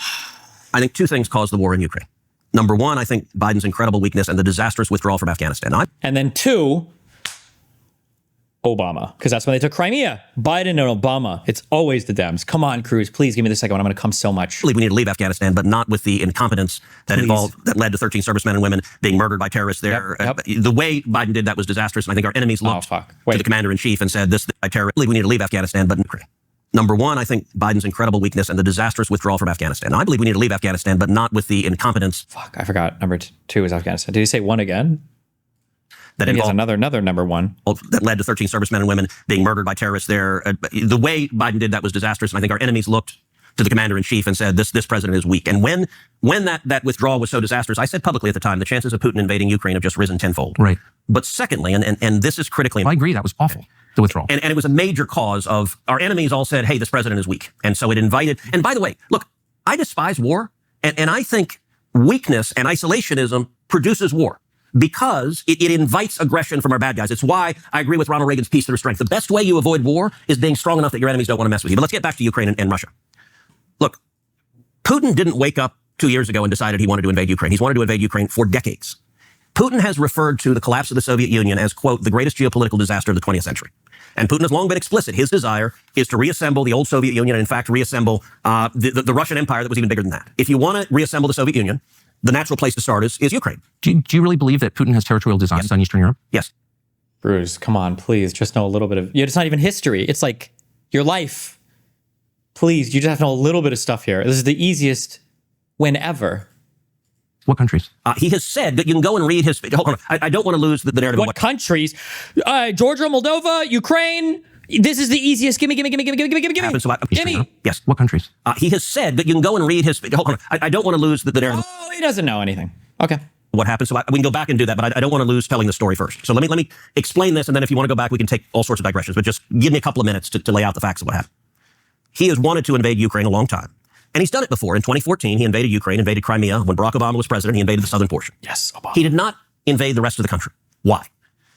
I think two things caused the war in Ukraine. Number one, I think Biden's incredible weakness and the disastrous withdrawal from Afghanistan. And then two, Obama, because that's when they took Crimea. Biden and Obama. It's always the Dems. Come on, Cruz, please give me the second one. I'm going to come so much. I believe we need to leave Afghanistan, but not with the incompetence that that led to 13 servicemen and women being murdered by terrorists there. Yep. The way Biden did that was disastrous, and I think our enemies looked to the commander-in-chief and said, this by terrorists. I believe we need to leave Afghanistan, but Ukraine. Number one, I think Biden's incredible weakness and the disastrous withdrawal from Afghanistan. I believe we need to leave Afghanistan, but not with the incompetence. I forgot. Number two is Afghanistan. Did you say one again? That involved another number one. That led to 13 servicemen and women being murdered by terrorists there. The way Biden did that was disastrous, and I think our enemies looked to the commander-in-chief and said, this president is weak. And when that withdrawal was so disastrous, I said publicly at the time, the chances of Putin invading Ukraine have just risen tenfold. Right. But secondly, and this is critically important. I agree, that was awful, the withdrawal. And it was a major cause of our enemies all said, hey, this president is weak. And so it invited, and by the way, look, I despise war, and I think weakness and isolationism produces war, because it invites aggression from our bad guys. It's why I agree with Ronald Reagan's peace through strength. The best way you avoid war is being strong enough that your enemies don't want to mess with you. But let's get back to Ukraine and Russia. Look, Putin didn't wake up 2 years ago and decided he wanted to invade Ukraine. He's wanted to invade Ukraine for decades. Putin has referred to the collapse of the Soviet Union as, quote, the greatest geopolitical disaster of the 20th century. And Putin has long been explicit. His desire is to reassemble the old Soviet Union and, in fact, reassemble the Russian Empire that was even bigger than that. If you want to reassemble the Soviet Union, the natural place to start is Ukraine. Do you really believe that Putin has territorial designs on Eastern Europe? Yes. Bruce, come on, please. Just know a little bit of... It's not even history. It's like your life. Please, you just have to know a little bit of stuff here. This is the easiest win ever. What countries? He has said that you can go and read his... Hold on. I don't want to lose the narrative. What countries? Georgia, Moldova, Ukraine... This is the easiest. Gimme. Yes. What countries? He has said that you can go and read his... Hold on. I don't want to lose the narrative. Oh, he doesn't know anything. Okay. What happened? So we can go back and do that, but I don't want to lose telling the story first. So let me explain this, and then if you want to go back, we can take all sorts of digressions, but just give me a couple of minutes to lay out the facts of what happened. He has wanted to invade Ukraine a long time, and he's done it before. In 2014, he invaded Ukraine, invaded Crimea. When Barack Obama was president, he invaded the southern portion. Yes, Obama. He did not invade the rest of the country. Why?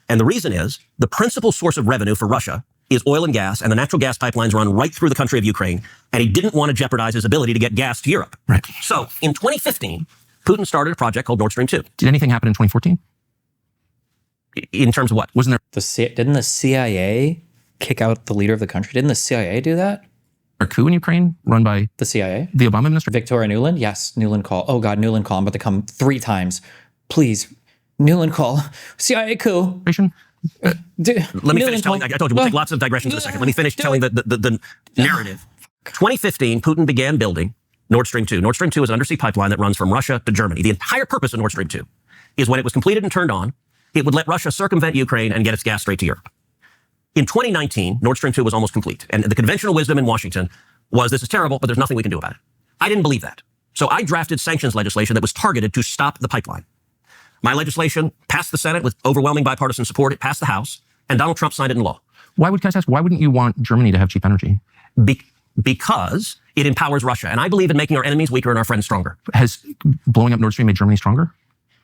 And the reason is the principal source of revenue for Russia is oil and gas, and the natural gas pipelines run right through the country of Ukraine, and he didn't want to jeopardize his ability to get gas to Europe. Right. So in 2015, Putin started a project called Nord Stream 2. Did anything happen in 2014? In terms of what? Wasn't there... Didn't the CIA kick out the leader of the country? Didn't the CIA do that? A coup in Ukraine run by... The CIA? The Obama administration? Victoria Nuland? Yes, Nuland call. Oh God, Nuland call. I'm about to come 3 times. Please, Nuland call. CIA coup. Let me finish telling. I told you, we'll take lots of digressions in a second. Let me finish telling the narrative. 2015, Putin began building Nord Stream 2. Nord Stream 2 is an undersea pipeline that runs from Russia to Germany. The entire purpose of Nord Stream 2 is when it was completed and turned on, it would let Russia circumvent Ukraine and get its gas straight to Europe. In 2019, Nord Stream 2 was almost complete. And the conventional wisdom in Washington was, this is terrible, but there's nothing we can do about it. I didn't believe that. So I drafted sanctions legislation that was targeted to stop the pipeline. My legislation passed the Senate with overwhelming bipartisan support. It passed the House, and Donald Trump signed it into law. Why wouldn't you want Germany to have cheap energy? Because it empowers Russia. And I believe in making our enemies weaker and our friends stronger. Has blowing up Nord Stream made Germany stronger?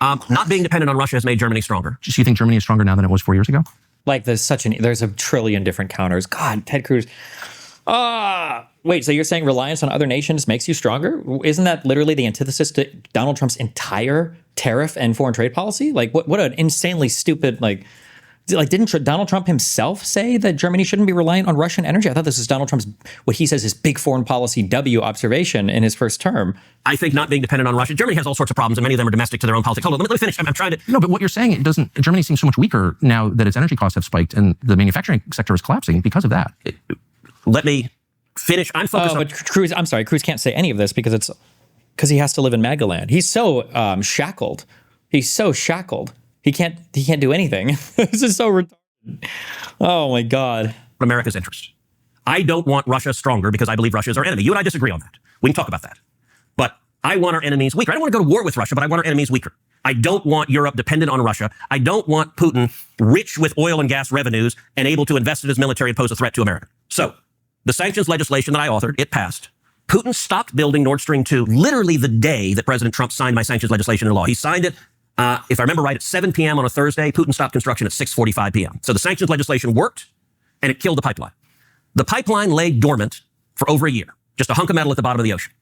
Not being dependent on Russia has made Germany stronger. Do you think Germany is stronger now than it was 4 years ago? Like there's a trillion different counters. God, Ted Cruz. Wait, so you're saying reliance on other nations makes you stronger? Isn't that literally the antithesis to Donald Trump's entire tariff and foreign trade policy? Like what an insanely stupid, Like, didn't Donald Trump himself say that Germany shouldn't be reliant on Russian energy? I thought this is Donald Trump's, what he says, his big foreign policy W observation in his first term. I think not being dependent on Russia. Germany has all sorts of problems, and many of them are domestic to their own politics. Hold on, let me finish. I'm trying to. No, but what you're saying, it doesn't. Germany seems so much weaker now that its energy costs have spiked, and the manufacturing sector is collapsing because of that. Let me finish. I'm focused on. But Cruz, I'm sorry, Cruz can't say any of this because he has to live in Magaland. He's so shackled. He's so shackled. He can't do anything. This is so retarded. Oh my God. America's interest. I don't want Russia stronger because I believe Russia is our enemy. You and I disagree on that. We can talk about that. But I want our enemies weaker. I don't want to go to war with Russia, but I want our enemies weaker. I don't want Europe dependent on Russia. I don't want Putin rich with oil and gas revenues and able to invest in his military and pose a threat to America. So the sanctions legislation that I authored, it passed. Putin stopped building Nord Stream 2 literally the day that President Trump signed my sanctions legislation into law. He signed it, if I remember right, at 7 p.m. on a Thursday. Putin stopped construction at 6:45 p.m. So the sanctions legislation worked, and it killed the pipeline. The pipeline lay dormant for over a year, just a hunk of metal at the bottom of the ocean.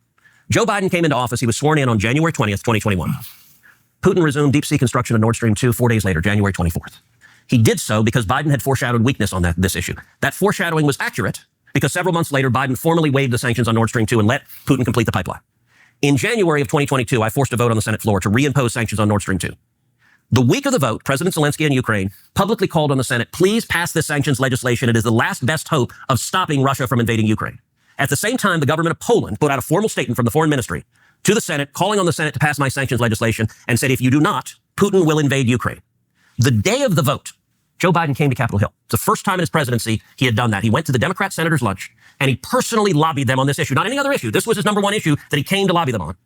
Joe Biden came into office. He was sworn in on January 20th, 2021. Putin resumed deep sea construction of Nord Stream 2 4 days later, January 24th. He did so because Biden had foreshadowed weakness on this issue. That foreshadowing was accurate because several months later, Biden formally waived the sanctions on Nord Stream 2 and let Putin complete the pipeline. In January of 2022, I forced a vote on the Senate floor to reimpose sanctions on Nord Stream 2. The week of the vote, President Zelensky in Ukraine publicly called on the Senate, please pass this sanctions legislation. It is the last best hope of stopping Russia from invading Ukraine. At the same time, the government of Poland put out a formal statement from the foreign ministry to the Senate, calling on the Senate to pass my sanctions legislation and said, if you do not, Putin will invade Ukraine. The day of the vote, Joe Biden came to Capitol Hill. It's the first time in his presidency he had done that. He went to the Democrat senators' lunch and he personally lobbied them on this issue, not any other issue. This was his number one issue that he came to lobby them on.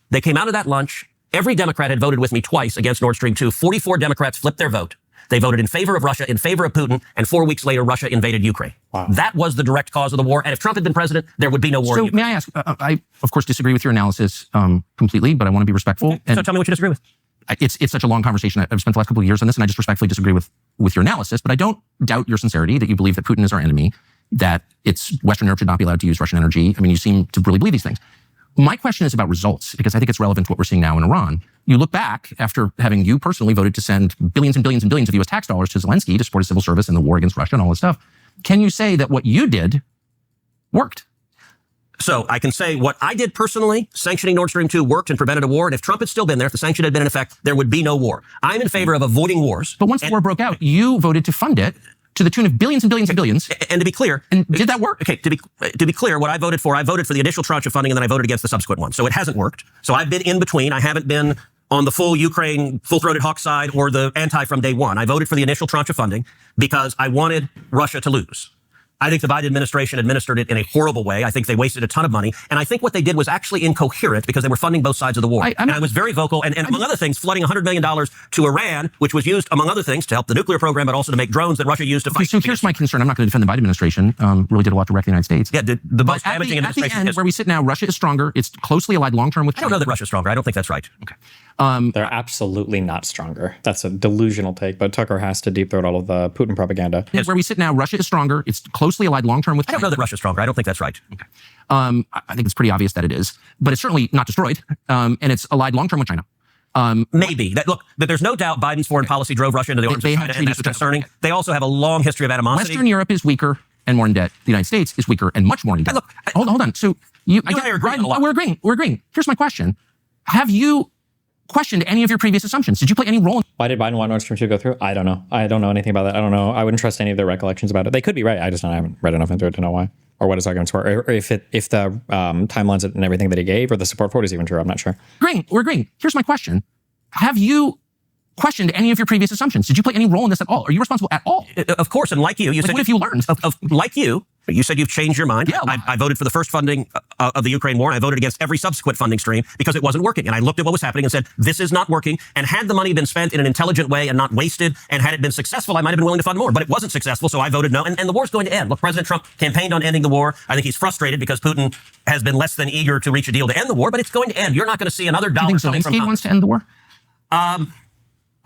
They came out of that lunch. Every Democrat had voted with me twice against Nord Stream 2. 44 Democrats flipped their vote. They voted in favor of Russia, in favor of Putin, and 4 weeks later, Russia invaded Ukraine. Wow. That was the direct cause of the war. And if Trump had been president, there would be no war. So may I ask, I, of course, disagree with your analysis completely, but I want to be respectful. Okay. So tell me what you disagree with. It's such a long conversation. I've spent the last couple of years on this, and I just respectfully disagree with your analysis, but I don't doubt your sincerity that you believe that Putin is our enemy, that Western Europe should not be allowed to use Russian energy. I mean, you seem to really believe these things. My question is about results, because I think it's relevant to what we're seeing now in Iran. You look back after having you personally voted to send billions and billions and billions of U.S. tax dollars to Zelensky to support his civil service and the war against Russia and all this stuff. Can you say that what you did worked? So I can say what I did personally, sanctioning Nord Stream 2 worked and prevented a war. And if Trump had still been there, if the sanction had been in effect, there would be no war. I'm in favor of avoiding wars. But once the war broke out, you voted to fund it to the tune of billions and billions and billions. And to be clear. And did that work? Okay, to be clear, what I voted for the initial tranche of funding, and then I voted against the subsequent one. So it hasn't worked. So I've been in between. I haven't been on the full Ukraine, full-throated hawk side or the anti from day one. I voted for the initial tranche of funding because I wanted Russia to lose. I think the Biden administration administered it in a horrible way. I think they wasted a ton of money. And I think what they did was actually incoherent because they were funding both sides of the war. And I was very vocal. And among other things, flooding $100 million to Iran, which was used, among other things, to help the nuclear program, but also to make drones that Russia used to fight. So here's my concern. I'm not going to defend the Biden administration. Really did a lot to wreck the United States. Yeah, the most damaging administration. At the end, where we sit now, Russia is stronger. It's closely allied long-term with China. I don't know that Russia's stronger. I don't think that's right. Okay. They're absolutely not stronger. That's a delusional take, but Tucker has to deep throat all of the Putin propaganda. Where we sit now, Russia is stronger. It's closely allied long-term with China. I don't know that Russia's stronger. I don't think that's right. Okay. I think it's pretty obvious that it is, but it's certainly not destroyed. And it's allied long-term with China. Maybe. That there's no doubt Biden's foreign policy drove Russia into the arms of China, and that's concerning. Okay. They also have a long history of animosity. Western Europe is weaker and more in debt. The United States is weaker and much more in debt. Look, hold on. So you and I are agreeing a lot. We're agreeing. Here's my question. Have you questioned any of your previous assumptions? Did you play any role? Why did Biden want Nord Stream 2 go through? I don't know. I don't know anything about that. I don't know. I wouldn't trust any of their recollections about it. They could be right. I haven't read enough into it to know why or what his arguments were, or if the timelines and everything that he gave or the support for it is even true. I'm not sure. We're agreeing. Here's my question. Have you questioned any of your previous assumptions? Did you play any role in this at all? Are you responsible at all? Of course. And like you said, what have you learned? Like you said you've changed your mind. Yeah, I voted for the first funding of the Ukraine war, and I voted against every subsequent funding stream because it wasn't working. And I looked at what was happening and said, this is not working. And had the money been spent in an intelligent way and not wasted, and had it been successful, I might have been willing to fund more. But it wasn't successful, so I voted no. And the war's going to end. Look, President Trump campaigned on ending the war. I think he's frustrated because Putin has been less than eager to reach a deal to end the war, but it's going to end. You're not going to see another dollar coming from Zelensky wants to end the war?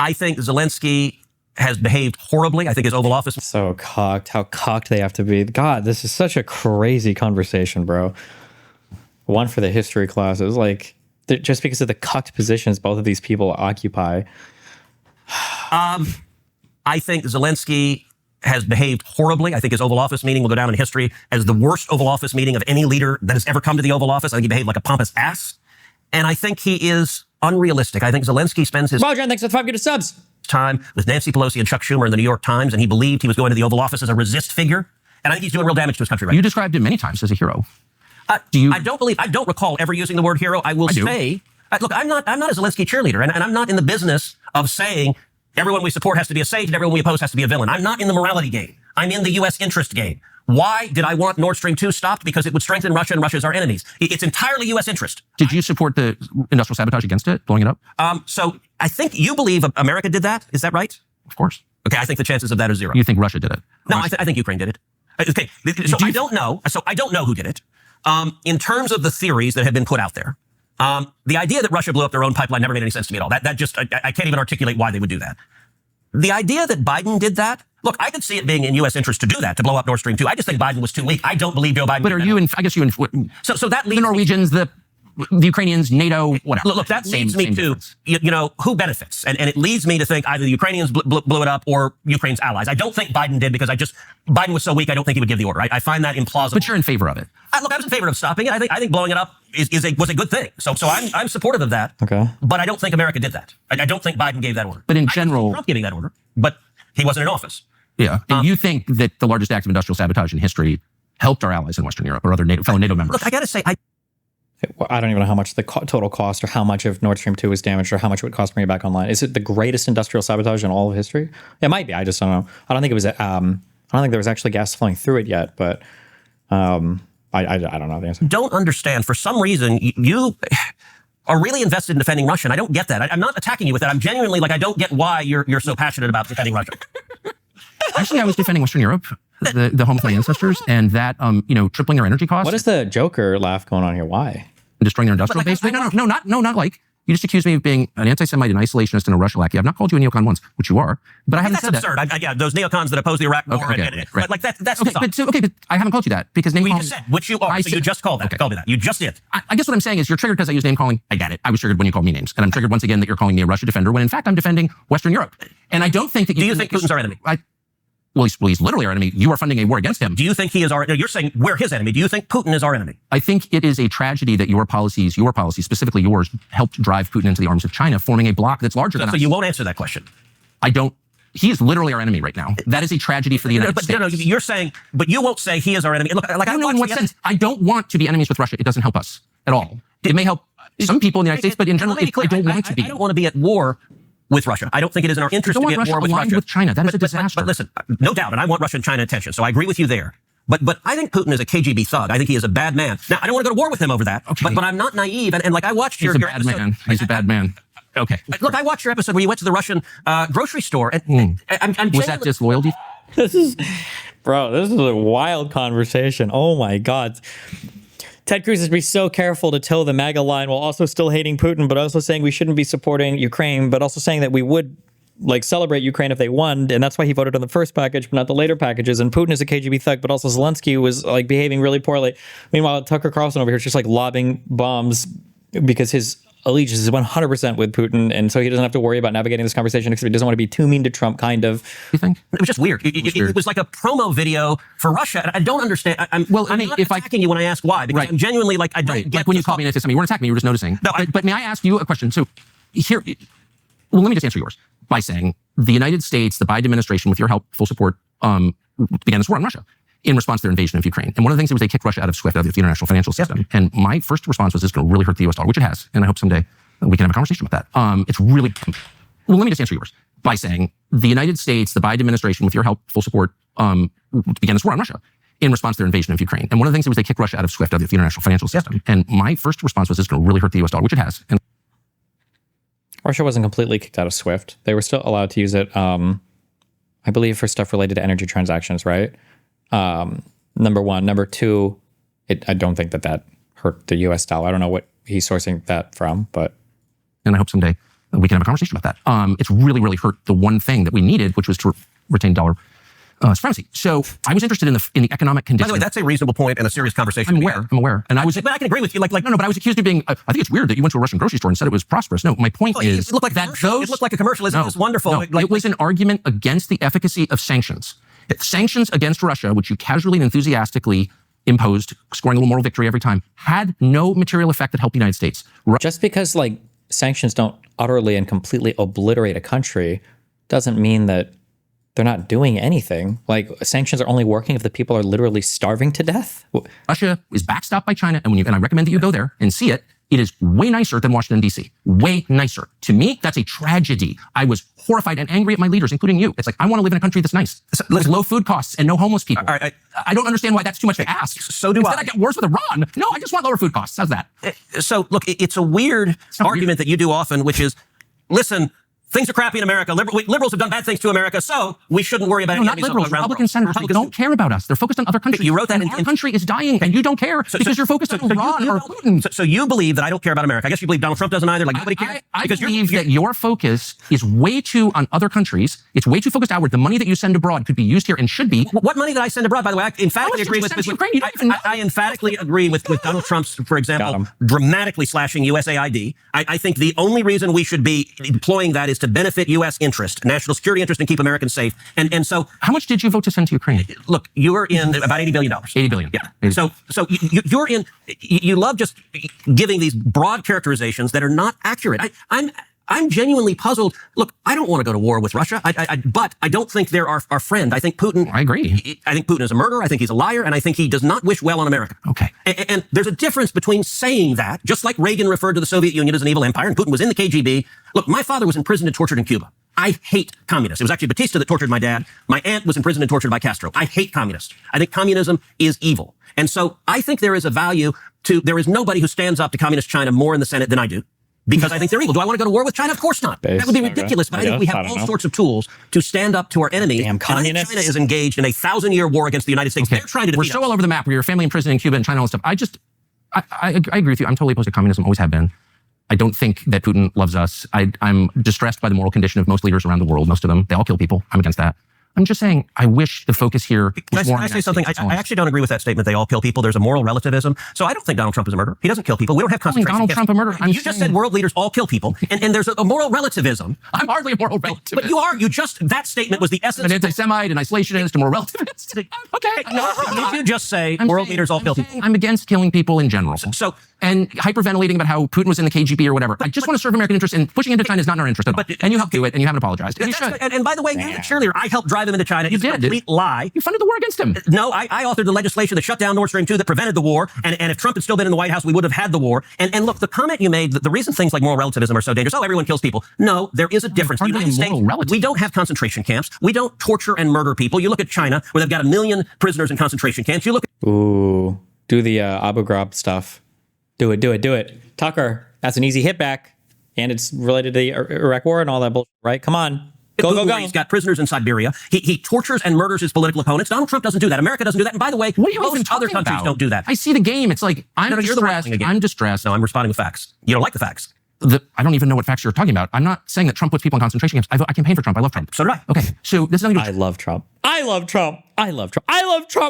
I think Zelensky has behaved horribly. I think his Oval Office. So cocked. How cocked they have to be. God, this is such a crazy conversation, bro. One for the history classes. Like, just because of the cucked positions both of these people occupy. I I think Zelensky has behaved horribly. I think his Oval Office meeting will go down in history as the worst Oval Office meeting of any leader that has ever come to the Oval Office. I think he behaved like a pompous ass. And I think he is unrealistic. I think Zelensky spends his Roger, thanks for the 5 good subs. time with Nancy Pelosi and Chuck Schumer in the New York Times, and he believed he was going to the Oval Office as a resist figure. And I think he's doing real damage to his country right now. You described him many times as a hero. I don't recall ever using the word hero. I will say, look, I'm not a Zelensky cheerleader, and I'm not in the business of saying everyone we support has to be a saint and everyone we oppose has to be a villain. I'm not in the morality game. I'm in the U.S. interest game. Why did I want Nord Stream 2 stopped? Because it would strengthen Russia, and Russia's our enemies. It's entirely U.S. interest. Did you support the industrial sabotage against it, blowing it up? So I think you believe America did that. Is that right? Of course. Okay, I think the chances of that are zero. You think Russia did it? No, I think Ukraine did it. Okay, so I don't know. So I don't know who did it. In terms of the theories that have been put out there, the idea that Russia blew up their own pipeline never made any sense to me at all. That just, I can't even articulate why they would do that. The idea that Biden did that, look, I could see it being in U.S. interest to do that, to blow up Nord Stream 2. I just think Biden was too weak. I don't believe Joe Biden. But are you in, I guess you in, so that leads the Norwegians, the Ukrainians, NATO, whatever. Look, that leads me to, you know, who benefits? And it leads me to think either the Ukrainians blew it up or Ukraine's allies. I don't think Biden did because Biden was so weak, I don't think he would give the order. I find that implausible. But you're in favor of it. Look, I was in favor of stopping it. I think blowing it up was a good thing. So I'm supportive of that. Okay. But I don't think America did that. I don't think Biden gave that order. But in general, Trump giving that order, but he wasn't in office. Yeah. And you think that the largest act of industrial sabotage in history helped our allies in Western Europe or other fellow NATO members? Look, I got to say, I don't even know how much the total cost or how much of Nord Stream 2 was damaged or how much it would cost to bring it back online. Is it the greatest industrial sabotage in all of history? It might be. I just don't know. I don't think it was. I don't think there was actually gas flowing through it yet, but I don't know the answer. Don't understand. For some reason, you are really invested in defending Russia, and I don't get that. I'm not attacking you with that. I'm genuinely I don't get why you're so passionate about defending Russia. Actually, I was defending Western Europe, the home of my ancestors, and that, tripling their energy costs. What is the Joker laugh going on here? Why? Destroying their industrial base? Wait, no, not like. You just accused me of being an anti-Semite, an isolationist, and a Russia lackey. I've not called you a neocon once, which you are, but I haven't said absurd. that. Yeah, those neocons that oppose the Iraq War. Okay, right. That's okay, but I haven't called you that because name you calling. just said, which you are. You just called that. Okay. Called me that. You just did. I guess what I'm saying is you're triggered because I use name calling. I get it. I was triggered when you called me names, and I'm triggered once again that you're calling me a Russia defender when in fact I'm defending Western Europe. And I don't think that Do you think Putin's our enemy? Well, he's literally our enemy. You are funding a war against him. Do you think he is our? You're saying we're his enemy. Do you think Putin is our enemy? I think it is a tragedy that your policies, specifically yours, helped drive Putin into the arms of China, forming a bloc that's larger than us. So you won't answer that question. I don't. He is literally our enemy right now. That is a tragedy for the United States. No, you're saying, but you won't say he is our enemy. Look, I don't know in what sense. I don't want to be enemies with Russia. It doesn't help us at all. It may help some people in the United States, but in general, I don't want to be. I don't want to be at war with Russia. I don't think it is in our interest to be at war with Russia. With China. That is a disaster. But listen, no doubt, and I want Russia and China attention, so I agree with you there. But I think Putin is a KGB thug. I think he is a bad man. Now, I don't want to go to war with him over that, but I'm not naive, and I watched your episode. He's a bad man. Okay. Look, I watched your episode where you went to the Russian grocery store, and was that disloyalty? This is a wild conversation. Oh my God. Ted Cruz has to be so careful to toe the MAGA line while also still hating Putin, but also saying we shouldn't be supporting Ukraine, but also saying that we would celebrate Ukraine if they won, and that's why he voted on the first package, but not the later packages. And Putin is a KGB thug, but also Zelensky was behaving really poorly. Meanwhile, Tucker Carlson over here is just lobbing bombs because his allegiance is 100% with Putin, and so he doesn't have to worry about navigating this conversation because he doesn't want to be too mean to Trump, kind of. You think? It was just weird. It was like a promo video for Russia, and I don't understand. I'm not attacking you when I ask why, because I'm genuinely I don't get when you called me anti-Semite, you weren't attacking me, you were just noticing. No, but may I ask you a question? So here, well, let me just answer yours by saying the United States, the Biden administration, with your help, full support, began this war on Russia in response to their invasion of Ukraine. And one of the things was they kicked Russia out of SWIFT, out of the international financial system. Yep. And my first response was, this is going to really hurt the US dollar, which it has. And I hope someday we can have a conversation about that. It's really, well, let me just answer yours by saying the United States, the Biden administration, with your help, full support, began this war on Russia in response to their invasion of Ukraine. And one of the things was they kicked Russia out of SWIFT, out of the international financial system. Yep. And my first response was, this is going to really hurt the US dollar, which it has. And Russia wasn't completely kicked out of SWIFT. They were still allowed to use it, I believe, for stuff related to energy transactions, right? Number one. Number two, I don't think that hurt the US dollar. I don't know what he's sourcing that from, but. And I hope someday we can have a conversation about that. It's really, really hurt the one thing that we needed, which was to retain dollar supremacy. So I was interested in the economic conditions. By the way, that's a reasonable point and a serious conversation. I'm aware. And I was, but I can agree with you. Like, no, but I was accused of being, I think it's weird that you went to a Russian grocery store and said it was prosperous. No, my point is, it looked like that it looked like a commercial. Isn't this wonderful? No, it was an argument against the efficacy of sanctions. Sanctions against Russia, which you casually and enthusiastically imposed, scoring a little moral victory every time, had no material effect that helped the United States. Just because like sanctions don't utterly and completely obliterate a country doesn't mean that they're not doing anything. Like sanctions are only working if the people are literally starving to death. Russia is backstopped by China, and I recommend that you go there and see it. It is way nicer than Washington, D.C. Way nicer. To me, that's a tragedy. I was horrified and angry at my leaders, including you. It's like, I want to live in a country that's nice. With low food costs and no homeless people. I don't understand why that's too much to ask. So do Instead, I get worse with Iran. No, I just want lower food costs. How's that? So look, it's a weird argument that you do often, which is, listen, things are crappy in America. Liberals have done bad things to America, so we shouldn't worry about it. No, not liberals. Republican senators. They don't care about us. They're focused on other countries. You wrote that our country is dying, and you don't care because you're focused on Iran or Putin. So you believe that I don't care about America. I guess you believe Donald Trump doesn't either. Like nobody cares. I believe that your focus is way too on other countries. It's way too focused outward. The money that you send abroad could be used here and should be. What money did I send abroad? By the way, I emphatically agree with Ukraine. You don't even know. I emphatically agree with Donald Trump's, for example, dramatically slashing USAID. I think the only reason we should be deploying that is to benefit U.S. interest, national security interest, and keep Americans safe. And so, how much did you vote to send to Ukraine? Look, you're in about $80 billion. $80 billion. Yeah. So you're in. You love just giving these broad characterizations that are not accurate. I'm genuinely puzzled. Look, I don't want to go to war with Russia, but I don't think they're our friend. I think Putin. I agree. I think Putin is a murderer. I think he's a liar, and I think he does not wish well on America. Okay. And there's a difference between saying that, just like Reagan referred to the Soviet Union as an evil empire, and Putin was in the KGB. Look, my father was imprisoned and tortured in Cuba. I hate communists. It was actually Batista that tortured my dad. My aunt was imprisoned and tortured by Castro. I hate communists. I think communism is evil. And so I think there is a value to, there is nobody who stands up to communist China more in the Senate than I do. Because I think they're evil. Do I want to go to war with China? Of course not. That would be ridiculous. But I think we have all sorts of tools to stand up to our enemy. Damn communists. China is engaged in a 1,000-year war against the United States. Okay. They're trying to defeat us. We're so all over the map. We're your family in prison in Cuba and China and stuff. I agree with you. I'm totally opposed to communism. Always have been. I don't think that Putin loves us. I'm distressed by the moral condition of most leaders around the world. Most of them, they all kill people. I'm against that. I'm just saying, I wish the focus here was more on Can I say something? I actually don't agree with that statement. They all kill people. There's a moral relativism. So I don't think Donald Trump is a murderer. He doesn't kill people. We don't have concentration Donald Trump a murderer. You just said world leaders all kill people. And there's a moral relativism. I'm hardly a moral relativist. But you are. That statement was the essence. An anti-Semite, an isolationist, a moral relativist. Okay. Did you just say world leaders all kill people? I'm against killing people in general. And hyperventilating about how Putin was in the KGB or whatever. I just want to serve American interests, and pushing into China is not in our interest at all. And you helped do it, and you haven't apologized. And you should. And by the way, you're the cheerleader. I helped drive him into China. It's a complete lie. You funded the war against him. No, I authored the legislation that shut down Nord Stream 2 that prevented the war. And if Trump had still been in the White House, we would have had the war. And look, the comment you made, the reason things like moral relativism are so dangerous, everyone kills people. No, there is a difference. The United States, we don't have concentration camps. We don't torture and murder people. You look at China, where they've got 1 million prisoners in concentration camps. You look at... Ooh, do the Abu Ghraib stuff. Do it. Tucker, that's an easy hit back. And it's related to the Iraq war and all that bullshit, right? Come on. Go. He's got prisoners in Siberia. He tortures and murders his political opponents. Donald Trump doesn't do that. America doesn't do that. And by the way, most other countries don't do that. I see the game. It's like, I'm distressed. No, I'm responding with facts. You don't like the facts. I don't even know what facts you're talking about. I'm not saying that Trump puts people in concentration camps. I campaign for Trump. I love Trump. So did I. Okay, so this is nothing to do with love Trump. I love Trump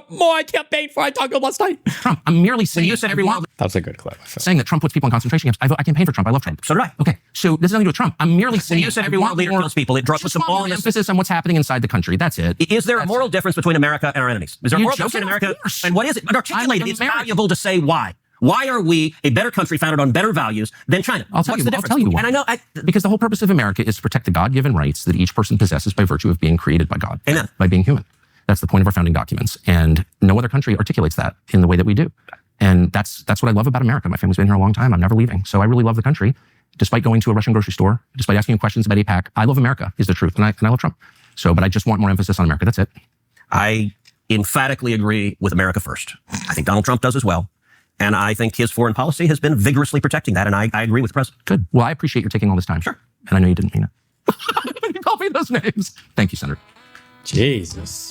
more. I campaigned for. I talked to him last night. Trump. I'm merely saying. You said everyone. That's a good clip. Saying that Trump puts people in concentration camps. I campaign for Trump. I love Trump. So did I. Okay, so this is nothing to do with Trump. I'm merely saying. You said every world leader kills people. It puts them all in emphasis on what's happening inside the country. That's it. Is there a moral difference between America and our enemies? Is there a moral difference between America? And what is it? But articulate it. It's valuable to say why. Why are we a better country founded on better values than China? I'll tell you why. And I know because the whole purpose of America is to protect the God-given rights that each person possesses by virtue of being created by God. Amen. By being human. That's the point of our founding documents. And no other country articulates that in the way that we do. And that's what I love about America. My family's been here a long time. I'm never leaving. So I really love the country. Despite going to a Russian grocery store, despite asking questions about AIPAC, I love America is the truth. And I love Trump. But I just want more emphasis on America. That's it. I emphatically agree with America first. I think Donald Trump does as well. And I think his foreign policy has been vigorously protecting that. And I agree with the president. Good. Well, I appreciate your taking all this time. Sure. And I know you didn't mean it. You called me those names. Thank you, Senator. Jesus.